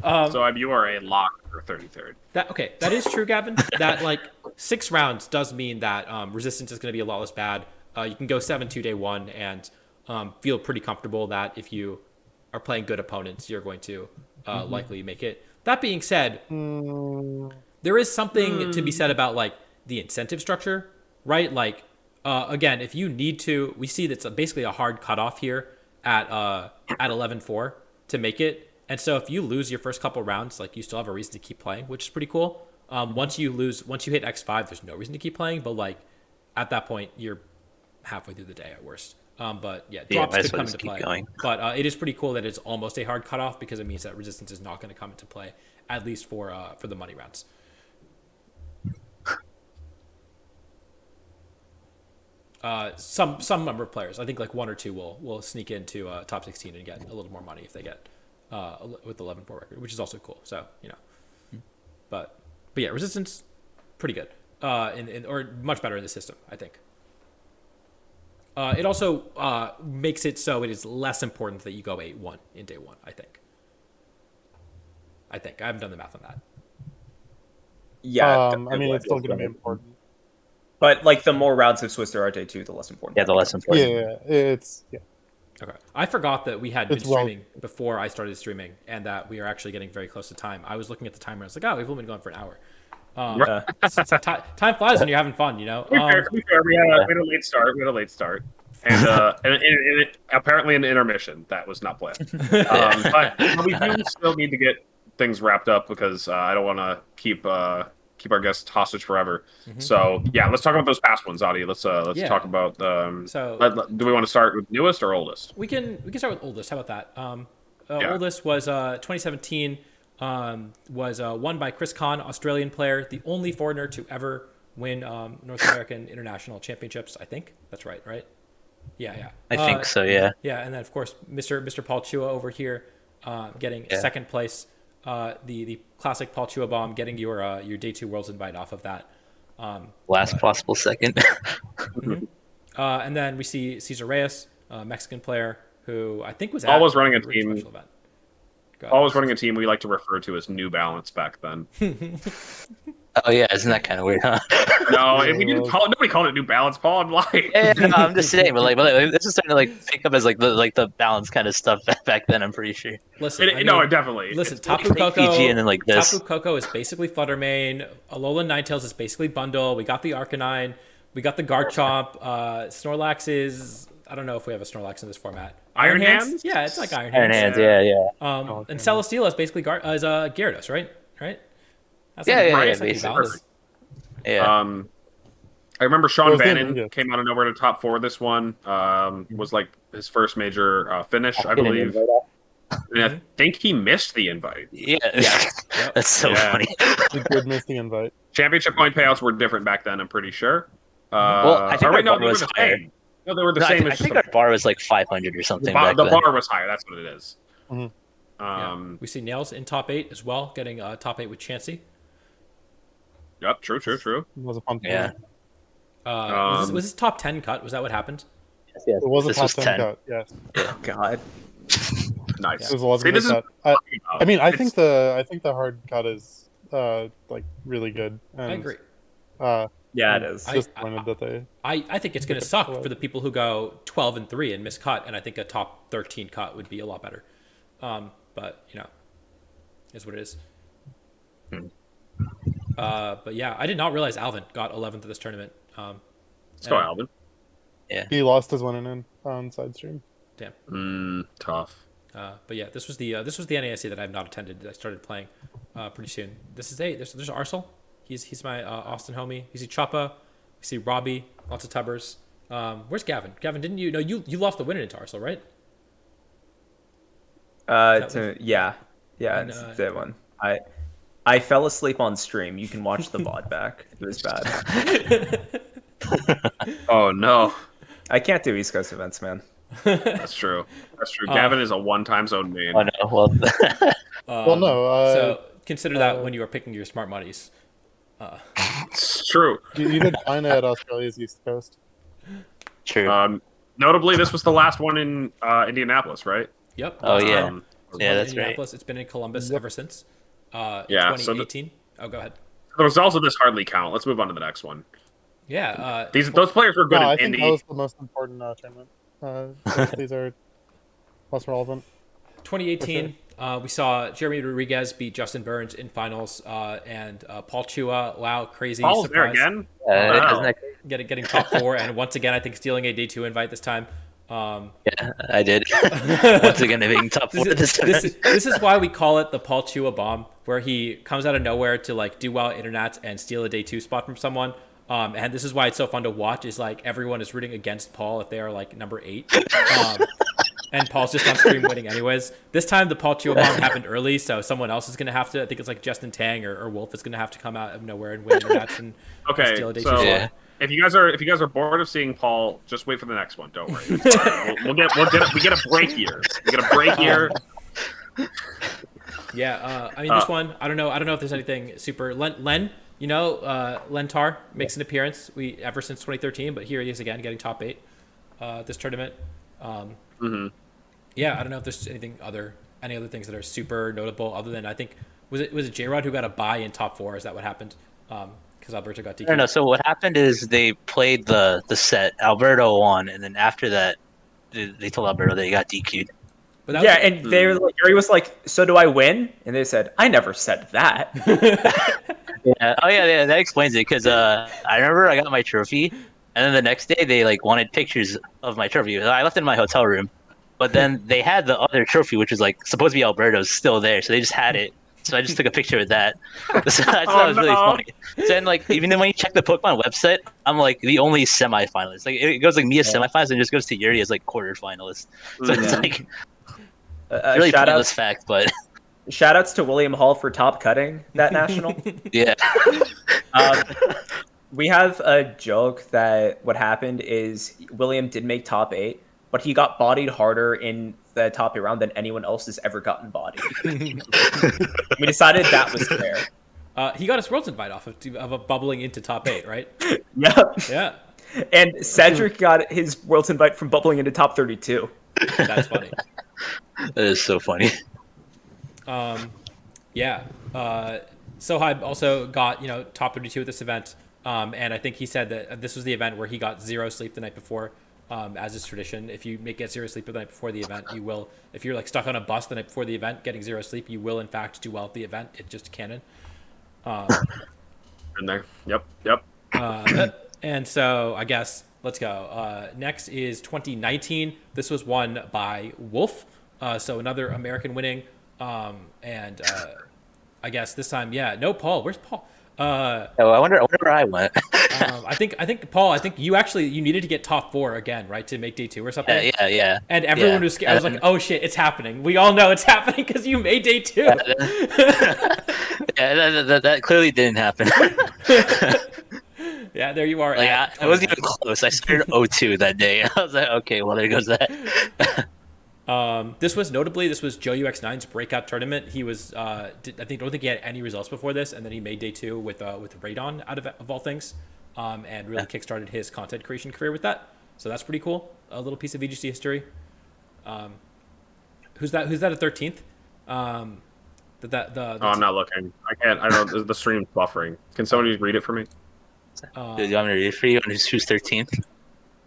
Speaker 1: So you are a lock for 33rd.
Speaker 2: That is true, Gavin. That like 6 rounds does mean that resistance is going to be a lot less bad. You can go 7-2 day 1 and feel pretty comfortable that if you are playing good opponents, you're going to likely make it. That being said, there is something to be said about like the incentive structure, right? Like again, if you need to, we see that's basically a hard cutoff here at 11-4 to make it. And so if you lose your first couple rounds, like you still have a reason to keep playing, which is pretty cool. Once you hit X5, there's no reason to keep playing. But like at that point, you're halfway through the day at worst. But yeah, drops
Speaker 5: might
Speaker 2: could
Speaker 5: as well
Speaker 2: come
Speaker 5: just
Speaker 2: into
Speaker 5: keep
Speaker 2: play.
Speaker 5: going.
Speaker 2: But it is pretty cool that it's almost a hard cutoff because it means that resistance is not going to come into play, at least for the money rounds. Some number of players, I think like 1 or 2 will sneak into top 16 and get a little more money if they get with the 11-4 record, which is also cool. So but yeah, resistance pretty good, or much better in the system, I think. It also makes it so it is less important that you go 8-1 in day 1. I think I haven't done the math on that.
Speaker 3: Yeah.
Speaker 4: I mean, it's still going to be important.
Speaker 3: But like the more rounds of Swiss there are day 2, the less important.
Speaker 5: Yeah, the less important.
Speaker 4: Yeah.
Speaker 2: Okay. I forgot that we had been
Speaker 4: It's well-
Speaker 2: streaming before I started streaming and that we are actually getting very close to time. I was looking at the timer and I was like, oh, we've only been going for an hour. Time flies when you're having fun, you know?
Speaker 1: To be fair, we had a late start. And, and apparently an intermission that was not planned. But we do still need to get things wrapped up because I don't want to keep our guests hostage forever. So yeah, let's talk about those past ones, Adi. Let's
Speaker 2: Yeah.
Speaker 1: talk about.
Speaker 2: So
Speaker 1: Do we want to start with newest or oldest?
Speaker 2: we can start with oldest. How about that?
Speaker 1: Yeah.
Speaker 2: Oldest was 2017. Was won by Chris Kahn, Australian player, the only foreigner to ever win North American International Championships. I think that's right. Yeah.
Speaker 5: I think so, yeah.
Speaker 2: Yeah, and then of course Mr. Paul Chua over here, getting second place the classic Paul Chua bomb, getting your day 2 Worlds invite off of that.
Speaker 5: Last possible second.
Speaker 2: And then we see Cesar Reyes, Mexican player who I think was
Speaker 1: Always running a
Speaker 2: Puerto Rico
Speaker 1: team.
Speaker 2: Special event.
Speaker 1: Always running a team we like to refer to as New Balance back then.
Speaker 5: Oh yeah, isn't that kind of weird, huh?
Speaker 1: No, we didn't call it. Nobody called it New Balance, Paul. I'm lying.
Speaker 5: Yeah, no, I'm just saying, but like this is starting to like pick up as like the balance kind of stuff back then. I'm pretty sure.
Speaker 2: Listen,
Speaker 1: No, definitely.
Speaker 2: Listen,
Speaker 1: It's
Speaker 2: Tapu Koko,
Speaker 5: PG and then like this.
Speaker 2: Tapu Koko is basically Fluttermane. Alolan Ninetales is basically Bundle. We got the Arcanine. We got the Garchomp. Snorlax is, I don't know if we have a Snorlax in this format.
Speaker 1: Iron Hands?
Speaker 2: Yeah, it's like Iron
Speaker 5: Iron
Speaker 2: Hands.
Speaker 5: Hands, yeah.
Speaker 2: And Celesteela is basically Gyarados, right? That's
Speaker 5: Yeah,
Speaker 2: basically
Speaker 5: basically.
Speaker 2: balanced.
Speaker 5: Yeah.
Speaker 1: I remember Sean
Speaker 4: Well,
Speaker 1: Bannon
Speaker 4: yeah.
Speaker 1: came out of nowhere to top 4 this one. Was like his first major finish, I believe. And I think he missed the invite.
Speaker 5: Yeah.
Speaker 2: Yep.
Speaker 5: That's so
Speaker 1: Yeah.
Speaker 5: funny.
Speaker 4: We did miss the invite.
Speaker 1: Championship point payouts were different back then, I'm pretty sure.
Speaker 5: Well, I think
Speaker 1: or
Speaker 5: our
Speaker 1: wait, no,
Speaker 5: bar
Speaker 1: they were
Speaker 5: was
Speaker 1: the
Speaker 5: higher.
Speaker 1: same. No, they were the
Speaker 5: No,
Speaker 1: same.
Speaker 5: I
Speaker 1: It's
Speaker 5: think
Speaker 1: just
Speaker 5: our bar was like 500 or
Speaker 1: the
Speaker 5: something
Speaker 1: bar,
Speaker 5: back then.
Speaker 1: was higher. That's what it is.
Speaker 4: Mhm.
Speaker 2: We see Nails in top 8 as well, getting top 8 with Chansey.
Speaker 1: Yep, true.
Speaker 4: It was a fun
Speaker 5: Yeah.
Speaker 4: tournament.
Speaker 2: Was this top 10 cut? Was that what happened?
Speaker 5: Yes,
Speaker 4: It was a
Speaker 5: this
Speaker 4: top
Speaker 5: was
Speaker 4: 10 cut, yes.
Speaker 3: Oh God.
Speaker 1: Nice.
Speaker 4: It was a lot
Speaker 1: See, this is
Speaker 4: cut. I mean, I
Speaker 1: It's-
Speaker 4: think the hard cut is like really good. And,
Speaker 2: I agree.
Speaker 3: Yeah, it is.
Speaker 4: Disappointed that they.
Speaker 2: I think it's going to suck for the people who go 12-3 and miss cut, and I think a top 13 cut would be a lot better. But is what it is. But yeah, I did not realize Alvin got 11th of this tournament.
Speaker 1: Let's go, Alvin.
Speaker 4: He lost his winning in on side stream.
Speaker 1: Tough.
Speaker 2: But yeah, this was the NAIC that I have not attended. I started playing pretty soon. There's Arcel. He's my Austin homie. You see Choppa. You see Robbie. Lots of tubbers. Where's Gavin? Gavin, didn't you? No, you lost the winner into Arcel, right?
Speaker 3: Yeah,
Speaker 2: And,
Speaker 3: it's that one. I fell asleep on stream. You can watch the VOD back. It was bad.
Speaker 1: Oh no,
Speaker 3: I can't do East Coast events, man.
Speaker 1: that's true. Gavin is a one-time zone main.
Speaker 5: Oh no. Well.
Speaker 4: Well, no.
Speaker 2: So consider that when you are picking your smart monies.
Speaker 1: It's true.
Speaker 4: You did fine at Australia's East Coast.
Speaker 5: True.
Speaker 1: Notably, this was the last one in Indianapolis, right?
Speaker 2: Yep.
Speaker 5: Oh, yeah.
Speaker 1: Um,
Speaker 5: Yeah, that's right.
Speaker 2: Indianapolis. It's been in Columbus ever since.
Speaker 1: Yeah, so
Speaker 2: 2018. Oh, go ahead.
Speaker 1: the results of this hardly count. Let's move on to the next one.
Speaker 2: Yeah.
Speaker 1: Those players were good
Speaker 4: No, I
Speaker 1: in
Speaker 4: think
Speaker 1: Indy.
Speaker 4: that was the most important tournament. These are less relevant.
Speaker 2: 2018. We saw Jeremy Rodriguez beat Justin Burns in finals, and Paul Chua. Wow, crazy
Speaker 1: Paul's there
Speaker 2: surprise.
Speaker 1: again.
Speaker 5: Isn't
Speaker 1: Wow.
Speaker 5: that
Speaker 2: Getting top 4, and once again, I think stealing a day 2 invite this time.
Speaker 5: Yeah, I did. Once again, being top 4 this time.
Speaker 2: This is why we call it the Paul Chua bomb, where he comes out of nowhere to like do well at internets and steal a day 2 spot from someone. And this is why it's so fun to watch. Is like everyone is rooting against Paul if they are like number 8, and Paul's just on stream winning anyways. This time the Paul Chua bomb happened early, so someone else is gonna have to. I think it's like Justin Tang or Wolf is gonna have to come out of nowhere and win internets and
Speaker 1: Okay,
Speaker 2: steal a day 2
Speaker 1: so
Speaker 2: spot.
Speaker 5: Yeah.
Speaker 1: if you guys are bored of seeing Paul, just wait for the next one. Don't worry. we get a break year. We get a break year.
Speaker 2: Yeah, I mean this one. I don't know if there's anything super. Len, Len Tar makes an appearance. Ever since 2013, but here he is again, getting top 8 this tournament. Yeah, I don't know if there's any other things that are super notable other than I think was it J-Rod who got a bye in top 4? Is that what happened? Because Alberto got DQ'd.
Speaker 5: I don't know. So what happened is they played the set. Alberto won, and then after that, they told Alberto that he got DQ'd.
Speaker 2: But that
Speaker 3: Yeah,
Speaker 2: was,
Speaker 3: and they were like, Gary was like, "So do I win?" And they said, "I never said that."
Speaker 5: Yeah. Oh yeah, that explains it. Because I remember I got my trophy, and then the next day they like wanted pictures of my trophy. I left it in my hotel room, but then they had the other trophy, which was like supposed to be Alberto's, still there. So they just had it. So I just took a picture of that. So I thought it was really funny. So then, like, even then when you check the Pokemon website, I'm like the only semifinalist. Like it goes like me as semifinalist, and it just goes to Yuri as like quarterfinalist. So it's like really pointless fact, but
Speaker 3: Shoutouts to William Hall for top cutting that national.
Speaker 5: yeah.
Speaker 3: We have a joke that what happened is William did make top 8, but he got bodied harder in the top 8 round than anyone else has ever gotten bodied. We decided that was fair.
Speaker 2: He got his Worlds invite off of a bubbling into top 8, right?
Speaker 3: Yeah.
Speaker 2: Yeah.
Speaker 3: And Cedric got his Worlds invite from bubbling into top 32.
Speaker 2: That's funny.
Speaker 5: That is so funny.
Speaker 2: Yeah. Sohaib also got, top 32 at this event. And I think he said that this was the event where he got 0 sleep the night before, as is tradition. If you get 0 sleep the night before the event, you will, if you're like stuck on a bus the night before the event, getting 0 sleep, you will in fact do well at the event. It's just canon.
Speaker 1: In there. Yep.
Speaker 2: And so I guess let's go. Next is 2019. This was won by Wolf. So another American winning. And I guess this time, no Paul. Where's Paul?
Speaker 5: I wonder where I went.
Speaker 2: I think Paul. I think you needed to get top 4 again, right, to make day 2 or something.
Speaker 5: Yeah.
Speaker 2: And everyone was scared. I was like, oh shit, it's happening. We all know it's happening because you made day 2.
Speaker 5: That clearly didn't happen.
Speaker 2: Yeah, there you are.
Speaker 5: Like, I wasn't even close. I started 0-2 that day. I was like, okay, well there goes that.
Speaker 2: This was Joe UX9's breakout tournament. He was don't think he had any results before this, and then he made day 2 with Radon out of all things, and really kickstarted his content creation career with that. So that's pretty cool. A little piece of VGC history. Who's that at 13th?
Speaker 1: I'm not looking. I can't. I don't. The stream's buffering. Can somebody read it for me?
Speaker 5: Do you want me to read it for you? Who's 13th?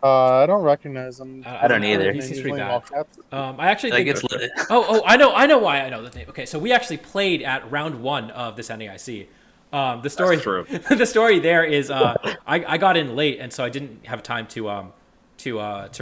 Speaker 4: I don't recognize him.
Speaker 5: I don't either.
Speaker 2: He's pretty bad. I actually
Speaker 5: like
Speaker 2: think. I know why I know the name. Okay, so we actually played at round 1 of this NAIC. The story.
Speaker 1: That's true.
Speaker 2: The story there is I got in late, and so I didn't have time to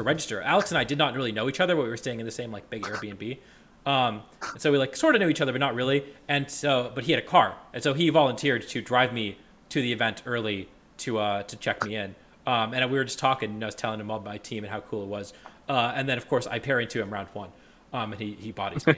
Speaker 2: register. Alex and I did not really know each other, but we were staying in the same like big Airbnb. And so we like sort of knew each other, but not really. And so, but he had a car, and so he volunteered to drive me to the event early to check me in. And we were just talking, and I was telling him all about my team and how cool it was. And then, of course, I pair into him round 1, and he bodies me.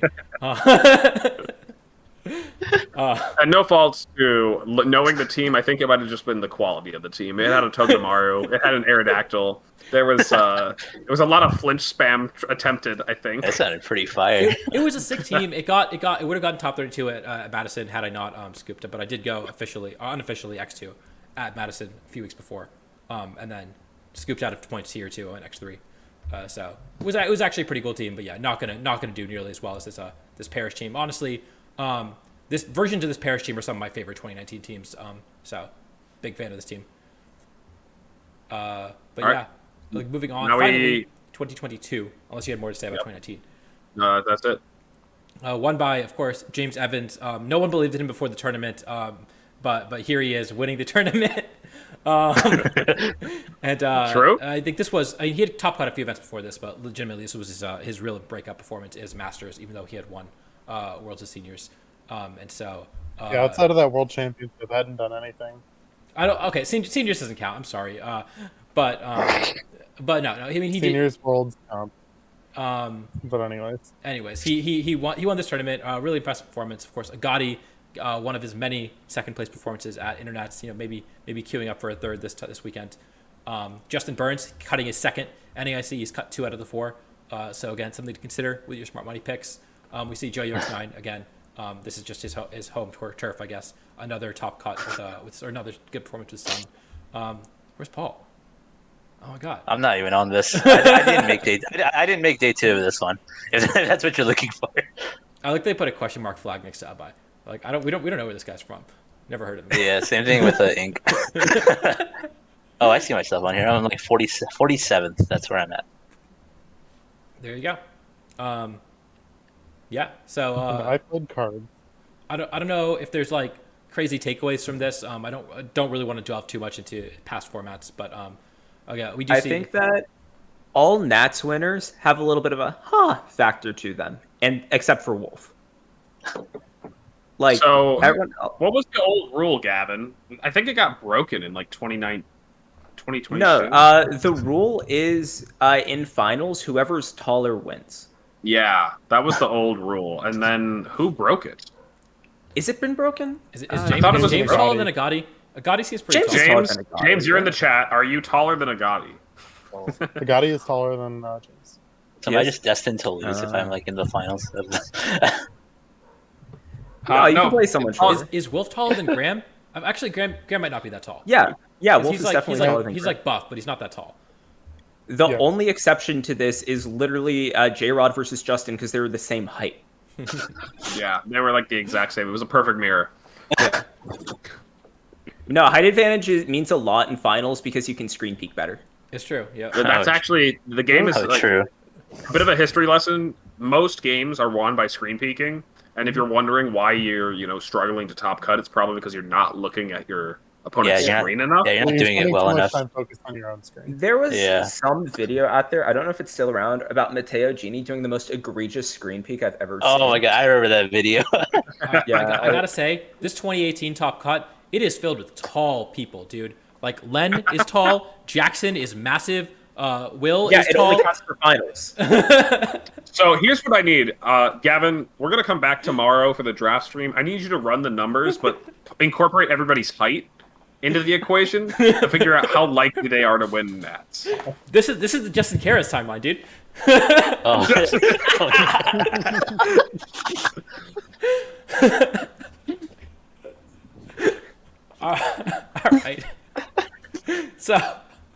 Speaker 1: And no faults to knowing the team. I think it might have just been the quality of the team. It had a Togedemaru. It had an Aerodactyl. There was a lot of flinch spam attempted, I think.
Speaker 5: That sounded pretty fire.
Speaker 2: It was a sick team. It would have gotten top 32 at Madison had I not scooped it, but I did go unofficially X2 at Madison a few weeks before. And then scooped out of points here too on X3. So it was actually a pretty cool team, but yeah, not gonna do nearly as well as this Parish team. Honestly, this versions of this Parish team are some of my favorite 2019 teams. So big fan of this team. But
Speaker 1: right.
Speaker 2: Like moving on.
Speaker 1: Now
Speaker 2: Finally, 2022. Unless you had more to say about 2019.
Speaker 1: That's it.
Speaker 2: Won by, of course, James Evans. No one believed in him before the tournament, but here he is winning the tournament.
Speaker 1: True.
Speaker 2: I think this was he had top cut a few events before this, but legitimately this was his real breakout performance is Masters, even though he had won Worlds of Seniors. And so
Speaker 4: outside of that World Championship, hadn't done anything.
Speaker 2: Okay, seniors doesn't count. I'm sorry, but no. I mean, he
Speaker 4: seniors
Speaker 2: did,
Speaker 4: Worlds count. But
Speaker 2: anyways, he won this tournament. Really impressive performance, of course. Gotti. One of his many second place performances at Internets, maybe queuing up for a third this weekend. Justin Burns cutting his second NAIC. He's cut 2 out of the 4. So again, something to consider with your smart money picks. We see Joe UX9 again. This is just his home turf, I guess. Another top cut with another good performance with Sun. Where's Paul? Oh my God.
Speaker 5: I'm not even on this. I didn't make day. I didn't make day 2 of this one. If that's what you're looking for.
Speaker 2: I like they put a question mark flag next to Abai. Like we don't know where this guy's from. Never heard of him.
Speaker 5: Yeah, same thing with ink. Oh, I see myself on here. I'm like 47th. That's where I'm at.
Speaker 2: There you go. Yeah. So
Speaker 4: I played cards.
Speaker 2: I don't know if there's like crazy takeaways from this. I don't really want to delve too much into past formats, but okay, we do.
Speaker 3: I think that all Nats winners have a little bit of a factor to them, and except for Wolf. Like,
Speaker 1: so, what was the old rule, Gavin? I think it got broken in like 2022.
Speaker 3: No, the rule is in finals, whoever's taller wins.
Speaker 1: Yeah, that was the old rule. And then who broke it?
Speaker 3: Is it been broken?
Speaker 2: Is James taller than Agati? Agati seems pretty tall.
Speaker 1: James, you're in the chat. Are you taller than Agati?
Speaker 4: Agati is taller than James.
Speaker 5: So am I
Speaker 3: Yes.
Speaker 5: just destined to lose if I'm like in the finals?
Speaker 3: No, you
Speaker 1: no,
Speaker 3: can play someone
Speaker 1: oh,
Speaker 3: shorter.
Speaker 2: Is Wolf taller than Graham? Actually, Graham might not be that tall.
Speaker 3: Yeah,
Speaker 2: 'Cause
Speaker 3: Wolf is definitely taller than
Speaker 2: he's
Speaker 3: Graham.
Speaker 2: like buff, but he's not that tall.
Speaker 3: The
Speaker 4: Yeah.
Speaker 3: only exception to this is literally J-Rod versus Justin because they were the same height.
Speaker 1: yeah, they were like the exact same. It was a perfect mirror.
Speaker 3: No, height advantage means a lot in finals because you can screen peek better.
Speaker 2: It's true. Yeah.
Speaker 1: That's actually the game is
Speaker 5: Oh,
Speaker 1: like
Speaker 5: true.
Speaker 1: a bit of a history lesson. Most games are won by screen peeking, and if you're wondering why you're struggling to top cut, it's probably because you're not looking at your opponent's
Speaker 5: Yeah,
Speaker 1: screen enough.
Speaker 5: Yeah, you're not doing it
Speaker 4: spending
Speaker 5: well
Speaker 4: too much
Speaker 5: enough.
Speaker 4: time focused on your own screen.
Speaker 3: There was
Speaker 5: Yeah.
Speaker 3: some video out there, I don't know if it's still around, about Matteo Gini doing the most egregious screen peek I've ever seen.
Speaker 5: Oh my god, I remember that video.
Speaker 3: Yeah,
Speaker 2: I gotta say, this 2018 Top Cut, it is filled with tall people, dude. Like Len is tall, Jackson is massive, Will
Speaker 3: Yeah,
Speaker 2: is
Speaker 3: it
Speaker 2: tall.
Speaker 3: only counts for finals.
Speaker 1: So here's what I need, Gavin. We're gonna come back tomorrow for the draft stream. I need you to run the numbers, but incorporate everybody's height into the equation to figure out how likely they are to win Nats.
Speaker 2: This is the Justin Karras timeline, dude.
Speaker 5: Oh.
Speaker 2: All right. So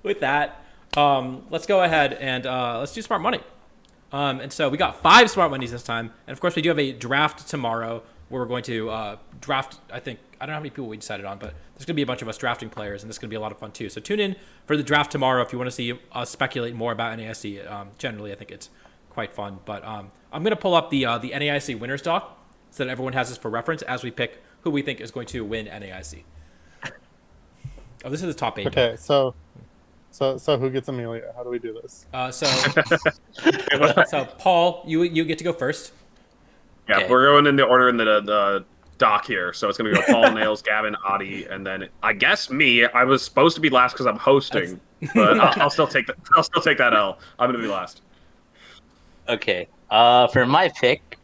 Speaker 2: with that, let's go ahead and let's do smart money. And so we got 5 smart monies this time, and of course we do have a draft tomorrow where we're going to draft. I don't know how many people we decided on, but there's going to be a bunch of us drafting players, and this is going to be a lot of fun too. So tune in for the draft tomorrow if you want to see us speculate more about NAIC. Generally, I think it's quite fun. But I'm going to pull up the NAIC winners doc so that everyone has this for reference as we pick who we think is going to win NAIC. Oh, this is the top 8.
Speaker 4: Okay, so who gets Amelia? How do we do this?
Speaker 2: So Paul, you get to go first.
Speaker 1: Yeah,
Speaker 5: Okay.
Speaker 1: we're going in the order in the doc here. So it's gonna go Paul, Nails, Gavin, Adi, and then I guess me. I was supposed to be last because I'm hosting, but I'll still take that. I'll still take that L. I'm gonna be last.
Speaker 5: Okay. For my pick,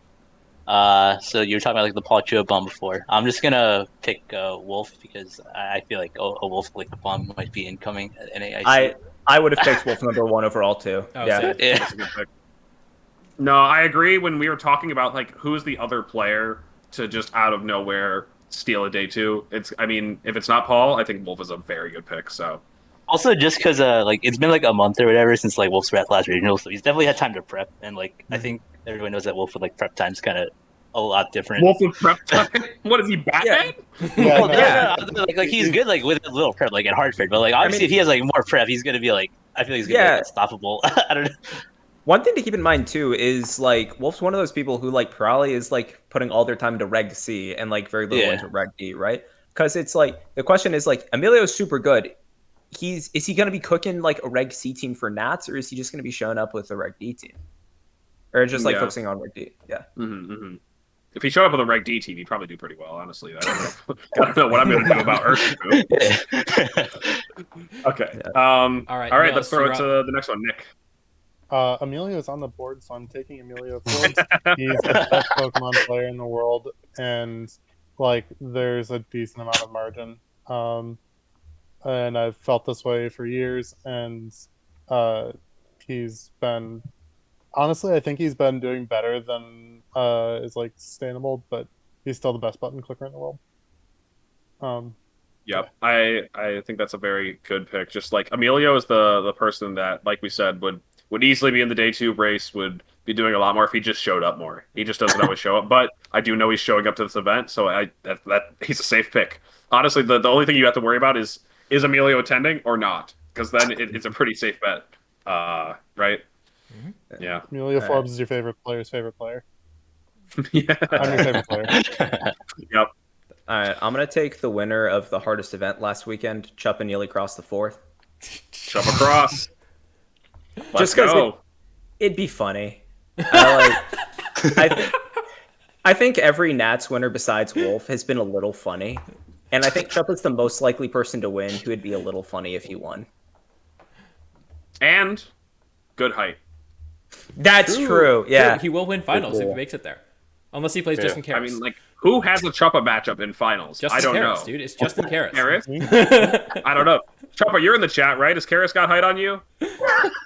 Speaker 5: so you were talking about like the Paul Chua bomb before. I'm just gonna pick Wolf because I feel like a Wolf like bomb might be incoming at NAIC.
Speaker 3: I would have picked Wolf number 1 overall too.
Speaker 2: Oh,
Speaker 3: Yeah.
Speaker 2: same.
Speaker 5: Yeah.
Speaker 1: That's a good pick. No, I agree. When we were talking about like who's the other player to just out of nowhere steal a day 2, I mean, if it's not Paul, I think Wolf is a very good pick. So
Speaker 5: Also, just because like it's been like a month or whatever since like Wolf's last regional, so he's definitely had time to prep, and like I think everyone knows that Wolf with like prep time's kind of a lot different.
Speaker 1: Wolf with prep time. What is he, Batman?
Speaker 5: Well,
Speaker 4: no,
Speaker 3: yeah.
Speaker 5: like he's good like with a little prep like at Hartford, but like obviously if he has like more prep, he's gonna be like I feel like he's gonna be like, unstoppable. I don't know.
Speaker 3: One thing to keep in mind too is like Wolf's one of those people who like probably is like putting all their time into Reg C and like very little
Speaker 5: Yeah.
Speaker 3: into Reg D, right? Because it's like the question is like Emilio's super good. Is he gonna be cooking like a Reg C team for Nats, or is he just gonna be showing up with a Reg D team, or just like
Speaker 1: Yeah.
Speaker 3: focusing on Reg D? Yeah.
Speaker 1: Mm-hmm. If he showed up with a Reg D team, he'd probably do pretty well. Honestly, I don't know what I'm going to do about Urshifu. Okay. All right.
Speaker 2: Niels,
Speaker 1: Let's throw
Speaker 2: you're
Speaker 1: it to the next one, Nick.
Speaker 4: Emilio is on the board, so I'm taking Emilio Forbes. He's the best Pokemon player in the world, and like there's a decent amount of margin. And I've felt this way for years, and he's been honestly, I think he's been doing better than is like sustainable, but he's still the best button clicker in the world.
Speaker 1: Yep. I think that's a very good pick. Just like Emilio is the person that, like we said, would easily be in the day 2 race, would be doing a lot more if he just showed up more. He just doesn't always show up, but I do know he's showing up to this event, so that he's a safe pick. Honestly, the only thing you have to worry about is Emilio attending or not, because then it's a pretty safe bet. Right?
Speaker 2: Mm-hmm.
Speaker 1: Yeah.
Speaker 4: Emilio Forbes is your favorite player's favorite player.
Speaker 1: Yeah.
Speaker 4: I'm your favorite player.
Speaker 1: Yep.
Speaker 3: All right, I'm gonna take the winner of the hardest event last weekend, Chup and Neely Cross the 4th.
Speaker 1: Jump across. Let's
Speaker 3: Just 'cause
Speaker 1: go.
Speaker 3: It'd be funny. I think every Nats winner besides Wolf has been a little funny, and I think Chup is the most likely person to win who would be a little funny if he won.
Speaker 1: And good height.
Speaker 3: That's true. Yeah.
Speaker 2: He will win finals if he
Speaker 3: cool.
Speaker 2: makes it there, unless he plays
Speaker 5: Yeah.
Speaker 2: Justin Karras.
Speaker 1: I mean, like, who has a Choppa matchup in finals?
Speaker 2: Justin
Speaker 1: I don't
Speaker 2: Karras,
Speaker 1: know.
Speaker 2: dude. It's Justin Karras.
Speaker 1: Karras? I don't know. Choppa, you're in the chat, right? Has Karras got height on you?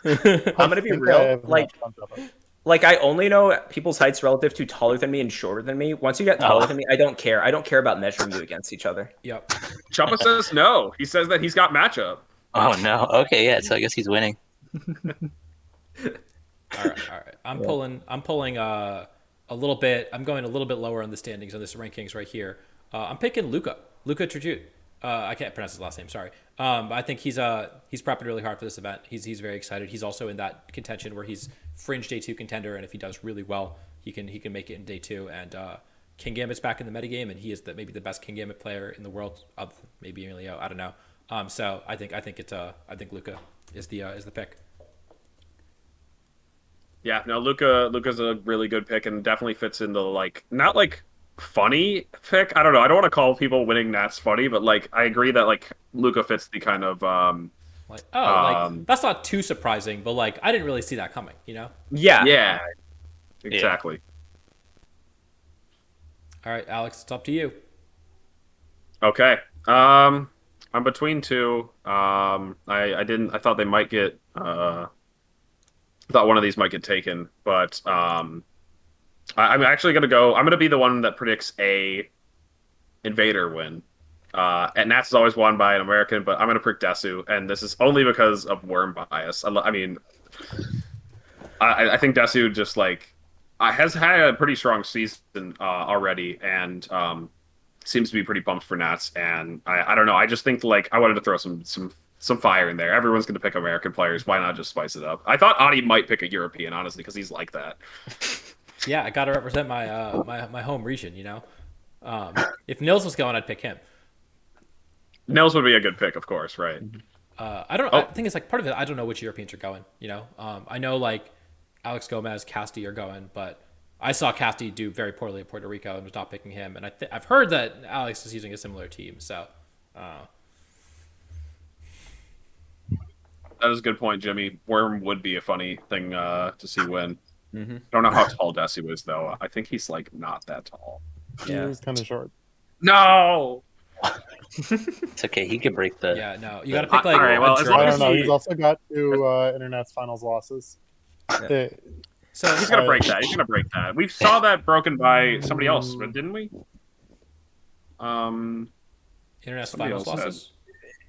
Speaker 3: I'm gonna be real. Like I only know people's heights relative to taller than me and shorter than me. Once you get taller than me, I don't care. I don't care about measuring you against each other.
Speaker 2: Yep.
Speaker 1: Chuppa says no. He says that he's got matchup.
Speaker 5: Oh no. Okay, yeah. So I guess he's winning.
Speaker 2: All right. I'm pulling a little bit. I'm going a little bit lower in the standings on this rankings right here. I'm picking Luca Trujut. I can't pronounce his last name. Sorry. I think he's prepping really hard for this event. He's very excited. He's also in that contention where he's fringe day 2 contender, and if he does really well, he can make it in day 2. And King Gambit's back in the metagame, and he is maybe the best King Gambit player in the world. Maybe Emilio. I don't know. So I think Luca is the pick.
Speaker 1: Yeah, no, Luca's a really good pick and definitely fits in the not funny pick. I don't know. I don't want to call people winning Nats funny, but I agree that Luca fits the kind of
Speaker 2: that's not too surprising, but I didn't really see that coming,
Speaker 1: Yeah. Exactly.
Speaker 2: All right, Alex, it's up to you.
Speaker 1: Okay. I'm between two. I thought they might get thought one of these might get taken, but I'm actually gonna go. I'm gonna be the one that predicts a Invader win. And Nats is always won by an American, but I'm gonna pick Desu, and this is only because of worm bias. I mean, I think Desu just has had a pretty strong season already, and seems to be pretty pumped for Nats. And I don't know. I just think I wanted to throw some fire in there. Everyone's going to pick American players. Why not just spice it up? I thought Adi might pick a European, honestly, because he's like that.
Speaker 2: Yeah, I got to represent my my home region, If Nils was going, I'd pick him.
Speaker 1: Nils would be a good pick, of course, right?
Speaker 2: I don't know. I think it's part of it. I don't know which Europeans are going, I know Alex Gomez, Casti are going, but I saw Casti do very poorly at Puerto Rico and was not picking him. And I've heard that Alex is using a similar team, so...
Speaker 1: That is a good point, Jimmy. Worm would be a funny thing to see win.
Speaker 3: Mm-hmm.
Speaker 1: I don't know how tall Desu is, though. I think he's not that tall.
Speaker 4: Yeah, he's kind of short.
Speaker 1: No.
Speaker 5: It's okay. He could break the.
Speaker 2: Yeah, no. You got to pick
Speaker 1: all right, well, as long
Speaker 4: I
Speaker 1: as
Speaker 4: don't know. He's also got 2 Internet's finals losses.
Speaker 3: Yeah.
Speaker 1: So he's gonna break that. He's gonna break that. We saw that broken by somebody else, didn't we?
Speaker 2: Internet's finals losses.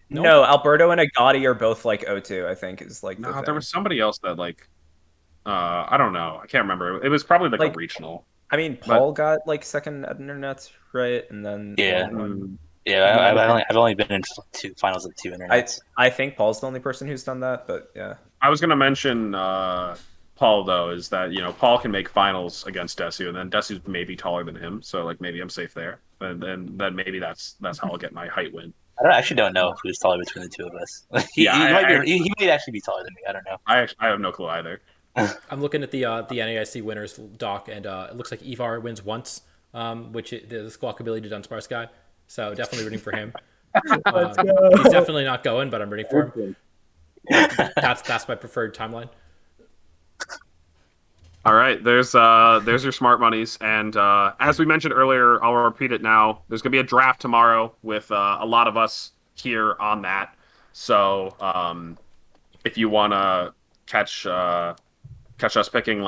Speaker 3: No, Alberto and Agati are both 0-2. I think is
Speaker 1: No, there was somebody else that I don't know. I can't remember. It was probably a regional.
Speaker 3: I mean, Paul got second at Internets, right? And then
Speaker 5: I've only been in 2 finals of 2 Internets.
Speaker 3: I think Paul's the only person who's done that, but yeah.
Speaker 1: I was gonna mention Paul though, is that Paul can make finals against Desu, and then Desu's maybe taller than him, so maybe I'm safe there, and then maybe that's how I'll get my height win.
Speaker 5: I actually don't know who's taller between the 2 of us. he might actually be taller than me. I don't know.
Speaker 1: I have no clue either.
Speaker 2: I'm looking at the NAIC winners doc, and it looks like Ivar wins once, which the squawkability to Dunsparce guy. So definitely rooting for him. He's definitely not going, but I'm rooting for him. That's my preferred timeline.
Speaker 1: All right, there's your smart monies, and as we mentioned earlier, I'll repeat it now. There's gonna be a draft tomorrow with a lot of us here on that. So if you wanna catch us picking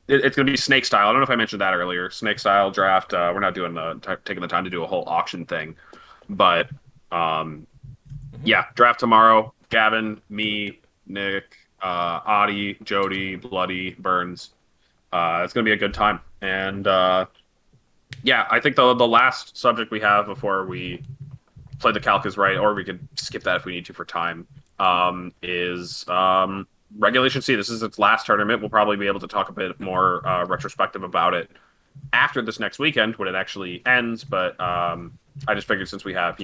Speaker 1: it's gonna be snake style. I don't know if I mentioned that earlier. Snake style draft. We're not doing taking the time to do a whole auction thing, but yeah, draft tomorrow. Gavin, me, Nick, Adi, Jody, Bloody, Burns. It's gonna be a good time, and yeah, I think the last subject we have before we play the Calc is right, or we could skip that if we need to for time. Is Regulation C. This is its last tournament. We'll probably be able to talk a bit more retrospective about it after this next weekend when it actually ends. But I just figured since we have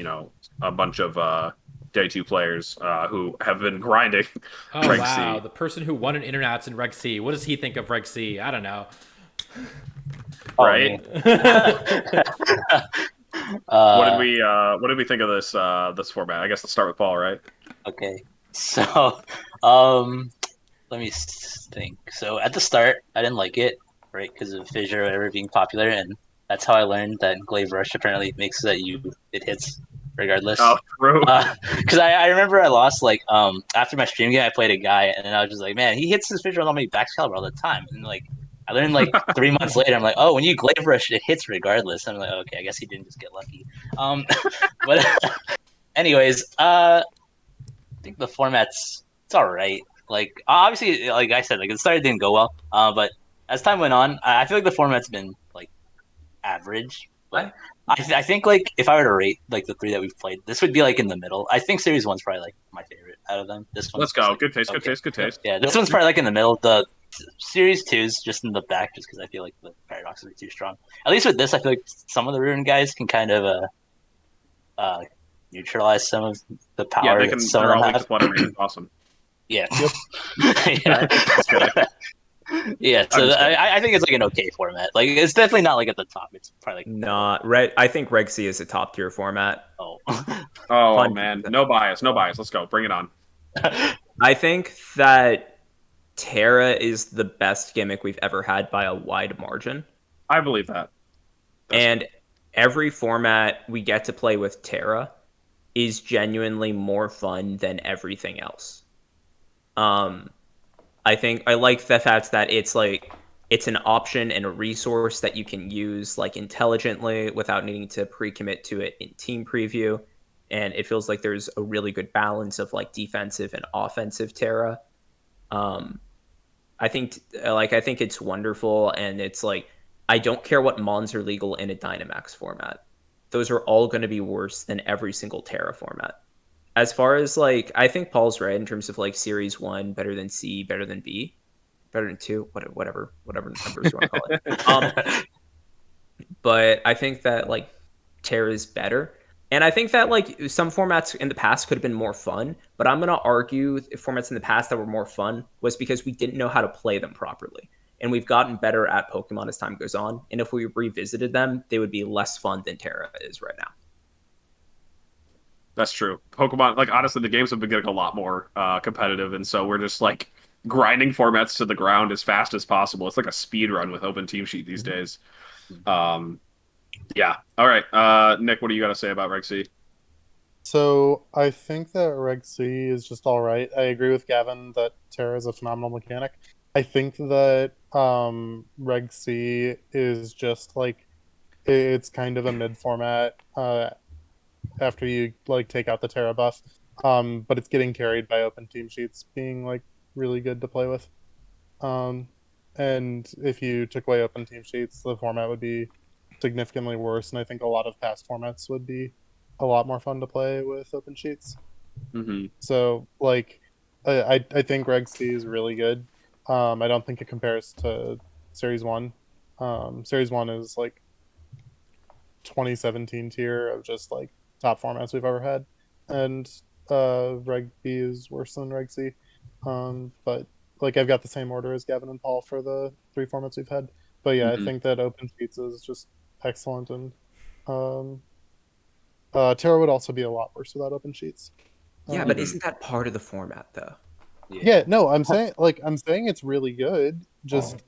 Speaker 1: a bunch of Day 2 players who have been grinding.
Speaker 2: Oh,
Speaker 1: Reg
Speaker 2: wow.
Speaker 1: C.
Speaker 2: The person who won an Internats in Reg C. What does he think of Reg C? I don't know.
Speaker 1: Right? What did we think of this format? I guess let's start with Paul, right?
Speaker 5: Okay. So, let me think. So at the start, I didn't like it, right, because of Fissure or whatever being popular, and that's how I learned that Glaive Rush apparently makes so that it hits regardless.
Speaker 1: Oh, true.
Speaker 5: Because I remember I lost like after my stream game I played a guy and then I was just like, man, he hits his pitcher on my back caliber all the time, and like I learned like 3 months later, I'm like, oh, when you glaive rush, it hits regardless. I'm like, okay, I guess he didn't just get lucky. But anyways, I think the format's it's all right. Like obviously, like I said, like the start didn't go well. But as time went on, I feel like the format's been like average. But I think like if I were to rate like the 3 that we've played, this would be like in the middle. I think Series 1's probably like my favorite out of them. This one's
Speaker 1: Let's go.
Speaker 5: just, like,
Speaker 1: Good taste.
Speaker 5: okay.
Speaker 1: Good taste. Good taste.
Speaker 5: Yeah, this one's probably like in the middle. The Series 2's just in the back, just because I feel like the paradoxes are too strong. At least with this, I feel like some of the Ruin guys can kind of neutralize some of the power
Speaker 1: Yeah, they
Speaker 5: that
Speaker 1: can.
Speaker 5: some
Speaker 1: They're
Speaker 5: of
Speaker 1: all
Speaker 5: them
Speaker 1: weak
Speaker 5: have.
Speaker 1: to Butterbean. Awesome.
Speaker 5: Yeah.
Speaker 3: Yeah.
Speaker 1: Just kidding.
Speaker 5: Yeah,
Speaker 1: I'm
Speaker 5: so
Speaker 1: just kidding.
Speaker 5: I think it's like an okay format. Like it's definitely not like at the top. It's probably like
Speaker 3: Not Reg. I think Reg C is a top tier format.
Speaker 5: oh.
Speaker 1: Oh
Speaker 3: 100%.
Speaker 1: man, no bias. No bias. Let's go. Bring it on.
Speaker 3: I think that Terra is the best gimmick we've ever had by a wide margin.
Speaker 1: I believe that.
Speaker 3: And every format we get to play with Terra is genuinely more fun than everything else. I think I like the fact that it's like it's an option and a resource that you can use like intelligently without needing to pre-commit to it in team preview, and it feels like there's a really good balance of like defensive and offensive Terra. I think it's wonderful, and it's like I don't care what mons are legal in a Dynamax format. Those are all going to be worse than every single Terra format. As far as like, I think Paul's right in terms of like Series 1 better than C, better than B, better than 2, whatever numbers you want to call it. But I think that like Terra is better. And I think that like some formats in the past could have been more fun, but I'm gonna argue if formats in the past that were more fun was because we didn't know how to play them properly. And we've gotten better at Pokemon as time goes on. And if we revisited them, they would be less fun than Terra is right now.
Speaker 1: That's true. Pokemon, like honestly, the games have been getting a lot more competitive, and so we're just like grinding formats to the ground as fast as possible. It's like a speed run with Open Team Sheet these days. Yeah. All right. Nick, what do you got to say about Reg C?
Speaker 4: So I think that Reg C is just all right. I agree with Gavin that Terra is a phenomenal mechanic. I think that Reg C is just like it's kind of a mid format after you like take out the Terra buff, but it's getting carried by Open Team Sheets being like really good to play with. And if you took away Open Team Sheets, the format would be significantly worse, and I think a lot of past formats would be a lot more fun to play with Open Sheets.
Speaker 1: Mm-hmm.
Speaker 4: So like I think Reg C is really good. I don't think it compares to Series 1. Series 1 is like 2017 tier of just like top formats we've ever had, and Reg B is worse than Reg C. But like I've got the same order as Gavin and Paul for the 3 formats we've had. But yeah,
Speaker 1: Mm-hmm.
Speaker 4: I think that Open Sheets is just excellent, and Terra would also be a lot worse without Open Sheets.
Speaker 3: Yeah, but isn't that part of the format though?
Speaker 4: Yeah, no, I'm saying it's really good. Just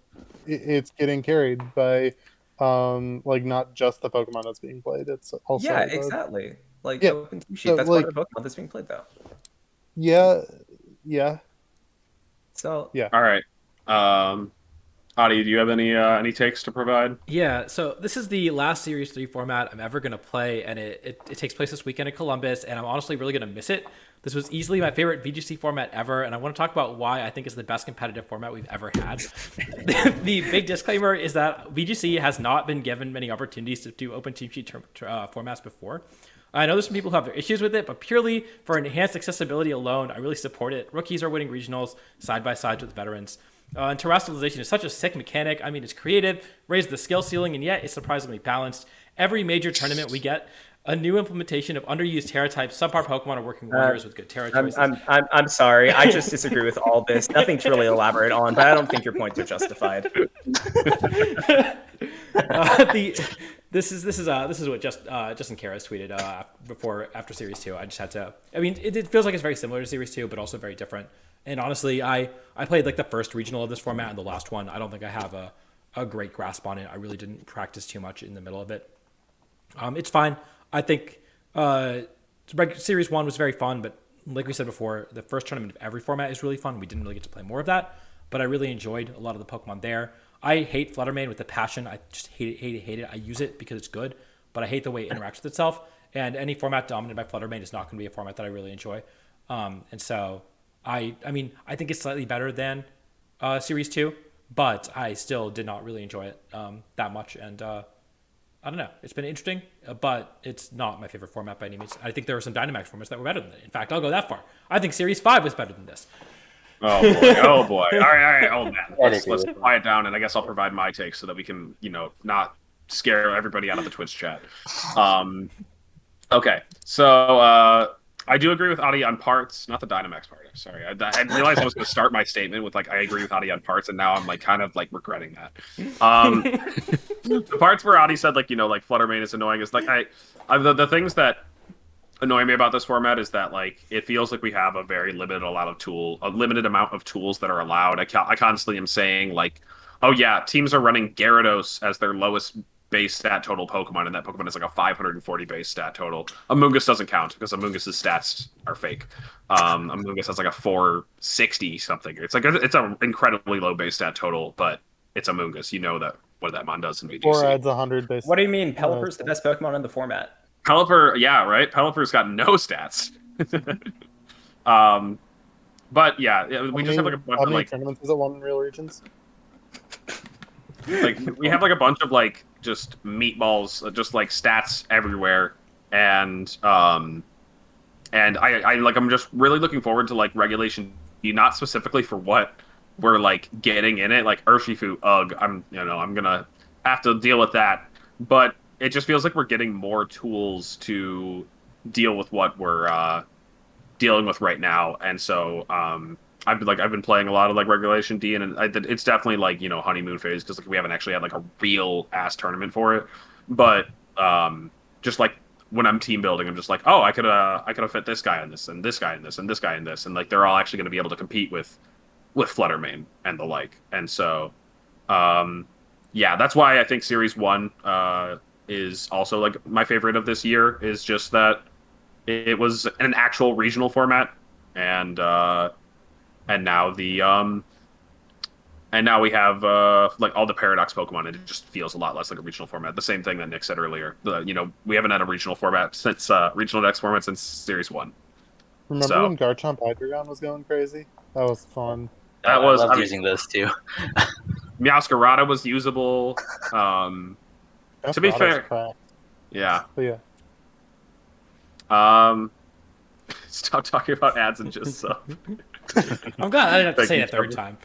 Speaker 4: it's getting carried by like not just the Pokemon that's being played. It's also
Speaker 3: Yeah, exactly. Like
Speaker 4: Yeah,
Speaker 3: Open Team Sheet,
Speaker 4: so,
Speaker 3: that's
Speaker 4: like-
Speaker 3: part of the Pokemon that's being played though.
Speaker 4: yeah.
Speaker 3: So
Speaker 4: Yeah.
Speaker 1: All right. Adi, do you have any takes to provide?
Speaker 2: Yeah, so this is the last Series 3 format I'm ever going to play, and it takes place this weekend in Columbus, and I'm honestly really going to miss it. This was easily my favorite VGC format ever, and I want to talk about why I think it's the best competitive format we've ever had. The big disclaimer is that VGC has not been given many opportunities to do Open Team Sheet formats before. I know there's some people who have their issues with it, but purely for enhanced accessibility alone, I really support it. Rookies are winning regionals side by side with veterans. And terrestrialization is such a sick mechanic. I mean, it's creative, raised the skill ceiling, and yet it's surprisingly balanced. Every major tournament we get a new implementation of underused Terra types. Subpar Pokemon are working wonders with good Terra choices.
Speaker 3: I'm sorry. I just disagree with all this. Nothing to really elaborate on, but I don't think your points are justified.
Speaker 2: This is what Justin Karras tweeted after Series 2. I just had to. I mean, it feels like it's very similar to Series 2, but also very different. And honestly, I played like the first regional of this format and the last one. I don't think I have a great grasp on it. I really didn't practice too much in the middle of it. It's fine. I think
Speaker 6: Series 1 was very fun, but like we said before, the first tournament of every format is really fun. We didn't really get to play more of that, but I really enjoyed a lot of the Pokemon there. I hate Fluttermane with a passion. I just hate it. I use it because it's good, but I hate the way it interacts with itself. And any format dominated by Fluttermane is not going to be a format that I really enjoy. And so I mean, I think it's slightly better than Series 2, but I still did not really enjoy it that much. And I don't know. It's been interesting, but it's not my favorite format by any means. I think there were some Dynamax formats that were better than it. In fact, I'll go that far. I think Series 5 was better than this.
Speaker 1: Oh boy! Oh boy! All right, old man. Let's quiet down, and I guess I'll provide my take so that we can, not scare everybody out of the Twitch chat. Okay, so I do agree with Adi on parts, not the Dynamax part. I'm sorry. I realized I was going to start my statement with I agree with Adi on parts, and now I'm kind of regretting that. The parts where Adi said Fluttermane is annoying is the things that annoy me about this format is that it feels like we have a very limited amount of tools that are allowed. I constantly am saying oh yeah, teams are running Gyarados as their lowest base stat total Pokemon, and that Pokemon is a 540 base stat total. Amoonguss doesn't count because Amoonguss's stats are fake. Amoonguss has a 460 something. It's it's an incredibly low base stat total, but it's Amoonguss. You know that what that mon does in VGC.
Speaker 4: 4 adds 100 base.
Speaker 3: What do you mean? Pelipper's the best Pokemon in the format.
Speaker 1: Pelipper, yeah, right. Pelipper's got no stats. But yeah, we just have a bunch
Speaker 4: how many
Speaker 1: of
Speaker 4: tournaments is it won in Real Regions?
Speaker 1: we have a bunch of just meatballs, just stats everywhere, and I'm just really looking forward to Regulation D, not specifically for what we're getting in it, Urshifu, ugh, I'm gonna have to deal with that, but it just feels like we're getting more tools to deal with what we're dealing with right now, and so I've been playing a lot of Regulation D, and it's definitely honeymoon phase because we haven't actually had a real ass tournament for it. But just when I'm team building, I'm just oh, I could have fit this guy in this, and this guy in this, and this guy in this, and they're all actually going to be able to compete with Fluttermane and the like. And so yeah, that's why I think Series 1 is also my favorite of this year. Is just that it was an actual regional format, and now we have all the Paradox Pokemon, and it just feels a lot less like a regional format. The same thing that Nick said earlier. We haven't had a regional format since regional Dex format since Series 1.
Speaker 4: Remember when Garchomp Hydreigon was going crazy? That was fun.
Speaker 5: I loved using those too.
Speaker 1: Meowscarada was usable. To be fair, yeah.
Speaker 4: But yeah.
Speaker 1: Stop talking about ads and just sub.
Speaker 6: I'm glad I didn't have to say it a third time.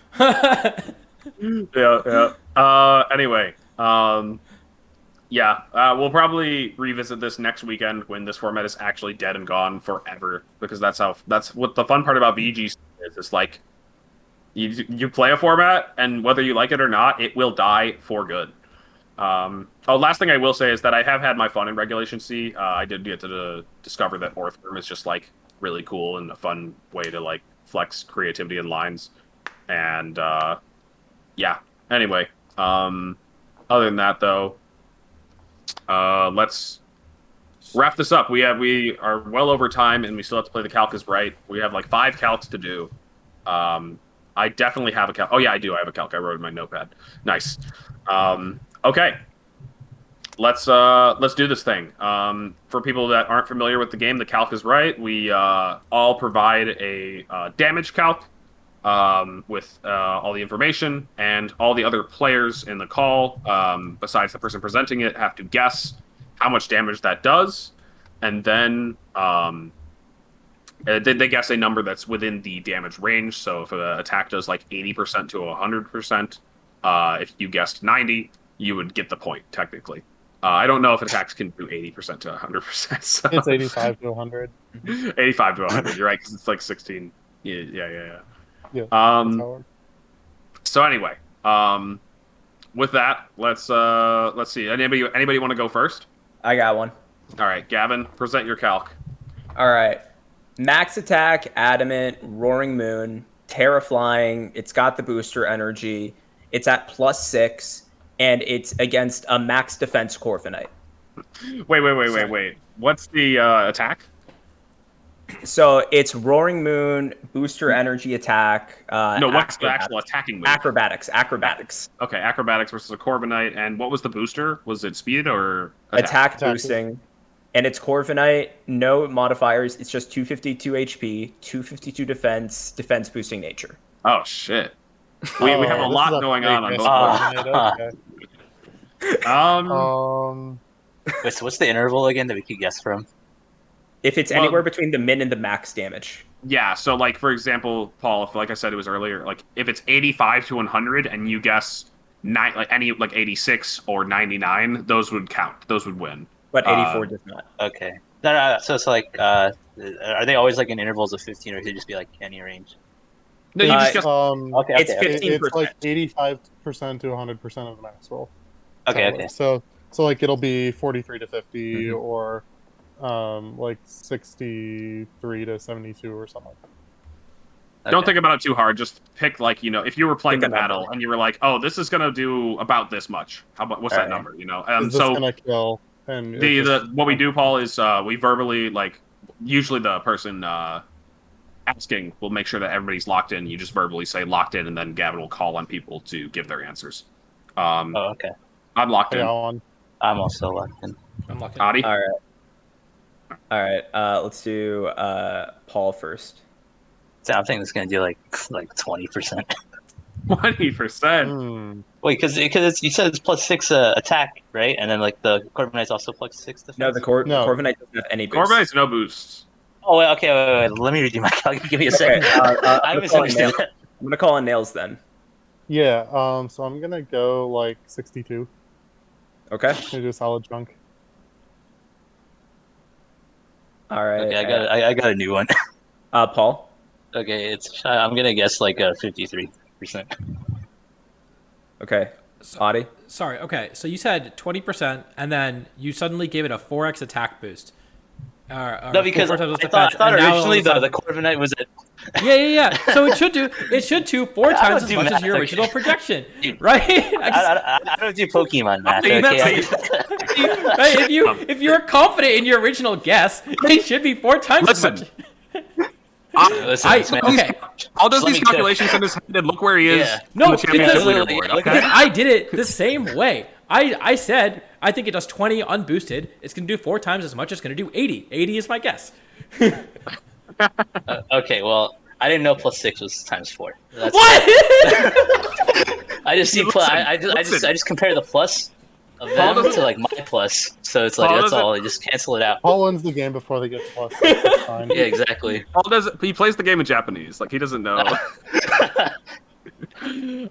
Speaker 1: Yeah. Anyway, yeah, we'll probably revisit this next weekend when this format is actually dead and gone forever, because that's what the fun part about VGC is. It's you play a format, and whether you like it or not, it will die for good. Last thing I will say is that I have had my fun in Regulation C. I did get to discover that Orthworm is just really cool and a fun way to flex creativity and lines. And yeah. Anyway, other than that though, let's wrap this up. We are well over time, and we still have to play the Calc is right. We have 5 Calcs to do. I definitely have a Calc. Oh yeah, I do. I have a Calc. I wrote in my notepad. Nice. Okay. Let's do this thing. For people that aren't familiar with the game, the Calc is right. We all provide a damage calc with all the information, and all the other players in the call, besides the person presenting it, have to guess how much damage that does, and then they guess a number that's within the damage range. So if an attack does 80% to 100%, if you guessed 90, you would get the point technically. I don't know if attacks can do 80% to 100%. So.
Speaker 4: It's 85 to 100.
Speaker 1: 85 to 100. You're right, because it's 16. Yeah.
Speaker 4: Yeah.
Speaker 1: So anyway, with that, let's see. Anybody want to go first?
Speaker 3: I got one.
Speaker 1: All right, Gavin, present your Calc.
Speaker 3: All right. Max attack, Adamant, Roaring Moon, Terra Flying. It's got the booster energy. It's at +6, and it's against a max defense Corviknight.
Speaker 1: Wait. What's the attack?
Speaker 3: So it's Roaring Moon, Booster Energy Attack.
Speaker 1: No, what's the actual attacking move?
Speaker 3: Acrobatics.
Speaker 1: Okay, acrobatics versus a Corviknight, and what was the booster? Was it speed or
Speaker 3: Attack boosting. And it's Corviknight, no modifiers. It's just 252 HP, 252 defense boosting nature.
Speaker 1: Oh shit. We have a lot going on both.
Speaker 5: Wait, so what's the interval again that we could guess from?
Speaker 3: If it's anywhere between the min and the max damage.
Speaker 1: Yeah, so like for example, Paul, if like I said it was earlier, like if it's 85 to 100 and you guess like 86 or 99, those would count. Those would win.
Speaker 3: But 84 does not.
Speaker 5: Okay. No. So it's like, are they always like in intervals of 15, or could it just be like any range?
Speaker 1: No, you just guess.
Speaker 5: Okay.
Speaker 3: It's 15%.
Speaker 4: It's like 85% to 100% of the max roll.
Speaker 5: Okay.
Speaker 4: So like it'll be 43 to 50 or like 63 to 72 or something.
Speaker 5: Okay.
Speaker 1: Don't think about it too hard. Just pick like, if you were playing the battle and you were like, oh, this is gonna do about this much. What's that number?
Speaker 4: Is this gonna kill? And
Speaker 1: what we do, Paul, is we verbally, like, usually the person asking will make sure that everybody's locked in. You just verbally say locked in, and then Gavin will call on people to give their answers.
Speaker 5: Okay.
Speaker 1: I'm locked in.
Speaker 5: I'm also locked in.
Speaker 6: I'm locked in.
Speaker 1: Adi?
Speaker 3: All right. Let's do Paul first.
Speaker 5: So I'm thinking it's gonna do like 20%.
Speaker 1: 20%.
Speaker 5: Wait, because you said it's +6 attack, right? And then like the Corviknight's also +6 defense.
Speaker 3: No, the Corviknight doesn't have any boosts.
Speaker 1: Corviknight's no boosts.
Speaker 5: Oh, wait, okay, wait. Let me redo my calc. Give me a second. I misunderstood that.
Speaker 3: I'm gonna call on Nails then.
Speaker 4: Yeah. So I'm gonna go like 62.
Speaker 3: Okay.
Speaker 4: Gonna do a solid chunk.
Speaker 3: All right.
Speaker 5: Okay, I got a new one.
Speaker 3: Paul.
Speaker 5: Okay, I'm gonna guess like 53%.
Speaker 3: Okay. Adi.
Speaker 6: Sorry. Okay, so you said 20%, and then you suddenly gave it a 4x attack boost.
Speaker 5: No, because I thought originally the Corviknight was at.
Speaker 6: Yeah. So it should do 4 times as much as your original projection, right?
Speaker 5: I don't do Pokemon math. Okay?
Speaker 6: If you're confident in your original guess, it should be 4 times as much.
Speaker 5: Okay.
Speaker 1: I'll do these calculations in his head and look where he is.
Speaker 5: Yeah.
Speaker 6: No,
Speaker 1: in the championship
Speaker 6: because
Speaker 1: leaderboard. Okay?
Speaker 6: I did it the same way. I said I think it does 20 unboosted. It's gonna do 4 times as much. It's gonna do 80. 80 is my guess.
Speaker 5: Okay, well, I didn't know +6 was ×4. That's
Speaker 6: What?
Speaker 5: I just see. I just compare the plus of them to like my plus, so it's like that's all. I just cancel it out.
Speaker 4: Paul wins the game before they get to +6. That's fine.
Speaker 5: Yeah, exactly.
Speaker 1: Paul he plays the game in Japanese. Like he doesn't know.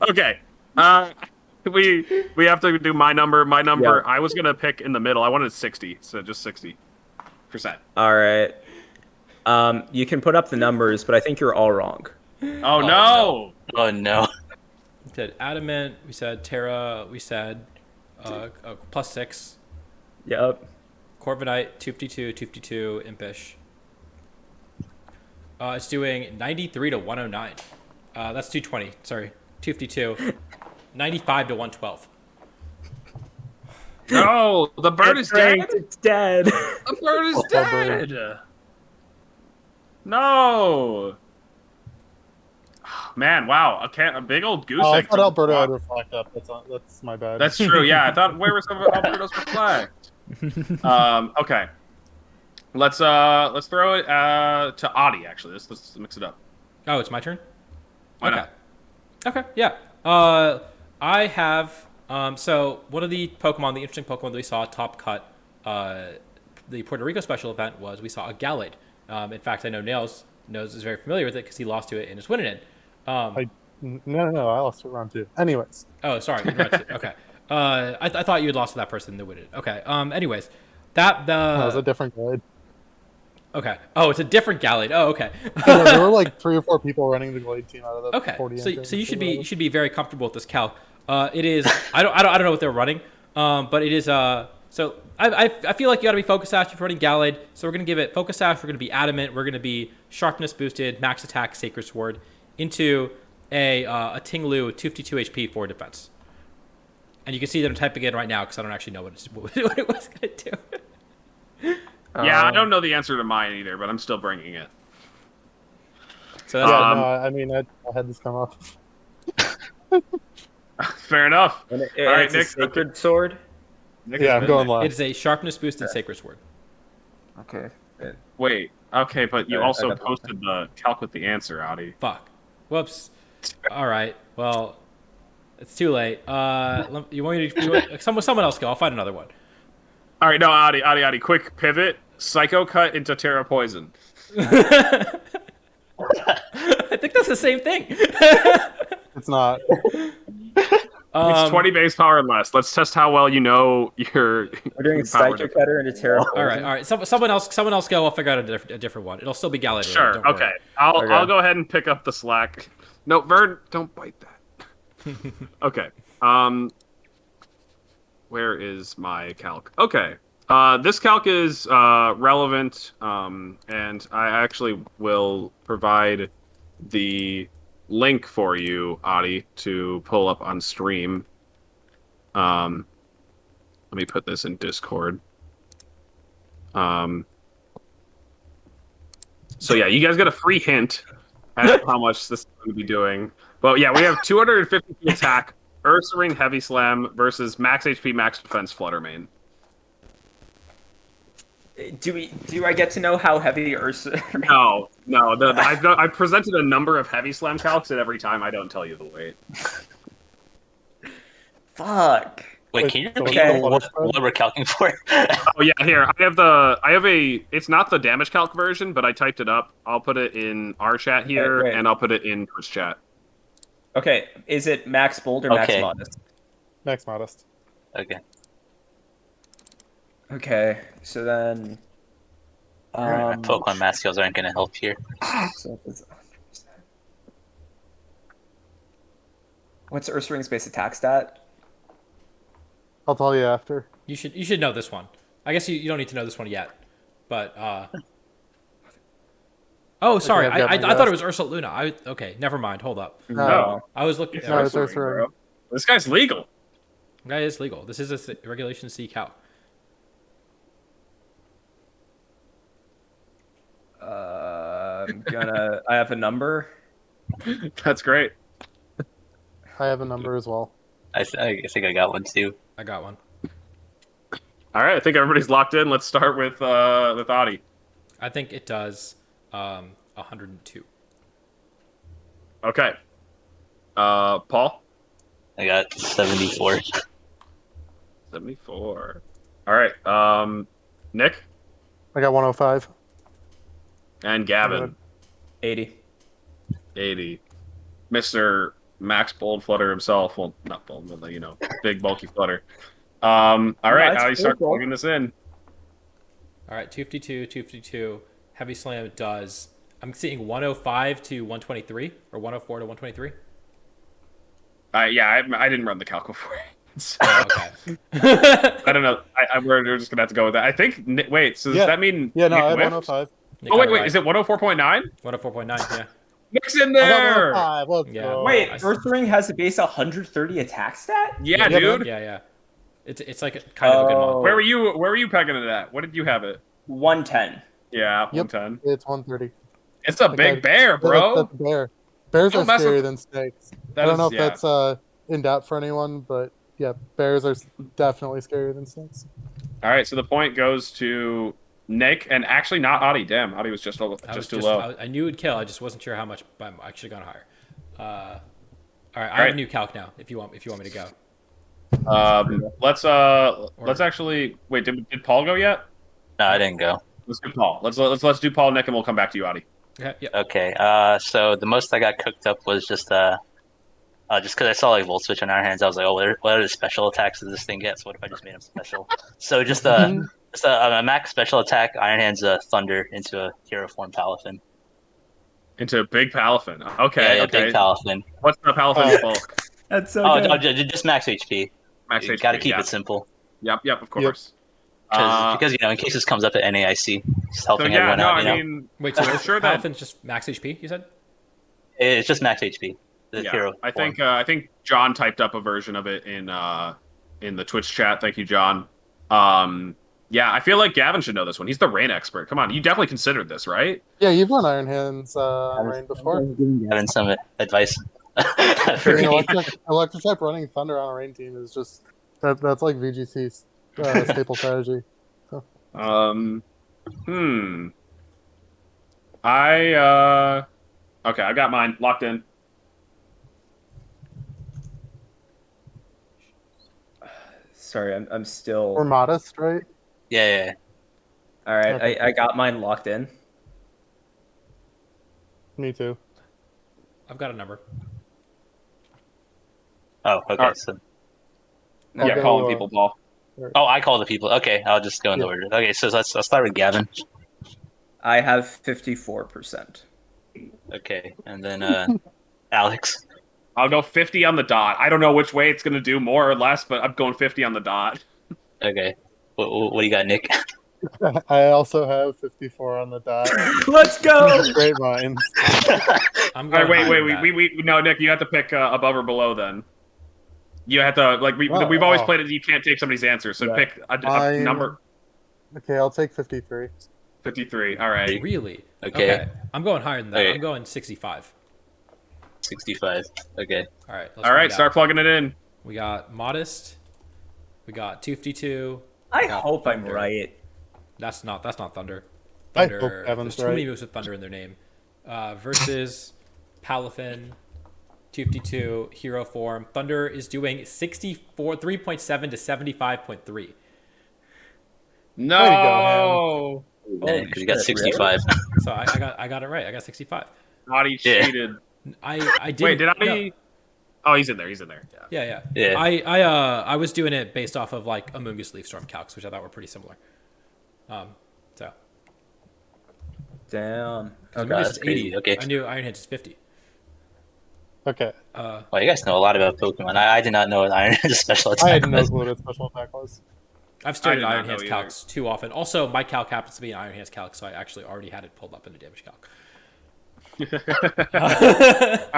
Speaker 1: Okay. We have to do my number. My number. Yeah. I was gonna pick in the middle. I wanted 60, so just 60%.
Speaker 3: All right. You can put up the numbers, but I think you're all wrong.
Speaker 1: Oh no!
Speaker 5: Oh no!
Speaker 6: We said adamant. We said Terra. We said +6.
Speaker 3: Yep.
Speaker 6: Corviknight 252, Impish. It's doing 93 to 109. That's 220. Sorry, 252. 95 to 112.
Speaker 1: No, the bird is dead.
Speaker 3: It's dead.
Speaker 1: The bird is dead. No. Man, wow, a big old goose egg.
Speaker 4: I thought Alberto would reflect up. That's my bad.
Speaker 1: That's true. Yeah, I thought where was some of Alberto's reflect? Okay. Let's throw it to Adi. Actually, let's mix it up.
Speaker 6: Oh, it's my turn.
Speaker 1: Why not?
Speaker 6: Okay. Yeah. I have so one of the interesting Pokemon that we saw top cut the Puerto Rico Special event was we saw a Gallade. In fact, I know Nails is very familiar with it because he lost to it in his Win-In.
Speaker 4: No, I lost it round 2. Anyways.
Speaker 6: Oh, sorry. Okay. I thought you had lost to that person in the Win-In. Okay. Anyways, that
Speaker 4: was a different Gallade.
Speaker 6: Okay. Oh, it's a different Gallade. Oh, okay.
Speaker 4: There were like 3 or 4 people running the Glade team out of the 40.
Speaker 6: So you should be very comfortable with this Calc. It is I don't know what they're running. But it is so I feel like you got to be Focus Sash if you're running Gallade. So we're gonna give it Focus Sash. We're gonna be Adamant. We're gonna be Sharpness boosted, Max Attack, Sacred Sword into a Tinglu 252 HP for defense. And you can see that I'm typing it right now because I don't actually know what it was gonna do.
Speaker 1: Yeah, I don't know the answer to mine either, but I'm still bringing it.
Speaker 6: So that's
Speaker 4: Yeah,
Speaker 1: Um,
Speaker 4: no, I mean, I had this come up.
Speaker 1: Fair enough.
Speaker 3: And,
Speaker 1: All right,
Speaker 3: it's a
Speaker 1: Nick.
Speaker 3: sacred sword.
Speaker 1: Nick
Speaker 4: Yeah,
Speaker 1: has
Speaker 4: I'm
Speaker 1: been
Speaker 4: going
Speaker 1: Nick.
Speaker 4: last.
Speaker 6: it's a sharpness boosted sacred sword.
Speaker 3: Okay.
Speaker 1: Wait. Okay, but you
Speaker 3: I
Speaker 1: also
Speaker 3: got the-
Speaker 1: posted the calc with the answer, Adi.
Speaker 6: Fuck. Whoops. All right. Well, it's too late. You want me to? Someone else go. I'll find another one.
Speaker 1: All right, no, Adi, quick pivot. Psycho cut into Terra Poison.
Speaker 6: I think that's the same thing.
Speaker 4: It's not.
Speaker 1: It's 20 base power and less. Let's test how well you know your.
Speaker 3: We're doing
Speaker 1: your power
Speaker 3: Psycho Cutter into Terra.
Speaker 6: All right. Someone else go. I'll figure out a different one. It'll still be Galliard.
Speaker 1: Sure.
Speaker 6: Don't worry.
Speaker 1: Okay. I'll
Speaker 3: Okay.
Speaker 1: I'll go ahead and pick up the slack. No, Vern, don't bite that. Okay. Where is my calc? Okay. This calc is relevant, and I actually will provide the link for you, Adi, to pull up on stream. Let me put this in Discord. So yeah, you guys get a free hint at how much this is going to be doing. But yeah, we have 250 attack, Ursa Ring Heavy Slam versus max HP, max defense Flutter Main.
Speaker 3: Do I get to know how heavy Ursa?
Speaker 1: No. I've presented a number of Heavy Slam calcs, and every time I don't tell you the weight.
Speaker 3: Fuck.
Speaker 5: Wait, can you
Speaker 4: So
Speaker 5: repeat
Speaker 3: okay.
Speaker 5: what we're calculating for?
Speaker 1: Oh yeah, here I have a. It's not the damage calc version, but I typed it up. I'll put it in our chat here,
Speaker 3: Wait.
Speaker 1: and I'll put it in Twitch chat.
Speaker 3: Okay, is it max bold or max
Speaker 5: Okay.
Speaker 3: modest?
Speaker 4: Max modest.
Speaker 5: Okay.
Speaker 3: Okay, so then.
Speaker 5: Pokemon math skills aren't going to help here.
Speaker 3: So it's 100%. What's Ursa Ring's base attack stat?
Speaker 4: I'll tell you after.
Speaker 6: You should know this one. I guess you don't need to know this one yet. But oh, sorry.
Speaker 4: I've got
Speaker 6: I
Speaker 4: my
Speaker 6: thought it
Speaker 4: guess.
Speaker 6: was Ursa Luna. Okay, never mind. Hold up.
Speaker 1: No,
Speaker 6: I was looking.
Speaker 1: it's
Speaker 4: No, it's
Speaker 1: Ursa Ring,
Speaker 4: Ursa Ring.
Speaker 1: bro. This guy's legal.
Speaker 6: That is legal. This is a regulation C cow.
Speaker 3: I have a number.
Speaker 1: That's great.
Speaker 4: I have a number as well.
Speaker 5: I think I got one too.
Speaker 6: I got one.
Speaker 1: All right, I think everybody's locked in. Let's start with Adi.
Speaker 6: I think it does 102.
Speaker 1: Okay. Paul.
Speaker 5: I got 74.
Speaker 1: 74. All right. Nick
Speaker 4: I got 105.
Speaker 1: and Gavin.
Speaker 3: 80.
Speaker 1: 80. Mr. Max Bold Flutter himself. Well, not bold, but big bulky Flutter. All right,
Speaker 3: that's
Speaker 1: now you start
Speaker 3: cool.
Speaker 1: plugging this in.
Speaker 6: All right, 252. Heavy Slam does. I'm seeing 105 to 123 or 104 to 123.
Speaker 1: Yeah, I didn't run the calc before. So,
Speaker 6: Oh, okay.
Speaker 1: I don't know. We're just gonna have to go with that. I think. Wait. So does
Speaker 4: Yeah.
Speaker 1: that mean?
Speaker 4: Yeah, no,
Speaker 1: Nick
Speaker 4: I have
Speaker 1: whiffed?
Speaker 4: 105.
Speaker 6: Nick
Speaker 1: Oh
Speaker 6: got it
Speaker 1: wait.
Speaker 6: right.
Speaker 1: Is it 104.9?
Speaker 6: 104.9? Yeah.
Speaker 1: Nick's in
Speaker 4: I got
Speaker 1: there.
Speaker 4: 105. Let's
Speaker 6: Yeah.
Speaker 4: go.
Speaker 3: Wait,
Speaker 6: I-
Speaker 3: Ursa Ring has a base 130 attack stat?
Speaker 1: Yeah,
Speaker 4: Yeah,
Speaker 1: dude.
Speaker 6: Yeah. It's like kind of a good
Speaker 3: Oh.
Speaker 6: mod.
Speaker 1: Where were you pegging it at? What did you have it?
Speaker 3: 110.
Speaker 1: Yeah,
Speaker 4: Yep.
Speaker 1: 110.
Speaker 4: It's 130.
Speaker 1: It's a
Speaker 4: Like
Speaker 1: big bear, bro.
Speaker 4: That's a bear. Bears
Speaker 1: Don't
Speaker 4: are
Speaker 1: mess with-
Speaker 4: scarier than snakes.
Speaker 1: That
Speaker 4: I don't
Speaker 1: is-
Speaker 4: know if
Speaker 1: yeah.
Speaker 4: that's in doubt for anyone, but yeah, bears are definitely scarier than snakes.
Speaker 1: All right, so the point goes to Nick, and actually not Adi. Damn, Adi was just too low.
Speaker 6: I knew it'd kill. I just wasn't sure how much. But I should have gone higher. All right, I have
Speaker 1: right.
Speaker 6: a new calc now. If you want me to go.
Speaker 1: Let's actually wait. Did Paul go yet?
Speaker 5: No, I didn't go.
Speaker 1: Let's do Paul. Let's do Paul, Nick, and we'll come back to you, Adi.
Speaker 6: Okay. Yeah.
Speaker 5: Okay. So the most I got cooked up was just because I saw like Volt Switch on Iron Hands, I was like, oh, what are the special attacks that this thing gets? What if I just made him special? So just a max special attack, Iron Hands Thunder into a hero form Palafin.
Speaker 1: Into Big Palafin. Okay.
Speaker 5: Yeah,
Speaker 1: okay.
Speaker 5: big Palafin.
Speaker 1: What's the Palafin's bulk?
Speaker 3: That's so
Speaker 5: Oh,
Speaker 3: good.
Speaker 5: no, just max HP.
Speaker 1: Max
Speaker 5: You
Speaker 1: HP.
Speaker 5: gotta keep
Speaker 1: yeah.
Speaker 5: it simple.
Speaker 1: Yep, of course.
Speaker 5: Because in case this comes up at NAIC, just
Speaker 1: So
Speaker 5: helping
Speaker 1: yeah,
Speaker 5: everyone
Speaker 1: no,
Speaker 5: out.
Speaker 1: I mean,
Speaker 6: Wait. So
Speaker 1: I'm sure that
Speaker 6: Palafin's just max HP. You said.
Speaker 5: It's just max HP. The
Speaker 1: yeah,
Speaker 5: hero.
Speaker 1: I
Speaker 5: form.
Speaker 1: think John typed up a version of it in the Twitch chat. Thank you, John. Yeah, I feel like Gavin should know this one. He's the rain expert. Come on, you definitely considered this, right?
Speaker 4: Yeah, you've run Iron Hands
Speaker 5: I
Speaker 4: on
Speaker 5: was,
Speaker 4: Rain
Speaker 5: I
Speaker 4: before.
Speaker 5: was giving Gavin some advice.
Speaker 4: I
Speaker 5: For
Speaker 4: mean,
Speaker 5: me.
Speaker 4: electric type running Thunder on a Rain team is just that's like VGC's staple strategy. So.
Speaker 1: Hmm. I okay, I got mine locked in.
Speaker 3: Sorry, I'm still.
Speaker 4: We're modest, right?
Speaker 5: Yeah.
Speaker 3: All right,
Speaker 4: Okay.
Speaker 3: I got mine locked in.
Speaker 4: Me too.
Speaker 6: I've got a number.
Speaker 5: Oh, okay.
Speaker 1: Alright.
Speaker 5: So,
Speaker 4: I'll
Speaker 1: Yeah,
Speaker 4: go,
Speaker 1: calling people, Paul.
Speaker 5: oh, I call the people. Okay, I'll just go in the
Speaker 4: Yeah.
Speaker 5: order. Okay, so I'll start with Gavin.
Speaker 3: I have 54%.
Speaker 5: Okay, and then Alex.
Speaker 1: I'll go 50 on the dot. I don't know which way it's gonna do more or less, but I'm going 50 on the dot.
Speaker 5: Okay, what do you got, Nick?
Speaker 4: I also have 54 on the dot.
Speaker 3: Let's go.
Speaker 4: Great minds.
Speaker 6: I'm
Speaker 1: All
Speaker 6: going
Speaker 1: right,
Speaker 6: higher
Speaker 1: wait.
Speaker 6: than that.
Speaker 1: We no, Nick, you have to pick above or below. Then you have to we've always played it. You can't take somebody's answer, so
Speaker 3: Yeah.
Speaker 1: pick a
Speaker 4: I'm-
Speaker 1: number.
Speaker 4: Okay, I'll take 53.
Speaker 1: 53. All right.
Speaker 6: Really?
Speaker 5: Okay.
Speaker 6: I'm going higher than that.
Speaker 5: Okay.
Speaker 6: I'm going 65.
Speaker 5: 65. Okay.
Speaker 6: All right.
Speaker 1: All right. Start plugging it in.
Speaker 6: We got Modest. We got 252.
Speaker 3: I
Speaker 6: we got
Speaker 3: hope I'm
Speaker 6: Thunder.
Speaker 3: right.
Speaker 6: That's not Thunder.
Speaker 4: I hope
Speaker 6: Thunder.
Speaker 4: Gavin's
Speaker 6: There's too many
Speaker 4: right.
Speaker 6: moves with Thunder in their name. Versus Palafin. 252 hero form. Thunder is doing 3.7 to 75.3.
Speaker 1: No.
Speaker 3: Holy
Speaker 5: Because you got
Speaker 3: shit,
Speaker 5: 65.
Speaker 6: So I got it right. I got 65.
Speaker 1: Adi
Speaker 5: Yeah.
Speaker 1: cheated.
Speaker 6: I did.
Speaker 1: Wait, did Adi?
Speaker 6: No.
Speaker 1: Oh, he's in there. Yeah.
Speaker 6: Yeah.
Speaker 5: Yeah.
Speaker 6: I was doing it based off of like Amoongu's Leaf Storm calcs, which I thought were pretty similar. So
Speaker 3: Damn.
Speaker 6: Amoongu's
Speaker 5: that's
Speaker 6: is
Speaker 5: crazy.
Speaker 6: 80.
Speaker 5: Okay.
Speaker 6: I knew Iron Hands is 50.
Speaker 4: Okay.
Speaker 5: Well, you guys know a lot about Pokemon. I did not know an Iron Hand special
Speaker 4: I
Speaker 5: attack
Speaker 4: had no
Speaker 5: was.
Speaker 4: clue what special attack was.
Speaker 6: I've stared
Speaker 1: did
Speaker 6: at
Speaker 1: not
Speaker 6: Iron
Speaker 1: know
Speaker 6: Hands
Speaker 1: either.
Speaker 6: calcs too often. Also, my calc happens to be an Iron Hands calc, so I actually already had it pulled up in a damage calc.
Speaker 1: All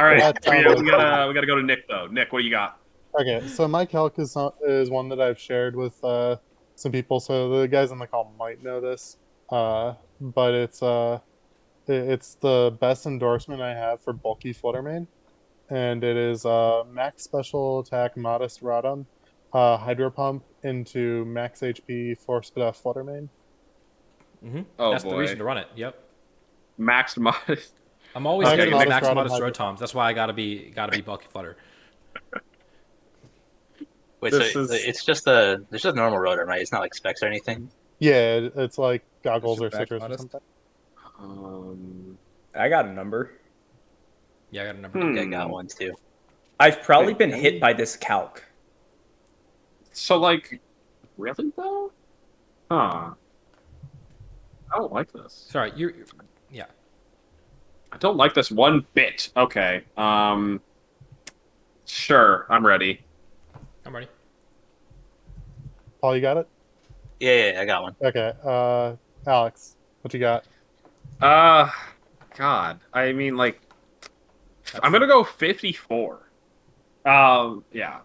Speaker 1: right.
Speaker 4: That
Speaker 1: We
Speaker 4: sounds
Speaker 1: gotta go to Nick though. Nick, what do you got?
Speaker 4: Okay, so my calc is one that I've shared with some people, so the guys on the call might know this. But it's the best endorsement I have for bulky Fluttermane, and it is max special attack modest Rotom, Hydro Pump into max HP Force Buff Fluttermane.
Speaker 1: Oh
Speaker 6: That's
Speaker 1: boy.
Speaker 6: the reason to run it. Yep.
Speaker 1: Maxed modest.
Speaker 6: I'm always
Speaker 4: Max
Speaker 6: getting
Speaker 4: Modest
Speaker 6: max
Speaker 4: Rotom
Speaker 6: modest
Speaker 4: Hydro
Speaker 6: Rotoms. That's why I gotta be bulky flutter.
Speaker 5: Wait,
Speaker 1: This
Speaker 5: so
Speaker 1: is-
Speaker 5: it's just a normal Rotom, right? It's not like specs or anything.
Speaker 4: Yeah, it's like goggles or
Speaker 3: Is it max
Speaker 4: stickers or
Speaker 3: modest?
Speaker 4: something.
Speaker 3: I got a number.
Speaker 6: Yeah, I got a number.
Speaker 5: Yeah, I got one too.
Speaker 3: I've probably
Speaker 1: Wait,
Speaker 3: been
Speaker 1: really?
Speaker 3: hit by this calc.
Speaker 1: So like, really though? Huh. I don't like this.
Speaker 6: Sorry, you. Yeah.
Speaker 1: I don't like this one bit. Okay. Sure, I'm ready.
Speaker 6: I'm ready.
Speaker 4: Paul, you got it?
Speaker 5: Yeah, I got one.
Speaker 4: Okay. Alex, what you got?
Speaker 1: God. I mean, like, I'm gonna go 54. Yeah.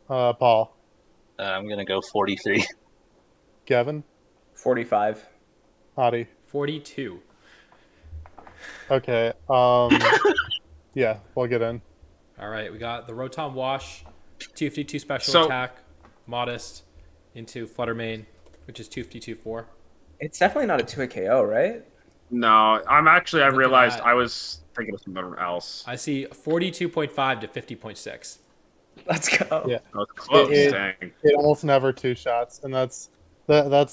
Speaker 4: Paul,
Speaker 5: I'm gonna go 43.
Speaker 4: Gavin,
Speaker 3: 45.
Speaker 4: Adi.
Speaker 6: 42.
Speaker 4: Okay. Yeah, we'll get in.
Speaker 6: All right, we got the Rotom Wash, 252 special
Speaker 1: So-
Speaker 6: attack, modest into Fluttermane, which is 252-4.
Speaker 3: It's definitely not a 2-hit KO, right?
Speaker 1: No, I
Speaker 6: Looking
Speaker 1: realized
Speaker 6: at-
Speaker 1: I was thinking of something else.
Speaker 6: I see 42.5 to 50.6.
Speaker 3: Let's go.
Speaker 4: Yeah.
Speaker 1: I was close,
Speaker 4: It-
Speaker 1: dang.
Speaker 4: It almost never two shots, and that's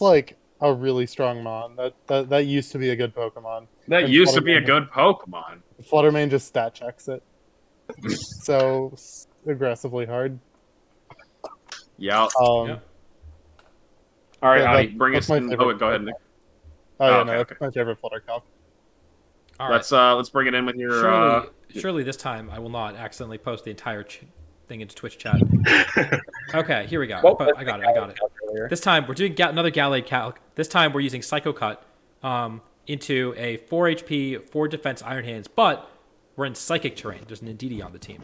Speaker 4: like a really strong mon. That used to be a good Pokemon.
Speaker 1: That
Speaker 4: And
Speaker 1: used to be a
Speaker 4: Fluttermane-
Speaker 1: good Pokemon.
Speaker 4: Fluttermane just stat checks it. So aggressively hard.
Speaker 1: Yeah.
Speaker 6: Yep.
Speaker 1: All right,
Speaker 4: Yeah,
Speaker 1: Adi,
Speaker 4: that-
Speaker 1: bring
Speaker 4: that's
Speaker 1: us
Speaker 4: my
Speaker 1: in.
Speaker 4: favorite
Speaker 1: Oh, go ahead,
Speaker 4: Flutter
Speaker 1: Nick.
Speaker 4: Oh yeah,
Speaker 1: okay,
Speaker 4: no, that's
Speaker 1: okay.
Speaker 4: my favorite Flutter calc.
Speaker 6: All right.
Speaker 1: Let's bring it in with your.
Speaker 6: Surely this time I will not accidentally post the entire thing into Twitch chat. Okay, here we go.
Speaker 3: What
Speaker 6: But
Speaker 3: was
Speaker 6: I
Speaker 3: the
Speaker 6: got it.
Speaker 3: calc earlier?
Speaker 6: This time we're doing another Gallade calc. This time we're using Psycho Cut into a 4 HP, 4 defense Iron Hands, but we're in Psychic terrain. There's an Indeedee on the team.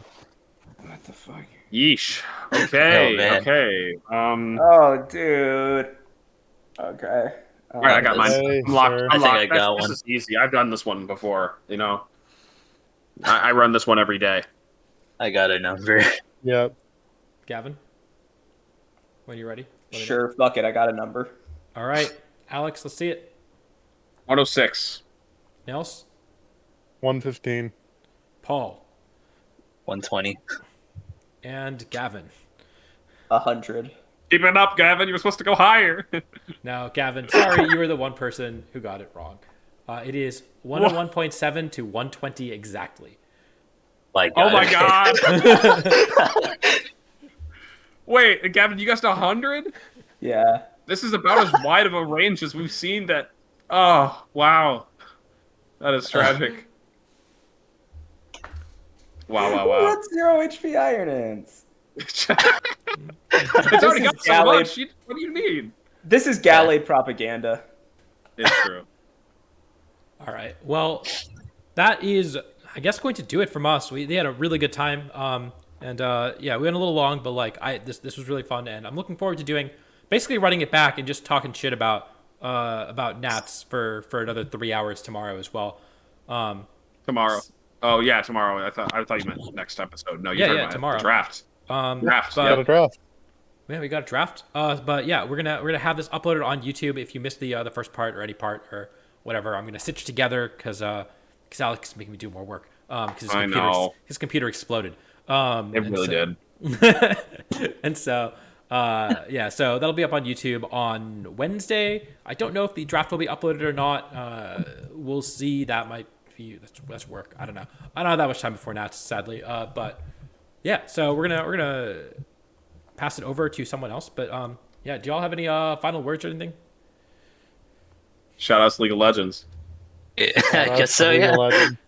Speaker 3: What the fuck?
Speaker 1: Yeesh. Okay.
Speaker 5: Oh, man.
Speaker 1: Okay.
Speaker 3: Oh, dude. Okay.
Speaker 1: All right, I got mine.
Speaker 4: Hey,
Speaker 1: I'm locked.
Speaker 4: sir.
Speaker 1: I'm
Speaker 5: I think
Speaker 1: locked.
Speaker 5: I got
Speaker 1: This
Speaker 5: one.
Speaker 1: is easy. I've done this one before. You know, I run this one every day.
Speaker 5: I got a number.
Speaker 4: Yep.
Speaker 6: Gavin, when you're ready. let me know.
Speaker 3: Sure, fuck it. I got a number.
Speaker 6: All right, Alex, let's see it.
Speaker 1: 106.
Speaker 6: Nels,
Speaker 4: 115.
Speaker 6: Paul,
Speaker 5: 120.
Speaker 6: and Gavin.
Speaker 3: 100.
Speaker 1: Keep it up, Gavin. You were supposed to go higher.
Speaker 6: Now, Gavin, sorry, you were the one person who got it wrong. It is 101.7 to 120 exactly.
Speaker 5: My
Speaker 1: Oh
Speaker 5: God.
Speaker 1: my God. Wait, Gavin, you guessed 100?
Speaker 3: Yeah.
Speaker 1: This is about as wide of a range as we've seen. That. Oh wow, that is tragic. Wow.
Speaker 3: Who got 0 HP Iron Hands?
Speaker 1: It's already
Speaker 3: is
Speaker 1: got so
Speaker 3: Gallade.
Speaker 1: much. What do you mean?
Speaker 3: This is Gallade propaganda.
Speaker 1: It's true.
Speaker 6: All right. Well, that is, I guess, going to do it from us. They had a really good time. Yeah, we went a little long, but like this was really fun, and I'm looking forward to doing basically running it back and just talking shit about Nats for another 3 hours tomorrow as well.
Speaker 1: Tomorrow. Oh yeah, tomorrow. I thought you meant next episode. No, you're
Speaker 6: Yeah,
Speaker 1: talking
Speaker 6: yeah,
Speaker 1: about
Speaker 6: tomorrow.
Speaker 1: the draft. Draft.
Speaker 6: but-
Speaker 4: Got a draft.
Speaker 6: Yeah, we got a draft. But yeah, we're gonna have this uploaded on YouTube. If you missed the first part or any part or whatever, I'm gonna stitch together because Alex is making me do more work. Because his computer exploded.
Speaker 1: It really did.
Speaker 6: And so yeah, so that'll be up on YouTube on Wednesday. I don't know if the draft will be uploaded or not. We'll see. That might be that's work. I don't know. I don't have that much time before Nats, sadly. But yeah, so we're gonna pass it over to someone else. But yeah, do y'all have any final words or anything?
Speaker 1: Shout out to League of Legends.
Speaker 5: Yeah,
Speaker 4: Shout
Speaker 5: I
Speaker 4: out
Speaker 5: guess
Speaker 4: to
Speaker 5: so,
Speaker 4: League of
Speaker 5: yeah.
Speaker 4: Legends.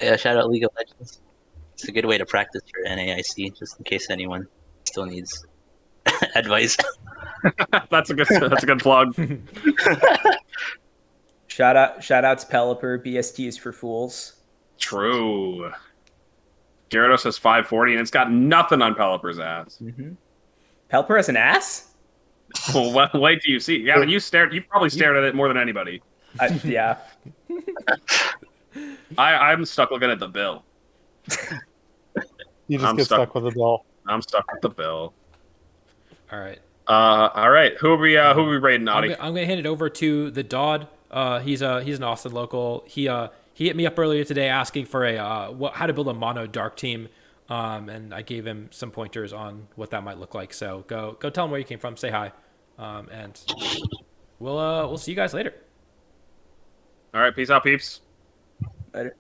Speaker 5: Yeah, shout out League of Legends. It's a good way to practice for NAIC, just in case anyone still needs advice.
Speaker 1: That's a good plug.
Speaker 3: Shout out to Pelipper. BST is for fools.
Speaker 1: True. Gyarados has 540, and it's got nothing on Pelipper's ass.
Speaker 3: Pelipper has an ass?
Speaker 1: Well, wait till you see. Yeah, but you've probably stared at it more than anybody.
Speaker 3: Yeah.
Speaker 1: I'm stuck looking at the bill.
Speaker 4: You just
Speaker 1: I'm
Speaker 4: get stuck with a bill.
Speaker 1: I'm stuck with the bill.
Speaker 6: All right.
Speaker 1: All right. Who are we rating, Audie?
Speaker 6: I'm gonna hand it over to the Dodd. He's an Austin local. He hit me up earlier today asking for how to build a mono dark team, and I gave him some pointers on what that might look like. So go tell him where you came from. Say hi, and we'll see you guys later.
Speaker 1: All right. Peace out, peeps.
Speaker 3: Later.